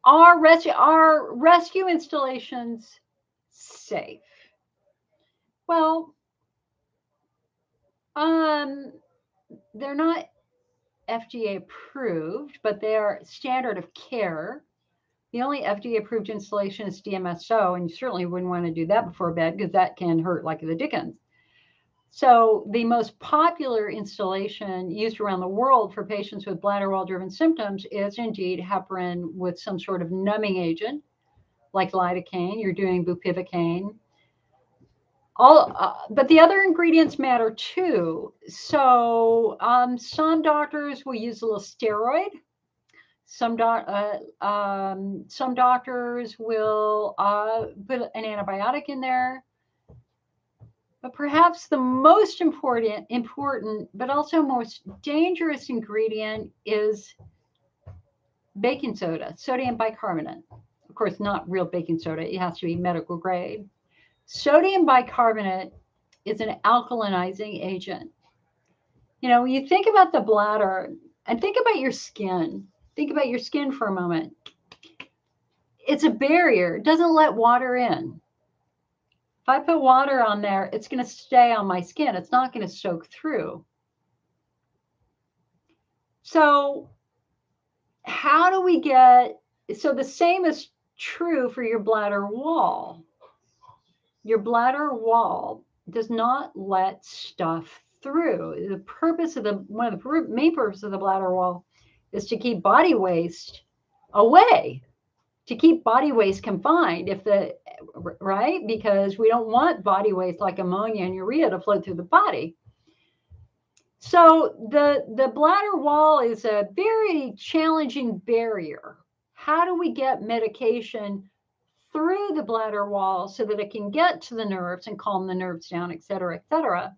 Are rescue installations safe? Well, they're not FDA approved, but they are standard of care. The only FDA approved installation is DMSO, and you certainly wouldn't want to do that before bed because that can hurt like the dickens. So the most popular installation used around the world for patients with bladder wall-driven symptoms is indeed heparin with some sort of numbing agent, like lidocaine. You're doing bupivacaine. But the other ingredients matter too. So some doctors will use a little steroid. Some doctors will put an antibiotic in there. But perhaps the most important, but also most dangerous ingredient is baking soda, sodium bicarbonate. Of course, not real baking soda. It has to be medical grade. Sodium bicarbonate is an alkalinizing agent. You know, when you think about the bladder and think about your skin, think about your skin for a moment. It's a barrier. It doesn't let water in. If I put water on there, it's going to stay on my skin. It's not going to soak through. So how do we so the same is true for your bladder wall. Your bladder wall does not let stuff through. The purpose of one of the main purposes of the bladder wall is to keep body waste away, to keep body waste confined, right? Because we don't want body waste like ammonia and urea to float through the body. So the bladder wall is a very challenging barrier. How do we get medication through the bladder wall so that it can get to the nerves and calm the nerves down, et cetera, et cetera?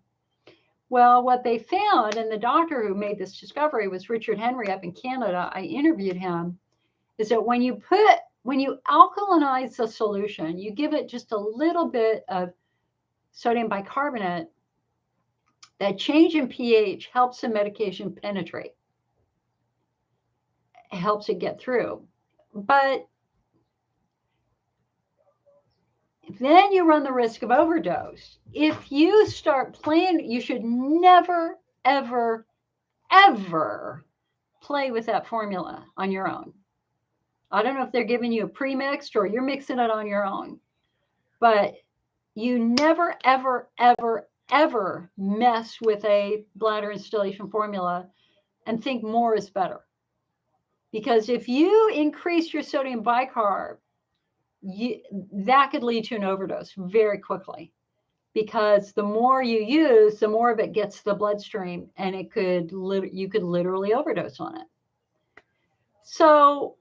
Well, what they found, and the doctor who made this discovery was Richard Henry up in Canada. I interviewed him, is that when you alkalinize the solution, you give it just a little bit of sodium bicarbonate, that change in pH helps the medication penetrate. It helps it get through. But then you run the risk of overdose. If you start playing, you should never, ever, ever play with that formula on your own. I don't know if they're giving you a pre-mixed or you're mixing it on your own, but you never, ever, ever, ever mess with a bladder installation formula and think more is better. Because if you increase your sodium bicarb, that could lead to an overdose very quickly. Because the more you use, the more of it gets to the bloodstream, and you could literally overdose on it. So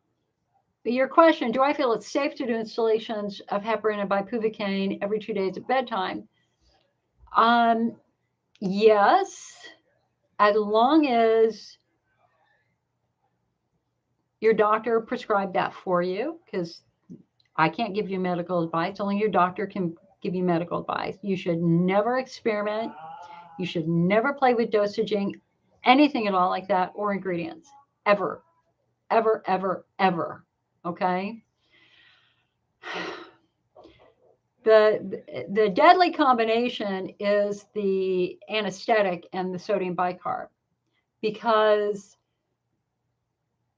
your question, do I feel it's safe to do instillations of heparin and bupivacaine every 2 days at bedtime? Yes, as long as your doctor prescribed that for you, because I can't give you medical advice. Only your doctor can give you medical advice. You should never experiment. You should never play with dosaging, anything at all like that, or ingredients, ever, ever, ever, ever. Okay? The deadly combination is the anesthetic and the sodium bicarb, because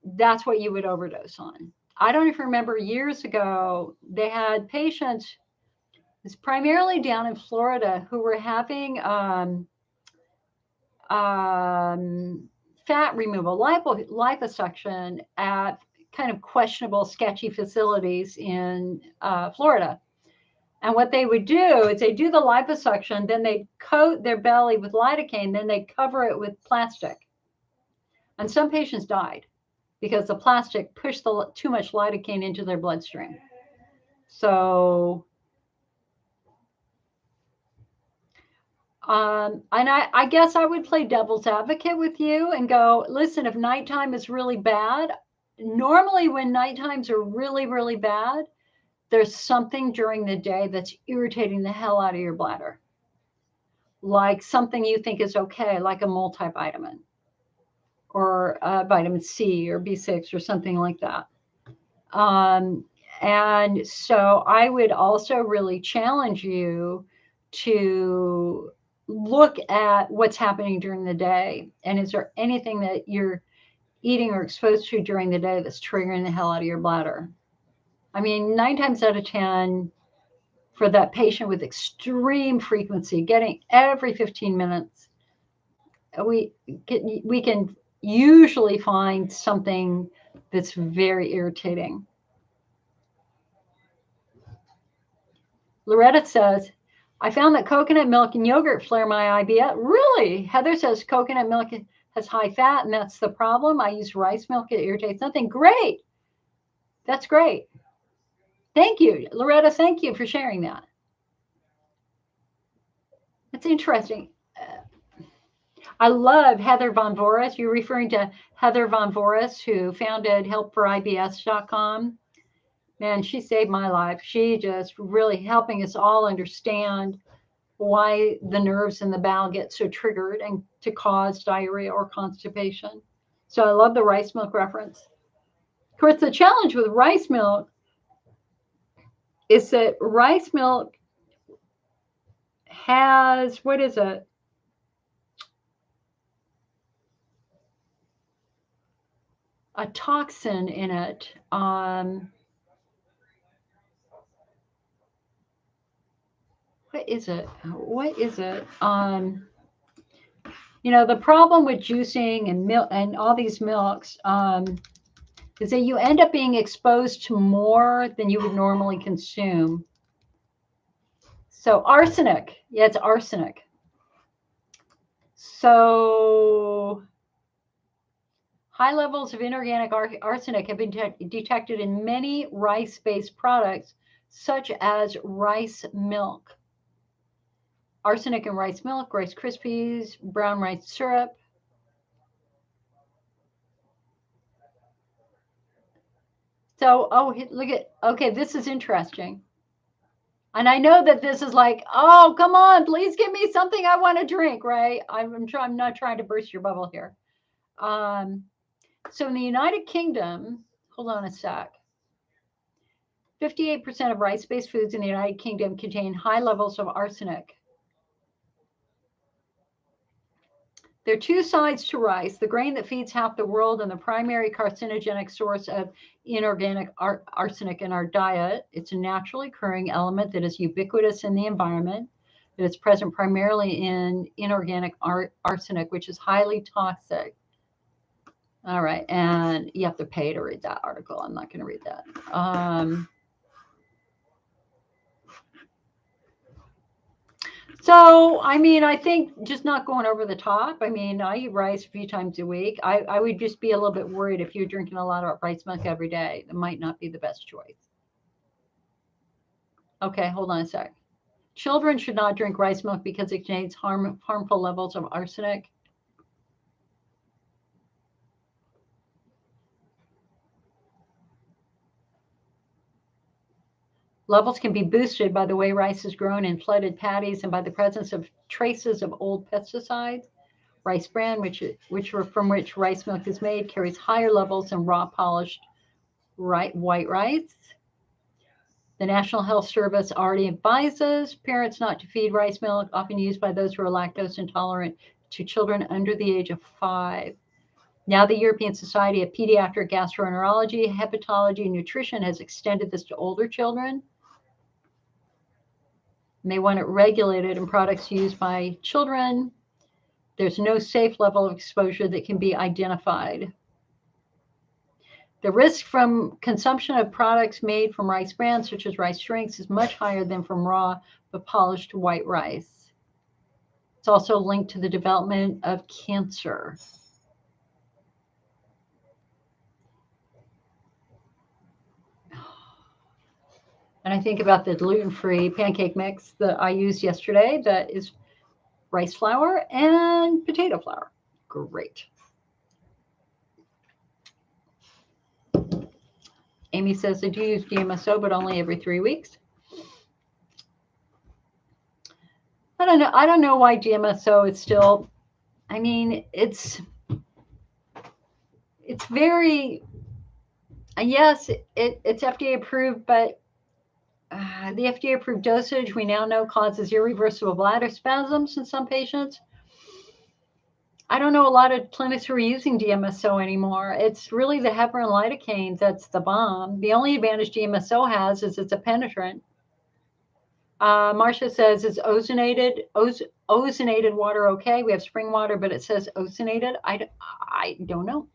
that's what you would overdose on. I don't even remember, years ago, they had patients, it's primarily down in Florida, who were having fat removal, liposuction at kind of questionable, sketchy facilities in Florida. And what they would do is they do the liposuction, then they coat their belly with lidocaine, then they cover it with plastic. And some patients died because the plastic pushed too much lidocaine into their bloodstream. So, and I guess I would play devil's advocate with you and go, listen, if nighttime is really bad, normally when nighttimes are really, really bad, there's something during the day that's irritating the hell out of your bladder. Like something you think is okay, like a multivitamin or vitamin C or B6 or something like that. And so I would also really challenge you to look at what's happening during the day. And is there anything that you're eating or exposed to during the day that's triggering the hell out of your bladder? I mean, 9 times out of 10, for that patient with extreme frequency, getting every 15 minutes, we can usually find something that's very irritating. Loretta says, I found that coconut milk and yogurt flare my IBS. Really? Heather says coconut milk has high fat, and that's the problem. I use rice milk. It irritates nothing. Great. That's great. Thank you, Loretta. Thank you for sharing that. That's interesting. I love Heather Von Voris. You're referring to Heather Von Voris, who founded helpforibs.com. Man, she saved my life. She just really helping us all understand why the nerves in the bowel get so triggered and to cause diarrhea or constipation. So I love the rice milk reference. Of course, the challenge with rice milk is that rice milk has, what is it? A toxin in it. What is it? What is it? The problem with juicing and milk and all these milks is that you end up being exposed to more than you would normally consume. So arsenic, yeah, it's arsenic. So high levels of inorganic arsenic have been detected in many rice-based products, such as rice milk. Arsenic in rice milk, Rice Krispies, brown rice syrup. So, look at, okay, this is interesting. And I know that this is like, oh, come on, please give me something I want to drink, right? I'm not trying to burst your bubble here. So in the United Kingdom, hold on a sec. 58% of rice-based foods in the United Kingdom contain high levels of arsenic. There are two sides to rice: the grain that feeds half the world and the primary carcinogenic source of inorganic arsenic in our diet. It's a naturally occurring element that is ubiquitous in the environment, that is present primarily in inorganic arsenic, which is highly toxic. All right. And you have to pay to read that article. I'm not going to read that. So, I mean, I think just not going over the top. I mean, I eat rice a few times a week. I would just be a little bit worried if you're drinking a lot of rice milk every day. It might not be the best choice. Okay, hold on a sec. Children should not drink rice milk because it contains harmful levels of arsenic. Levels can be boosted by the way rice is grown in flooded paddies and by the presence of traces of old pesticides. Rice bran, from which rice milk is made, carries higher levels than raw polished white rice. The National Health Service already advises parents not to feed rice milk, often used by those who are lactose intolerant, to children under the age of 5. Now, the European Society of Pediatric Gastroenterology, Hepatology, and Nutrition has extended this to older children. And they want it regulated in products used by children. There's no safe level of exposure that can be identified. The risk from consumption of products made from rice bran, such as rice drinks, is much higher than from raw but polished white rice. It's also linked to the development of cancer. And I think about the gluten-free pancake mix that I used yesterday that is rice flour and potato flour. Great. Amy says, I do use DMSO, but only every 3 weeks. I don't know. I don't know why DMSO is still, I mean, it's very, yes, it's FDA approved, but the FDA approved dosage we now know causes irreversible bladder spasms in some patients. I don't know a lot of clinics who are using DMSO anymore. It's really the heparin lidocaine that's the bomb. The only advantage DMSO has is it's a penetrant. Marcia says, is ozonated water okay? We have spring water, but it says ozonated. I don't know.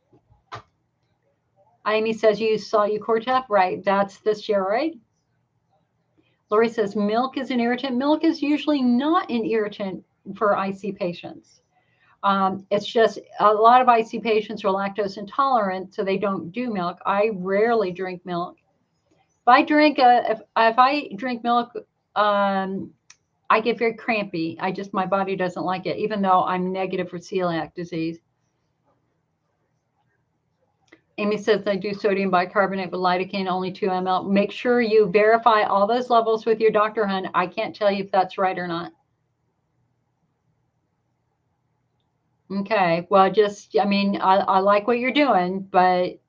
Amy says, you use Solu-Cortef. Right, that's the steroid. Lori says, milk is an irritant. Milk is usually not an irritant for IC patients. It's just a lot of IC patients are lactose intolerant, so they don't do milk. I rarely drink milk. If I drink milk, I get very crampy. My body doesn't like it, even though I'm negative for celiac disease. Amy says, I do sodium bicarbonate with lidocaine, only 2 ml. Make sure you verify all those levels with your doctor, hun. I can't tell you if that's right or not. Okay, well, I like what you're doing, but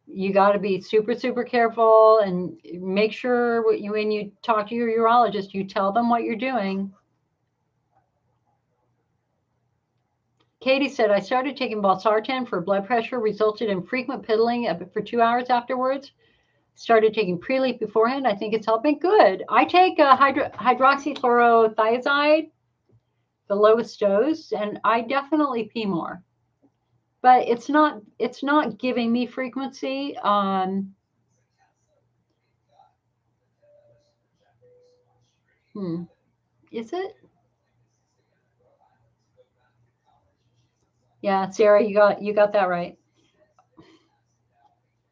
you got to be super, super careful and make sure when you talk to your urologist, you tell them what you're doing. Katie said, I started taking valsartan for blood pressure, resulted in frequent piddling for 2 hours afterwards. Started taking Preleaf beforehand. I think it's helping. Good. I take hydroxychlorothiazide, the lowest dose, and I definitely pee more. But it's not giving me frequency. Is it? Yeah, Sarah, you got that right.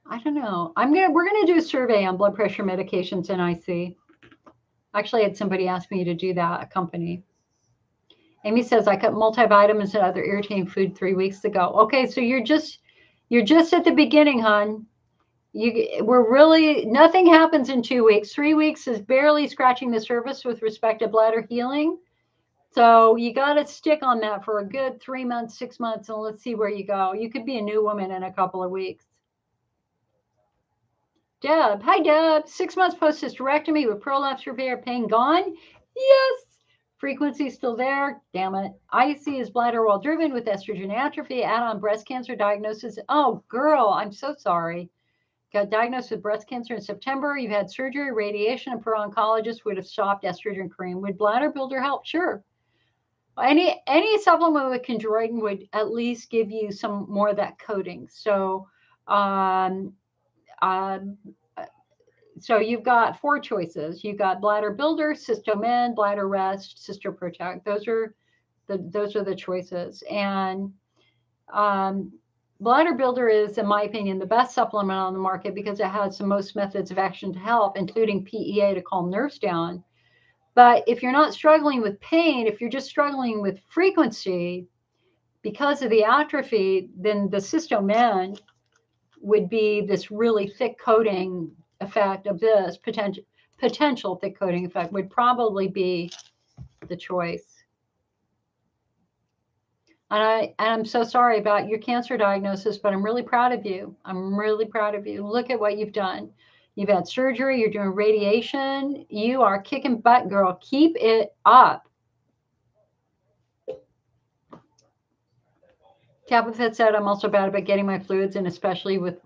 I don't know. We're gonna do a survey on blood pressure medications in IC. Actually, I had somebody ask me to do that, a company. Amy says, I cut multivitamins and other irritating food 3 weeks ago. Okay, so you're just at the beginning, hon. Nothing happens in 2 weeks. 3 weeks is barely scratching the surface with respect to bladder healing. So you got to stick on that for a good 3 months, 6 months, and let's see where you go. You could be a new woman in a couple of weeks. Deb, hi Deb. 6 months post hysterectomy with prolapse repair, pain gone? Yes. Frequency still there. Damn it. IC is bladder wall driven with estrogen atrophy. Add on breast cancer diagnosis. Oh, girl, I'm so sorry. Got diagnosed with breast cancer in September. You've had surgery, radiation, and per oncologist would have stopped estrogen cream. Would bladder builder help? Sure. Any supplement with chondroitin would at least give you some more of that coating. So, um, um, so you've got four choices. You've got bladder builder, cystomen, bladder rest, cysto protect. Those are the choices. And um, bladder builder is, in my opinion, the best supplement on the market because it has the most methods of action to help, including PEA to calm nerves down. But if you're not struggling with pain, if you're just struggling with frequency because of the atrophy, then the cystomen would be this really thick coating effect of this potential thick coating effect would probably be the choice. And I'm so sorry about your cancer diagnosis, but I'm really proud of you. I'm really proud of you. Look at what you've done. You've had surgery, you're doing radiation. You are kicking butt, girl. Keep it up. Tabitha said, I'm also bad about getting my fluids in, especially with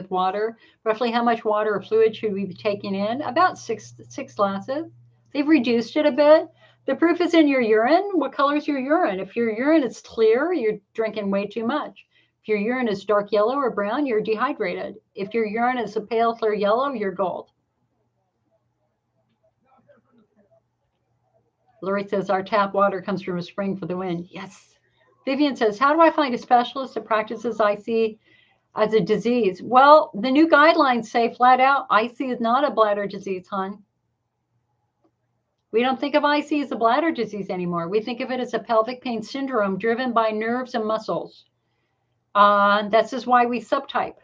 water. Roughly how much water or fluid should we be taking in? About six glasses. They've reduced it a bit. The proof is in your urine. What color is your urine? If your urine is clear, you're drinking way too much. If your urine is dark yellow or brown, you're dehydrated. If your urine is a pale, clear yellow, you're gold. Lori says, our tap water comes from a spring for the wind. Yes. Vivian says, how do I find a specialist that practices IC as a disease? Well, the new guidelines say flat out, IC is not a bladder disease, hon. We don't think of IC as a bladder disease anymore. We think of it as a pelvic pain syndrome driven by nerves and muscles. This is why we subtype.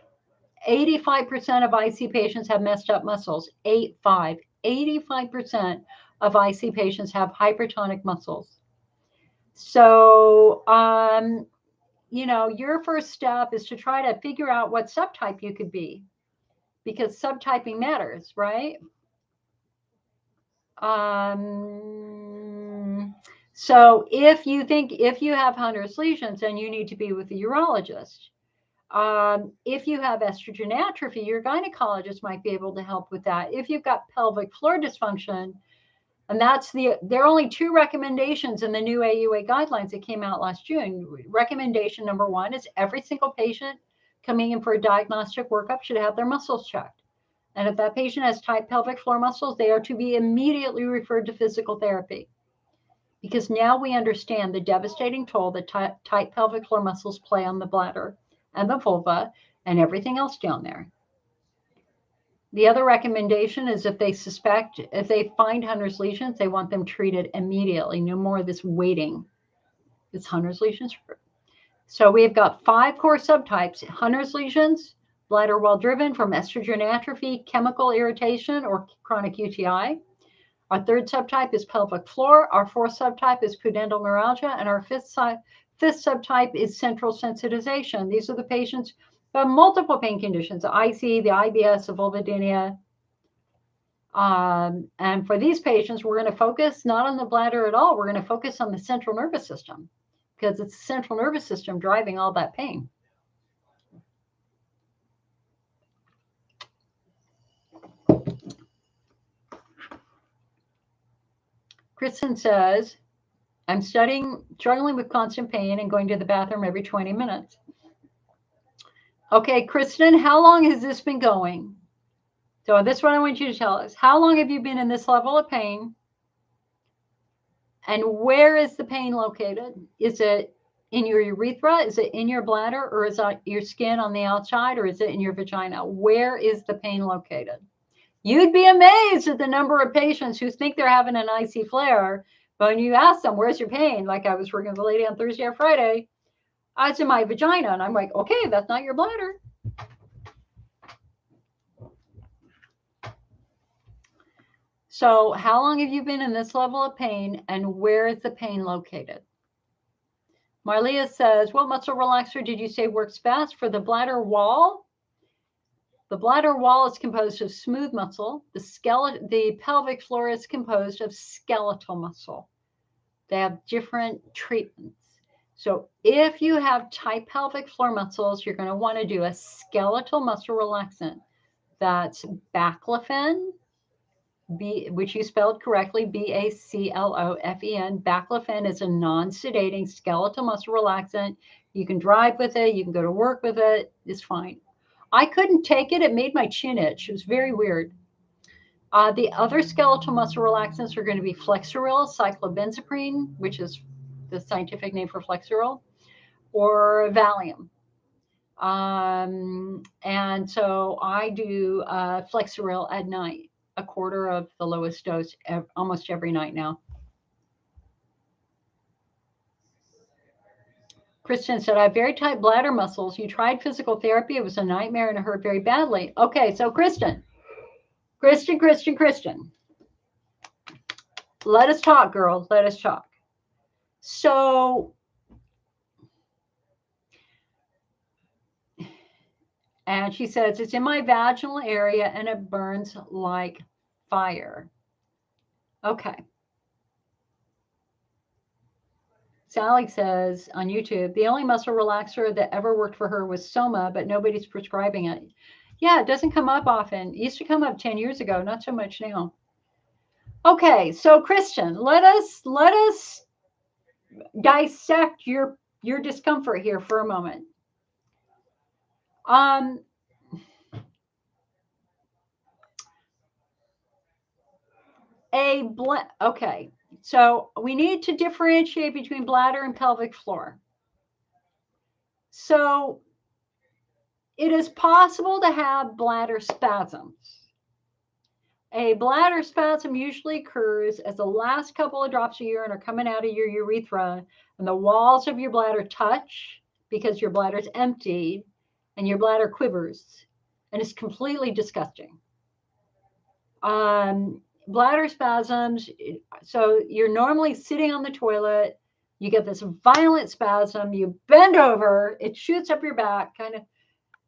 85% of IC patients have messed up muscles. 85% of IC patients have hypertonic muscles. So, your first step is to try to figure out what subtype you could be, because subtyping matters, right? So if you have Hunner's lesions, then you need to be with a urologist. If you have estrogen atrophy, your gynecologist might be able to help with that. If you've got pelvic floor dysfunction, and there are only two recommendations in the new AUA guidelines that came out last June. Recommendation number one is every single patient coming in for a diagnostic workup should have their muscles checked. And if that patient has tight pelvic floor muscles, they are to be immediately referred to physical therapy. Because now we understand the devastating toll that tight pelvic floor muscles play on the bladder and the vulva and everything else down there. The other recommendation is if they find Hunner's lesions, they want them treated immediately. No more of this waiting. It's Hunner's lesions. So we've got 5 core subtypes: Hunner's lesions, bladder wall driven from estrogen atrophy, chemical irritation, or chronic UTI. Our third subtype is pelvic floor. Our fourth subtype is pudendal neuralgia. And our fifth subtype is central sensitization. These are the patients who have multiple pain conditions, the IC, the IBS, the vulvodynia. And for these patients, we're going to focus not on the bladder at all. We're going to focus on the central nervous system because it's the central nervous system driving all that pain. Kristen says, I'm struggling with constant pain and going to the bathroom every 20 minutes. Okay, Kristen, how long has this been going? So this is what I want you to tell us. How long have you been in this level of pain? And where is the pain located? Is it in your urethra? Is it in your bladder? Or is it your skin on the outside? Or is it in your vagina? Where is the pain located? You'd be amazed at the number of patients who think they're having an IC flare. But when you ask them, where's your pain? Like I was working with a lady on Thursday or Friday. It's in my vagina. And I'm like, okay, that's not your bladder. So how long have you been in this level of pain, and where is the pain located? Marlia says, what muscle relaxer did you say works best for the bladder wall? The bladder wall is composed of smooth muscle. The pelvic floor is composed of skeletal muscle. They have different treatments. So if you have tight pelvic floor muscles, you're going to want to do a skeletal muscle relaxant. That's baclofen, which you spelled correctly, Baclofen. Baclofen is a non-sedating skeletal muscle relaxant. You can drive with it. You can go to work with it. It's fine. I couldn't take it. It made my chin itch. It was very weird. The other skeletal muscle relaxants are going to be Flexeril, cyclobenzaprine, which is the scientific name for Flexeril, or Valium. And so I do Flexeril at night, a quarter of the lowest dose almost every night now. Kristen said, I have very tight bladder muscles. You tried physical therapy. It was a nightmare and it hurt very badly. Okay, so Kristen. Let us talk, girl. Let us talk. So, and she says, it's in my vaginal area and it burns like fire. Okay. Sally says on YouTube, the only muscle relaxer that ever worked for her was Soma, but nobody's prescribing it. Yeah, it doesn't come up often. It used to come up 10 years ago, not so much now. Okay, so Kristen, let us dissect your discomfort here for a moment. Okay, so we need to differentiate between bladder and pelvic floor. So it is possible to have bladder spasms. A bladder spasm usually occurs as the last couple of drops of urine are coming out of your urethra and the walls of your bladder touch because your bladder is emptied and your bladder quivers, and it's completely disgusting. Bladder spasms, so you're normally sitting on the toilet, you get this violent spasm, you bend over, it shoots up your back, kind of,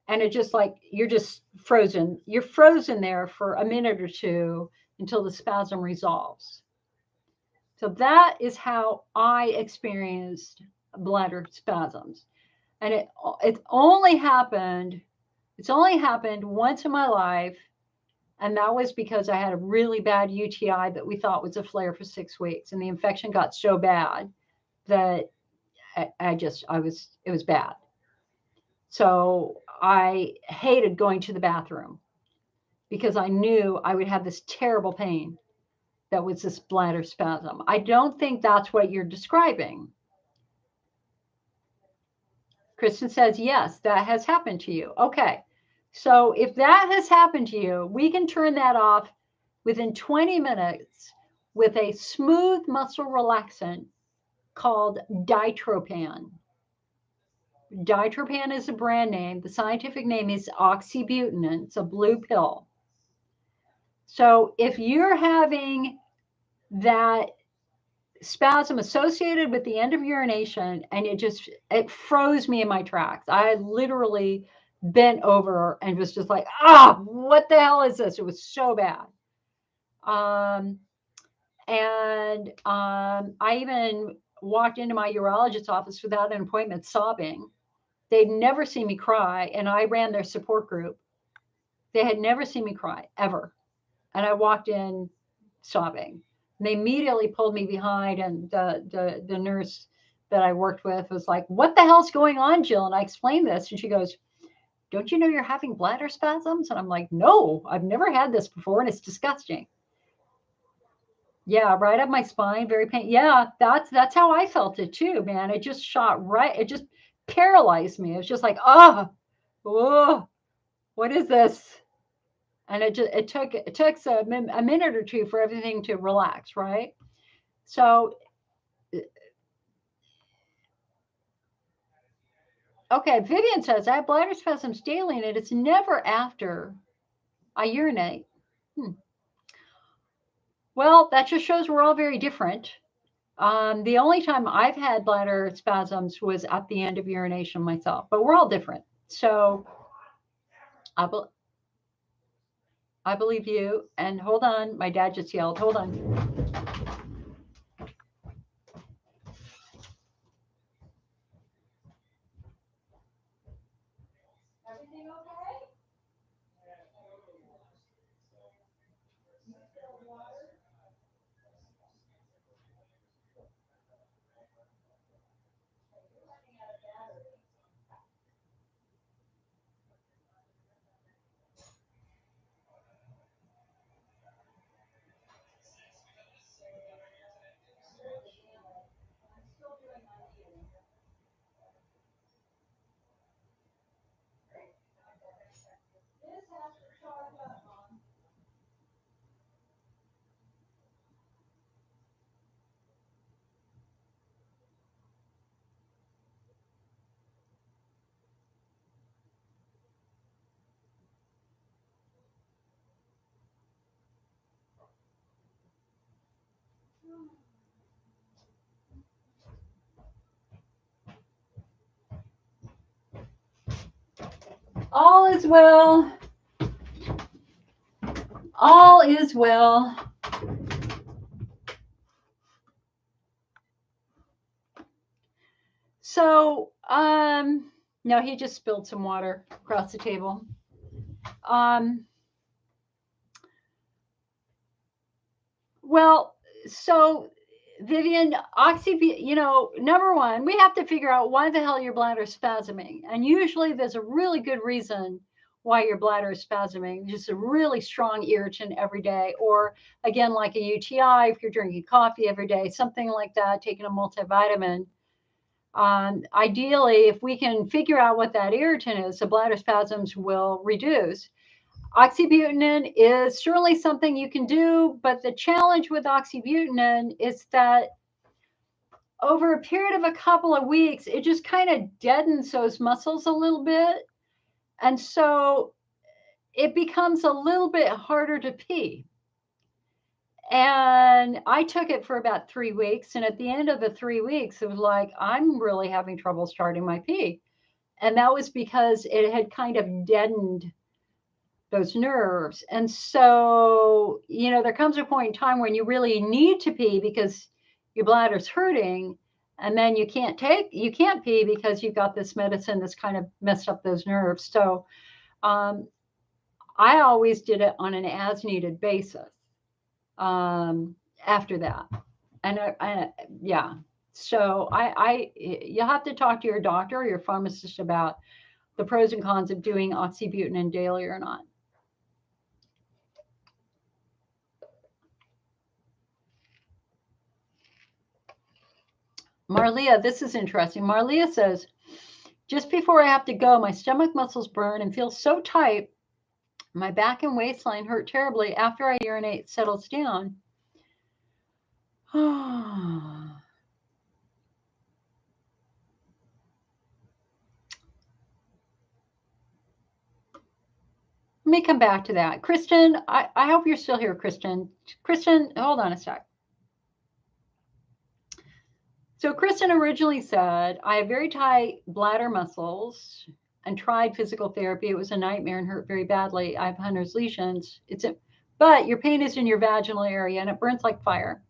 and it just like you're just frozen. You're frozen there for a minute or two until the spasm resolves. So that is how I experienced bladder spasms. And it's only happened once in my life. And that was because I had a really bad UTI that we thought was a flare for 6 weeks. And the infection got so bad that it was bad. So I hated going to the bathroom because I knew I would have this terrible pain that was this bladder spasm. I don't think that's what you're describing. Kristen says, yes, that has happened to you. Okay. So if that has happened to you, we can turn that off within 20 minutes with a smooth muscle relaxant called Ditropan. Ditropan is a brand name. The scientific name is oxybutynin. It's a blue pill. So if you're having that spasm associated with the end of urination and it froze me in my tracks. I literally bent over and was just like, what the hell is this? It was so bad. I even walked into my urologist's office without an appointment sobbing. They'd never seen me cry, and I ran their support group. They had never seen me cry, ever. And I walked in sobbing. And they immediately pulled me behind, and the nurse that I worked with was like, what the hell's going on, Jill? And I explained this, and she goes, don't you know you're having bladder spasms? And I'm like, no, I've never had this before, and it's disgusting. Yeah, right up my spine, very painful. Yeah, that's how I felt it too, man. It just shot right. It just paralyzed me. It was just like, oh, what is this? And it took a minute or two for everything to relax, right? So, okay, Vivian says I have bladder spasms daily, and it's never after I urinate. Well, that just shows we're all very different. The only time I've had bladder spasms was at the end of urination myself, but we're all different. So I believe you. And hold on, my dad just yelled. Hold on. Everything okay? All is well. All is well. So, no, he just spilled some water across the table. Well, so Vivian, number one, we have to figure out why the hell your bladder is spasming. And usually there's a really good reason why your bladder is spasming, just a really strong irritant every day. Or again, like a UTI, if you're drinking coffee every day, something like that, taking a multivitamin. Ideally, if we can figure out what that irritant is, the bladder spasms will reduce. Oxybutynin is certainly something you can do, but the challenge with oxybutynin is that over a period of a couple of weeks, it just kind of deadens those muscles a little bit. And so it becomes a little bit harder to pee. And I took it for about 3 weeks. And at the end of the 3 weeks, it was like, I'm really having trouble starting my pee. And that was because it had kind of deadened those nerves. And so, there comes a point in time when you really need to pee because your bladder's hurting. And then you can't pee because you've got this medicine that's kind of messed up those nerves. So I always did it on an as needed basis after that. And yeah. So you'll have to talk to your doctor or your pharmacist about the pros and cons of doing oxybutynin daily or not. Marlia, this is interesting. Marlia says, just before I have to go, my stomach muscles burn and feel so tight. My back and waistline hurt terribly. After I urinate, it settles down. Let me come back to that. Kristen, I hope you're still here, Kristen. Kristen, hold on a sec. So Kristen originally said, I have very tight bladder muscles and tried physical therapy. It was a nightmare and hurt very badly. I have Hunner's lesions. But your pain is in your vaginal area and it burns like fire.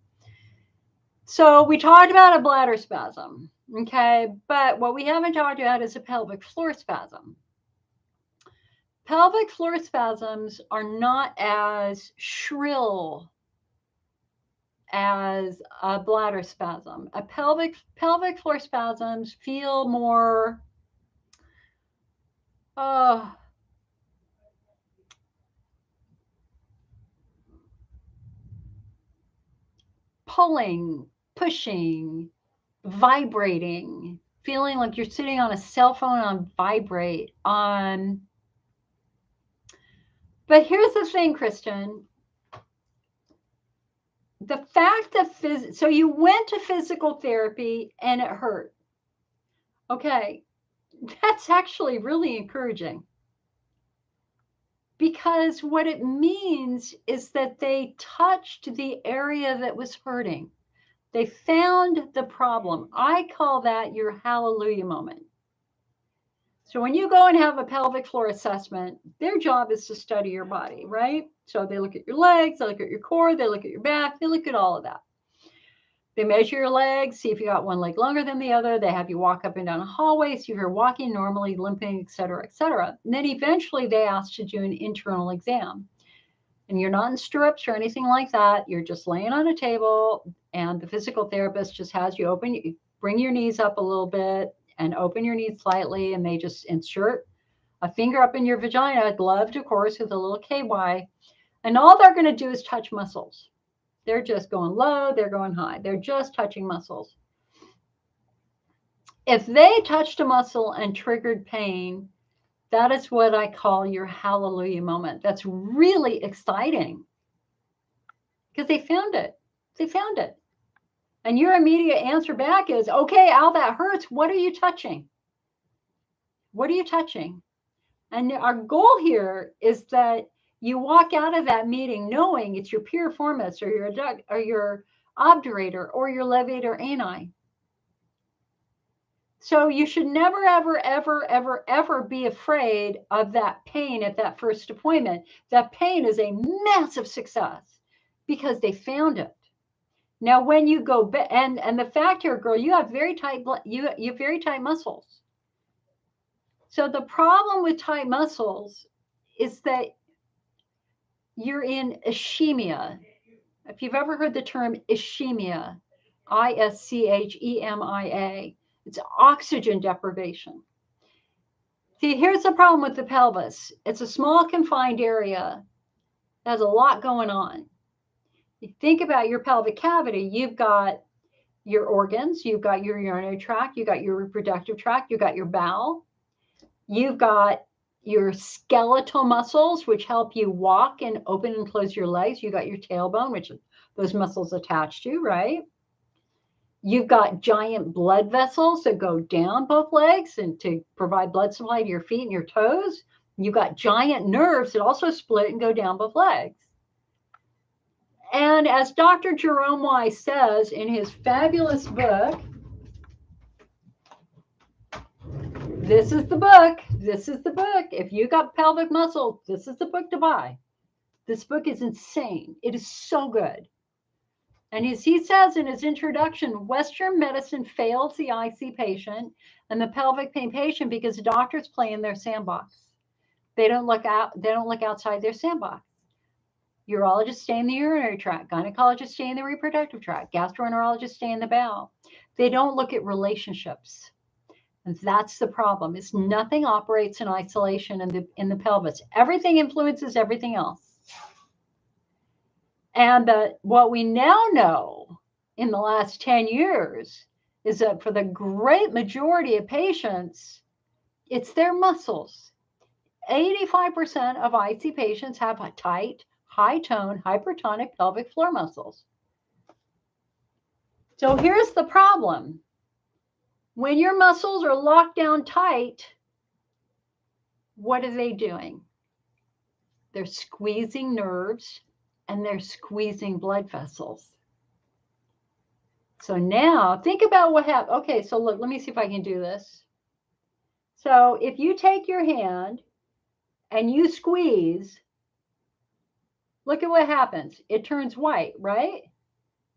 So we talked about a bladder spasm, okay? But what we haven't talked about is a pelvic floor spasm. Pelvic floor spasms are not as shrill as a bladder spasm. A pelvic floor spasms feel more pulling, pushing, vibrating, feeling like you're sitting on a cell phone on vibrate. But here's the thing, Kristen. The fact that so you went to physical therapy and it hurt. Okay, that's actually really encouraging. Because what it means is that they touched the area that was hurting. They found the problem. I call that your hallelujah moment. So when you go and have a pelvic floor assessment, their job is to study your body, right? So they look at your legs, they look at your core, they look at your back, they look at all of that. They measure your legs, see if you got one leg longer than the other. They have you walk up and down a hallway, see if you're walking normally, limping, et cetera, et cetera. And then eventually they ask to do an internal exam. And you're not in stirrups or anything like that. You're just laying on a table and the physical therapist just has you bring your knees up a little bit and open your knees slightly. And they just insert a finger up in your vagina, gloved, of course, with a little KY. And all they're going to do is touch muscles. They're just going low, they're going high. They're just touching muscles. If they touched a muscle and triggered pain, that is what I call your hallelujah moment. That's really exciting because they found it. They found it. And your immediate answer back is, okay, Al, that hurts. What are you touching? What are you touching? And our goal here is that you walk out of that meeting knowing it's your piriformis or your obturator or your levator ani. So you should never, ever, ever, ever, ever be afraid of that pain at that first appointment. That pain is a massive success because they found it. Now, when you go back, and the fact here, girl, you have very tight, you have very tight muscles. So the problem with tight muscles is that you're in ischemia. If you've ever heard the term ischemia, ischemia, it's oxygen deprivation. See, here's the problem with the pelvis. It's a small confined area. It has a lot going on. You think about your pelvic cavity, you've got your organs, you've got your urinary tract, you've got your reproductive tract, you've got your bowel, you've got your skeletal muscles, which help you walk and open and close your legs. You've got your tailbone, which those muscles attach to, right? You've got giant blood vessels that go down both legs and to provide blood supply to your feet and your toes. You've got giant nerves that also split and go down both legs. And as Dr. Jerome Weiss says in his fabulous book, this is the book. This is the book. If you got pelvic muscle, this is the book to buy. This book is insane. It is so good. And as he says in his introduction, Western medicine fails the IC patient and the pelvic pain patient because the doctors play in their sandbox. They don't look out. They don't look outside their sandbox. Urologists stay in the urinary tract. Gynecologists stay in the reproductive tract. Gastroenterologists stay in the bowel. They don't look at relationships. And that's the problem. Is nothing operates in isolation in the pelvis. Everything influences everything else. And what we now know in the last 10 years is that for the great majority of patients, it's their muscles. 85% of IC patients have a tight, high-tone, hypertonic pelvic floor muscles. So here's the problem. When your muscles are locked down tight, what are they doing? They're squeezing nerves and they're squeezing blood vessels. So now think about what happened. Okay, so look, let me see if I can do this. So if you take your hand and you squeeze, look at what happens. It turns white, right?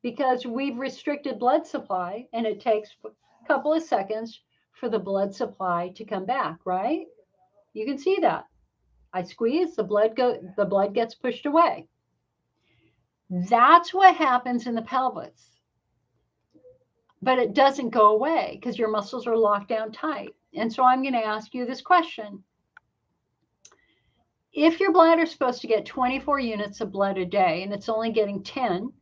Because we've restricted blood supply and it takes a couple of seconds for the blood supply to come back, right? You can see that. I squeeze, the blood gets pushed away. That's what happens in the pelvis. But it doesn't go away because your muscles are locked down tight. And so I'm going to ask you this question. If your bladder is supposed to get 24 units of blood a day and it's only getting 10,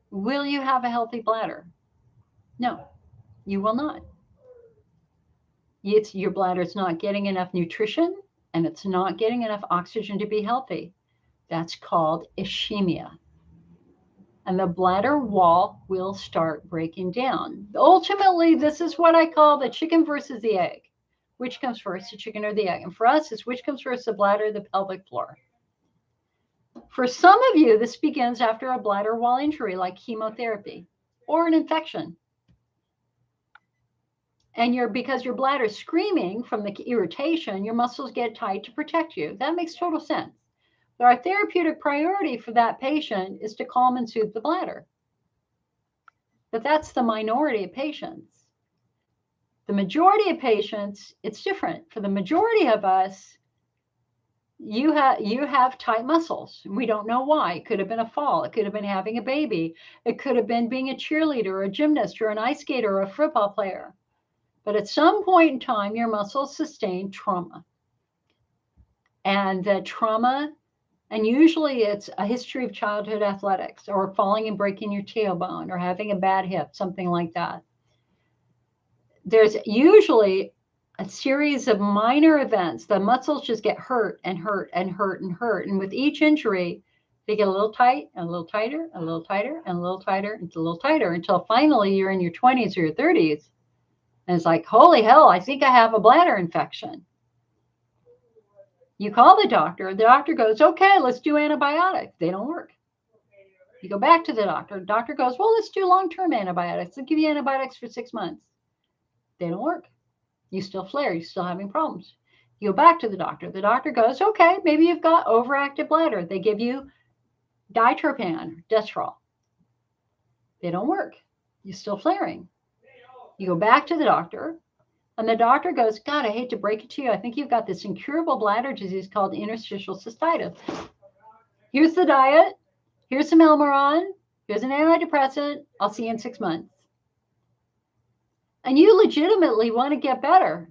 will you have a healthy bladder? No, you will not. Your bladder's not getting enough nutrition and it's not getting enough oxygen to be healthy. That's called ischemia. And the bladder wall will start breaking down. Ultimately, this is what I call the chicken versus the egg. Which comes first, the chicken or the egg? And for us, it's which comes first, the bladder or the pelvic floor? For some of you, this begins after a bladder wall injury like chemotherapy or an infection. And because your bladder is screaming from the irritation, your muscles get tight to protect you. That makes total sense. But our therapeutic priority for that patient is to calm and soothe the bladder. But that's the minority of patients. The majority of patients, it's different. For the majority of us, you have tight muscles. We don't know why. It could have been a fall. It could have been having a baby. It could have been being a cheerleader or a gymnast or an ice skater or a football player. But at some point in time, your muscles sustain trauma. And that trauma, and usually it's a history of childhood athletics or falling and breaking your tailbone or having a bad hip, something like that. There's usually a series of minor events. The muscles just get hurt and hurt and hurt and hurt. And with each injury, they get a little tight and a little tighter, a little tighter and a little tighter and a little tighter until finally you're in your 20s or your 30s. And it's like, holy hell, I think I have a bladder infection. You call the doctor goes, okay, let's do antibiotics. They don't work. You go back to the doctor goes, well, let's do long-term antibiotics. They'll give you antibiotics for 6 months. They don't work. You still flare. You're still having problems. You go back to the doctor. The doctor goes, okay, maybe you've got overactive bladder. They give you ditropan, destrol. They don't work. You're still flaring. You go back to the doctor, and the doctor goes, God, I hate to break it to you. I think you've got this incurable bladder disease called interstitial cystitis. Here's the diet. Here's some Elmeron. Here's an antidepressant. I'll see you in 6 months. And you legitimately want to get better.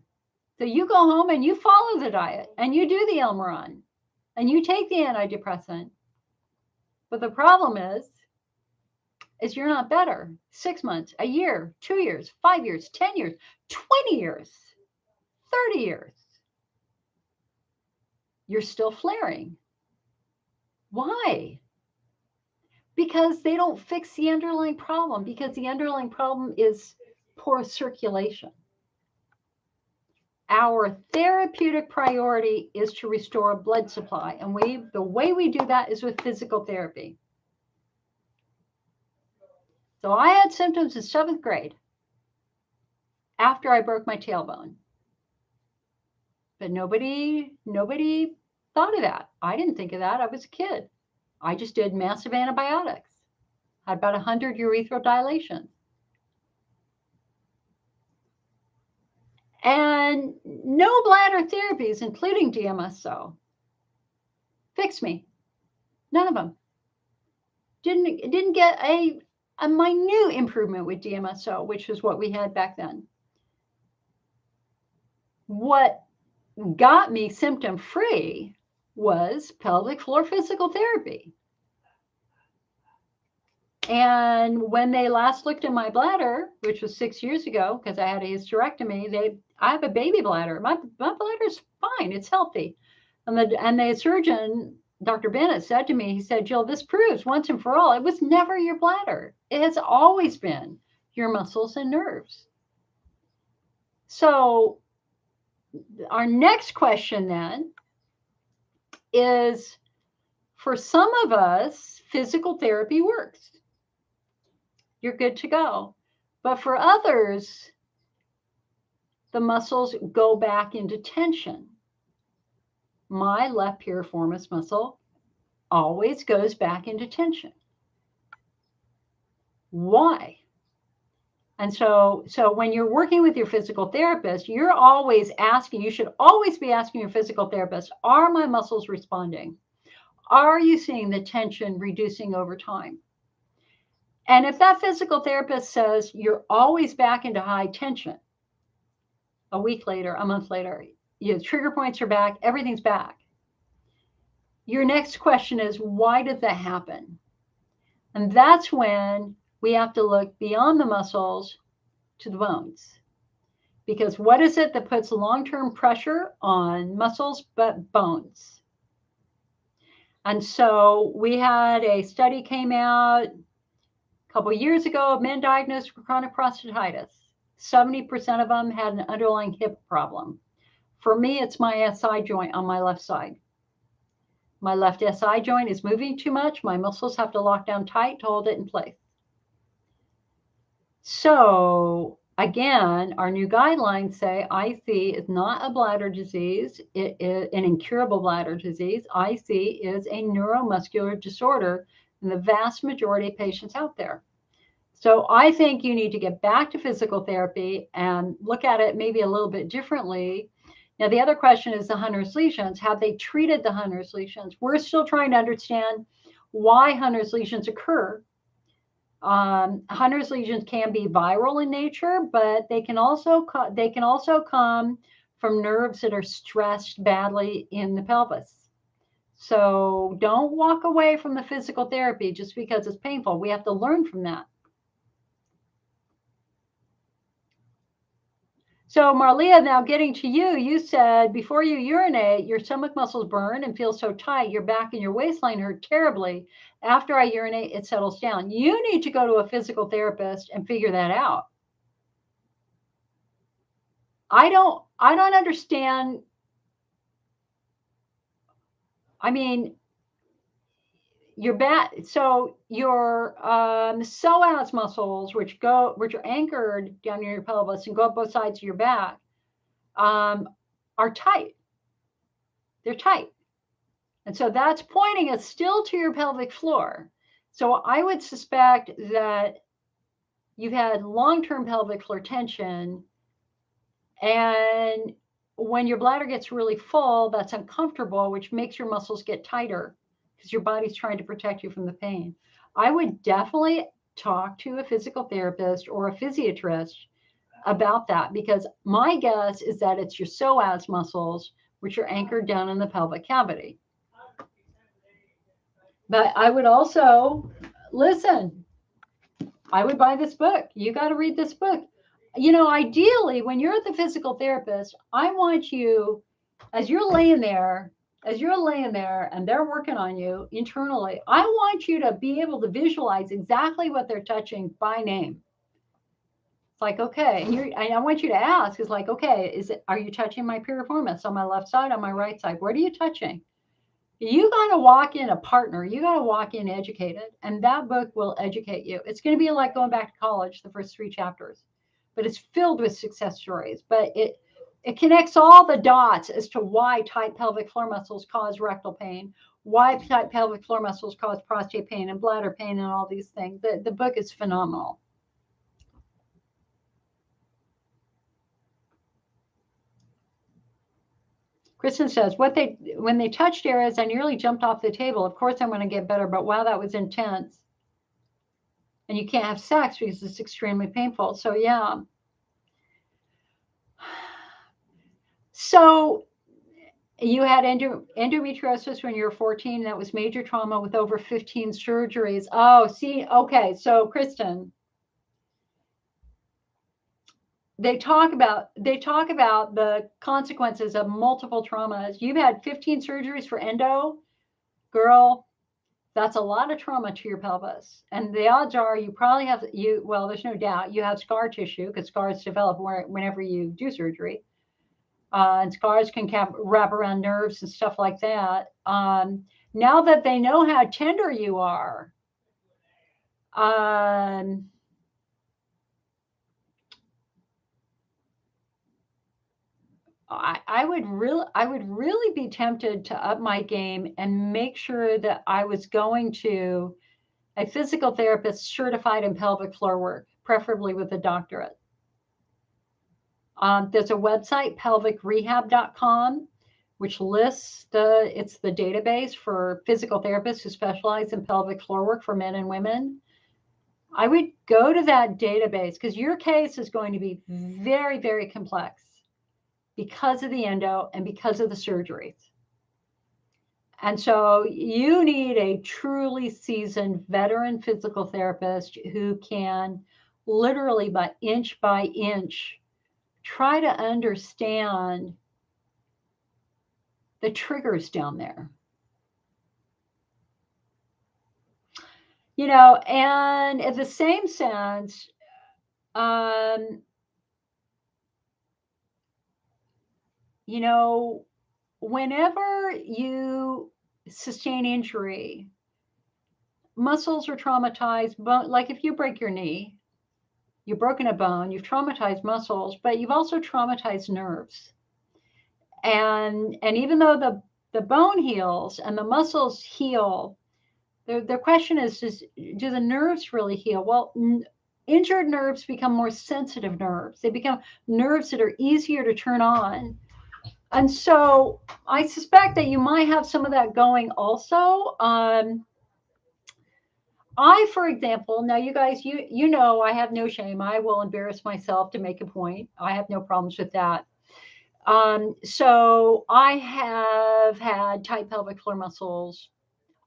So you go home and you follow the diet and you do the Elmeron and you take the antidepressant. But the problem is you're not better. 6 months, a year, 2 years, 5 years, 10 years, 20 years, 30 years. You're still flaring. Why? Because they don't fix the underlying problem, because the underlying problem is poor circulation. Our therapeutic priority is to restore blood supply. And the way we do that is with physical therapy. So I had symptoms in 7th grade after I broke my tailbone. But nobody thought of that. I didn't think of that. I was a kid. I just did massive antibiotics. Had about 100 urethral dilations. And no bladder therapies, including DMSO, fixed me. None of them. Didn't get a minute improvement with DMSO, which was what we had back then. What got me symptom free was pelvic floor physical therapy. And when they last looked at my bladder, which was 6 years ago, because I had a hysterectomy, I have a baby bladder. My bladder's fine. It's healthy. And the surgeon, Dr. Bennett, said to me, he said, Jill, this proves once and for all, it was never your bladder. It has always been your muscles and nerves. So our next question then is, for some of us, physical therapy works. You're good to go. But for others, the muscles go back into tension. My left piriformis muscle always goes back into tension. Why? And so when you're working with your physical therapist, you're always asking, you should always be asking your physical therapist, are my muscles responding? Are you seeing the tension reducing over time? And if that physical therapist says you're always back into high tension, a week later, a month later, your trigger points are back, everything's back. Your next question is, why did that happen? And that's when we have to look beyond the muscles to the bones. Because what is it that puts long-term pressure on muscles but bones? And so we had a study came out a couple of years ago of men diagnosed with chronic prostatitis. 70% of them had an underlying hip problem. For me, it's my SI joint on my left side. My left SI joint is moving too much. My muscles have to lock down tight to hold it in place. So again, our new guidelines say IC is not a bladder disease. It is an incurable bladder disease. IC is a neuromuscular disorder in the vast majority of patients out there. So I think you need to get back to physical therapy and look at it maybe a little bit differently. Now, the other question is the Hunner's lesions. Have they treated the Hunner's lesions? We're still trying to understand why Hunner's lesions occur. Hunner's lesions can be viral in nature, but they can also come from nerves that are stressed badly in the pelvis. So don't walk away from the physical therapy just because it's painful. We have to learn from that. So Marlia, now getting to you, you said before you urinate, your stomach muscles burn and feel so tight, your back and your waistline hurt terribly. After I urinate, it settles down. You need to go to a physical therapist and figure that out. I don't understand. I mean, your back, so your psoas muscles, which are anchored down near your pelvis and go up both sides of your back, are tight. They're tight. And so that's pointing us still to your pelvic floor. So I would suspect that you've had long-term pelvic floor tension, and when your bladder gets really full, that's uncomfortable, which makes your muscles get tighter because your body's trying to protect you from the pain. I would definitely talk to a physical therapist or a physiatrist about that, because my guess is that it's your psoas muscles, which are anchored down in the pelvic cavity. But I would also listen. I would buy this book. You got to read this book. Ideally, when you're at the physical therapist, I want you, as you're laying there and they're working on you internally, I want you to be able to visualize exactly what they're touching by name. It's like, okay, and I want you to ask, is like, okay, are you touching my piriformis on my left side, on my right side? What are you touching? You got to walk in a partner. You got to walk in educated, and that book will educate you. It's going to be like going back to college, the first 3 chapters, but it's filled with success stories. But it connects all the dots as to why tight pelvic floor muscles cause rectal pain, why tight pelvic floor muscles cause prostate pain and bladder pain and all these things. The book is phenomenal. Kristen says, when they touched areas, I nearly jumped off the table. Of course, I'm going to get better, but wow, that was intense. And you can't have sex because it's extremely painful. So, yeah. So, you had endometriosis when you were 14. That was major trauma with over 15 surgeries. Oh, see, okay. So, Kristen, they talk about the consequences of multiple traumas. You've had 15 surgeries for endo, girl. That's a lot of trauma to your pelvis. And the odds are you probably have, there's no doubt you have scar tissue, because scars develop whenever you do surgery. And scars can wrap around nerves and stuff like that. Now that they know how tender you are, I would really be tempted to up my game and make sure that I was going to a physical therapist certified in pelvic floor work, preferably with a doctorate. There's a website, pelvicrehab.com, which lists it's the database for physical therapists who specialize in pelvic floor work for men and women. I would go to that database because your case is going to be very, very complex because of the endo and because of the surgeries. And so you need a truly seasoned veteran physical therapist who can literally by inch try to understand the triggers down there. And in the same sense, whenever you sustain injury, muscles are traumatized. Like if you break your knee, you've broken a bone, you've traumatized muscles, but you've also traumatized nerves. And even though the bone heals and the muscles heal, the question is, do the nerves really heal? Well, injured nerves become more sensitive nerves. They become nerves that are easier to turn on. And so I suspect that you might have some of that going also. For example, now you guys, I have no shame. I will embarrass myself to make a point. I have no problems with that. So I have had tight pelvic floor muscles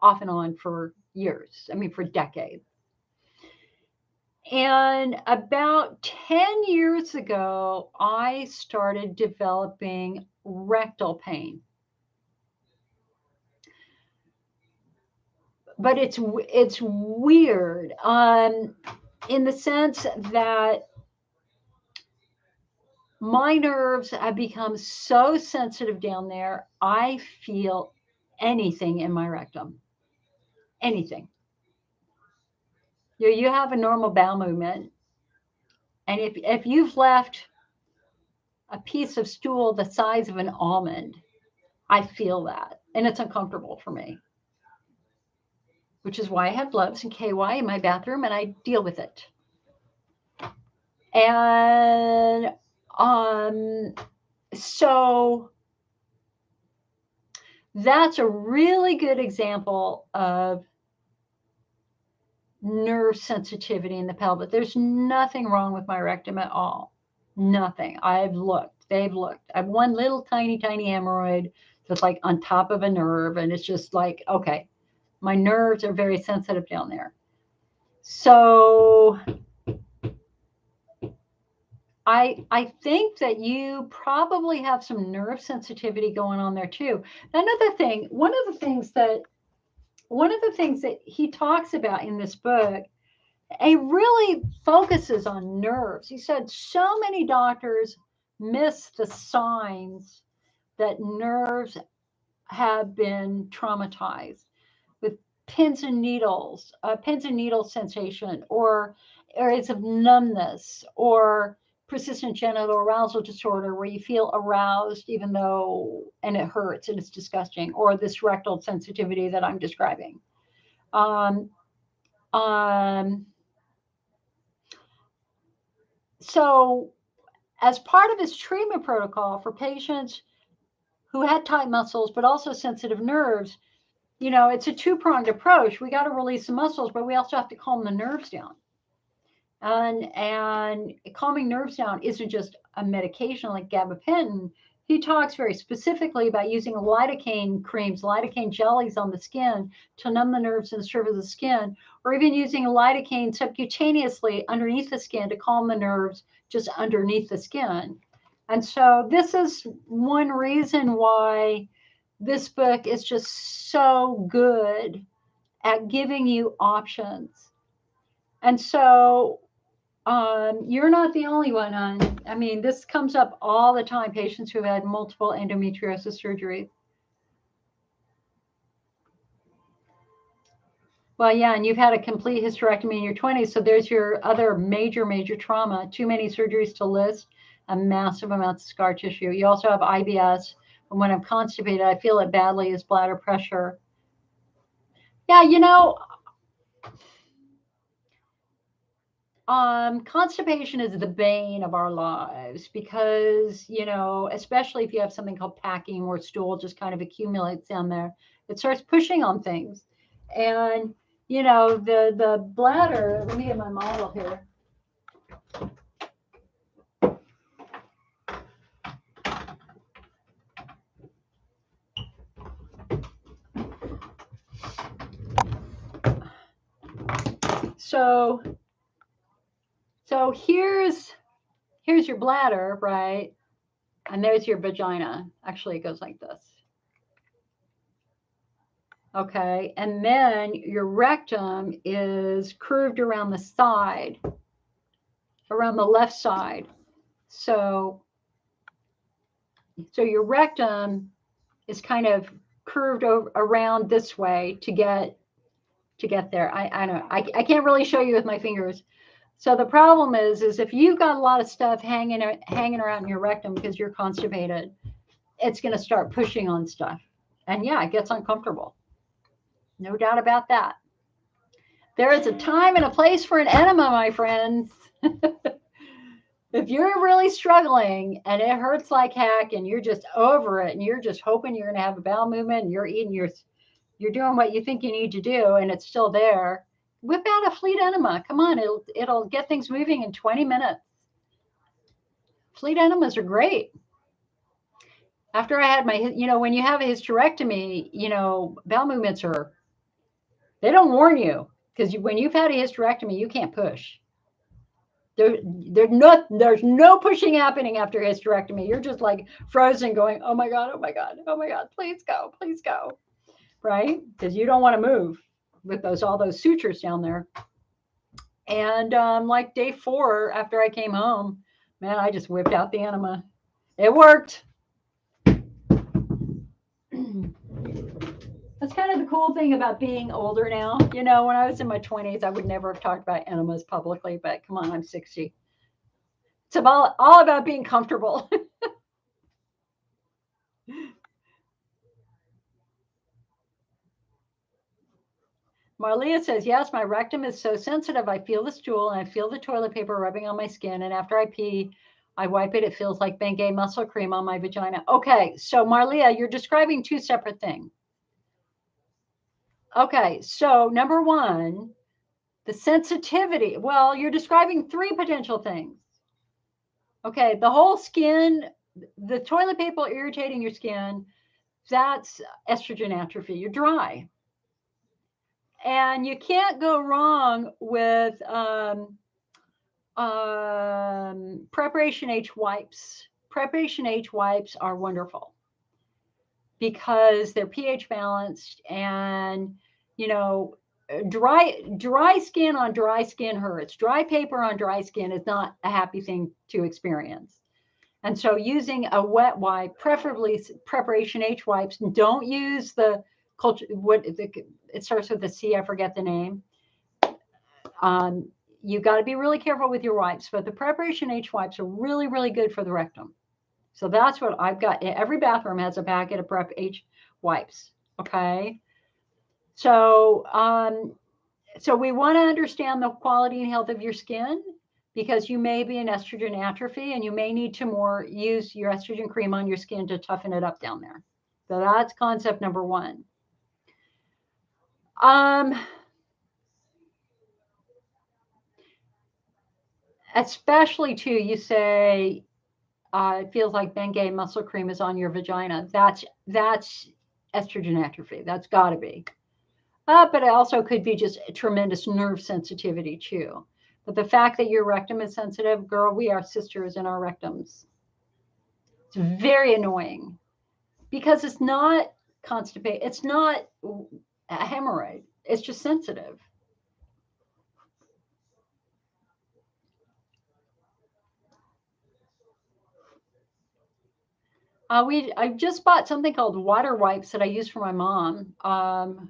off and on for years. I mean, for decades. And about 10 years ago, I started developing rectal pain. But it's weird in the sense that my nerves have become so sensitive down there. I feel anything in my rectum. anything. You have a normal bowel movement, and if you've left a piece of stool the size of an almond, I feel that, and it's uncomfortable for me, which is why I have gloves and KY in my bathroom, and I deal with it. And so that's a really good example of nerve sensitivity in the pelvis. There's nothing wrong with my rectum at all. Nothing. I've looked. They've looked. I have one little tiny hemorrhoid that's like on top of a nerve, and it's just like, okay, my nerves are very sensitive down there. So I think that you probably have some nerve sensitivity going on there too. Another thing, one of the things that he talks about in this book, he really focuses on nerves. He said so many doctors miss the signs that nerves have been traumatized with pins and needle sensation, or areas of numbness, or persistent genital arousal disorder where you feel aroused even though, and it hurts and it's disgusting, or this rectal sensitivity that I'm describing. So as part of his treatment protocol for patients who had tight muscles but also sensitive nerves, it's a two-pronged approach. We got to release the muscles, but we also have to calm the nerves down. And calming nerves down isn't just a medication like gabapentin. He talks very specifically about using lidocaine creams, lidocaine jellies on the skin to numb the nerves in the surface of the skin, or even using lidocaine subcutaneously underneath the skin to calm the nerves just underneath the skin. And so this is one reason why this book is just so good at giving you options. And so you're not the only one, hon. I mean, this comes up all the time, patients who've had multiple endometriosis surgeries. Well, yeah, and you've had a complete hysterectomy in your 20s, so there's your other major trauma. Too many surgeries to list, a massive amount of scar tissue. You also have IBS, and when I'm constipated, I feel it badly is bladder pressure. Yeah, constipation is the bane of our lives because, especially if you have something called packing where stool just kind of accumulates down there, it starts pushing on things. And, the bladder, let me get my model here. So here's your bladder, right? And there's your vagina. Actually, it goes like this. Okay, and then your rectum is curved around the side, around the left side. So your rectum is kind of curved around this way to get there. I don't know. I can't really show you with my fingers. So the problem is if you've got a lot of stuff hanging around in your rectum because you're constipated, it's going to start pushing on stuff. And yeah, it gets uncomfortable. No doubt about that. There is a time and a place for an enema, my friends. If you're really struggling and it hurts like heck and you're just over it and you're just hoping you're going to have a bowel movement and you're doing what you think you need to do and it's still there, whip out a fleet enema. Come on, it'll get things moving in 20 minutes. Fleet enemas are great. After I had my, when you have a hysterectomy, bowel movements they don't warn you because when you've had a hysterectomy, you can't push. There's no pushing happening after hysterectomy. You're just like frozen going, oh my God, please go. Right? Because you don't want to move with all those sutures down there. And like day 4 after I came home, man, I just whipped out the enema. It worked. And that's kind of the cool thing about being older now. You know, when I was in my 20s, I would never have talked about enemas publicly, but come on, I'm 60. It's all about being comfortable. Marlia says, yes, my rectum is so sensitive. I feel the stool and I feel the toilet paper rubbing on my skin. And after I pee, I wipe it. It feels like Bengay muscle cream on my vagina. Okay, so Marlia, you're describing two separate things. Okay, so number one, the sensitivity. Well, you're describing three potential things. Okay, the whole skin, the toilet paper irritating your skin, that's estrogen atrophy. You're dry. And you can't go wrong with Preparation H wipes. Preparation H wipes are wonderful because they're pH balanced, and you know, dry skin on dry skin hurts. Dry paper on dry skin is not a happy thing to experience. And so using a wet wipe, preferably Preparation H wipes, don't use the culture, it starts with a C, I forget the name. You've got to be really careful with your wipes, but the Preparation H wipes are really, really good for the rectum. So that's what I've got. Every bathroom has a packet of Prep H wipes. Okay. So, so we want to understand the quality and health of your skin, because you may be in estrogen atrophy and you may need to use your estrogen cream on your skin to toughen it up down there. So that's concept number one. Especially too, you say it feels like Bengay muscle cream is on your vagina. That's estrogen atrophy. That's got to be. But it also could be just a tremendous nerve sensitivity too. But the fact that your rectum is sensitive, girl, we are sisters in our rectums. It's very annoying because it's not constipated. It's not a hemorrhoid. It's just sensitive. I just bought something called water wipes that I use for my mom.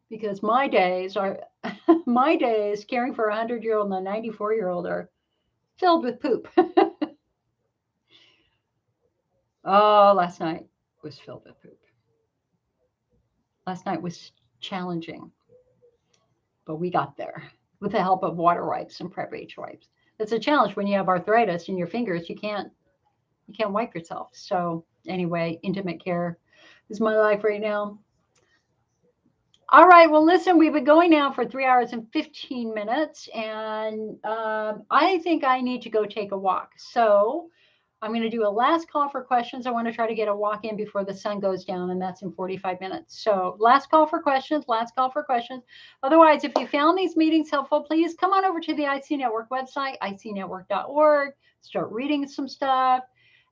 Because my days caring for a 100-year-old and a 94-year-old are filled with poop. Oh, last night was filled with poop. Last night was challenging, but we got there with the help of water wipes and Prep H wipes. It's a challenge when you have arthritis in your fingers. You can't wipe yourself. So anyway, intimate care is my life right now. All right. Well, listen, we've been going now for 3 hours and 15 minutes, and I think I need to go take a walk. So I'm going to do a last call for questions. I want to try to get a walk in before the sun goes down, and that's in 45 minutes. So last call for questions, last call for questions. Otherwise, if you found these meetings helpful, please come on over to the IC Network website, icnetwork.org, start reading some stuff.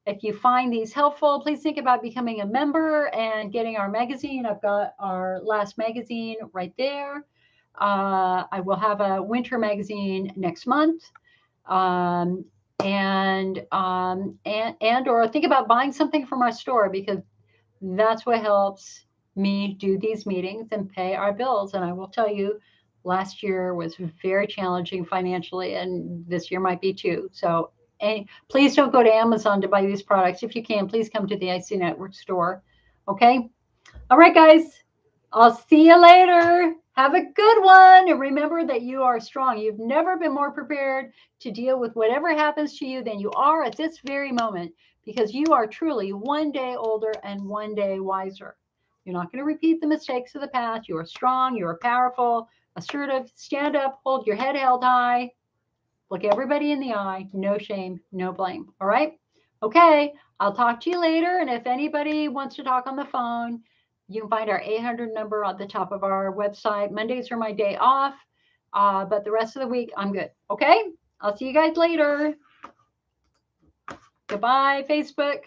If you find these helpful, please think about becoming a member and getting our magazine. I've got our last magazine right there. I will have a winter magazine next month. And or think about buying something from our store, because that's what helps me do these meetings and pay our bills. And I will tell you, last year was very challenging financially, and this year might be too. So please don't go to Amazon to buy these products. If you can, please come to the IC Network store. Okay. All right, guys. I'll see you later. Have a good one. And remember that you are strong. You've never been more prepared to deal with whatever happens to you than you are at this very moment, because you are truly one day older and one day wiser. You're not going to repeat the mistakes of the past. You are strong. You are powerful, assertive. Stand up, hold your head held high. Look everybody in the eye. No shame, no blame. All right? Okay. I'll talk to you later. And if anybody wants to talk on the phone, you can find our 800 number on the top of our website. Mondays are my day off, but the rest of the week, I'm good. Okay? I'll see you guys later. Goodbye, Facebook.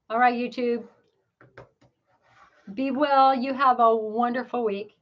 All right, YouTube. Be well. You have a wonderful week.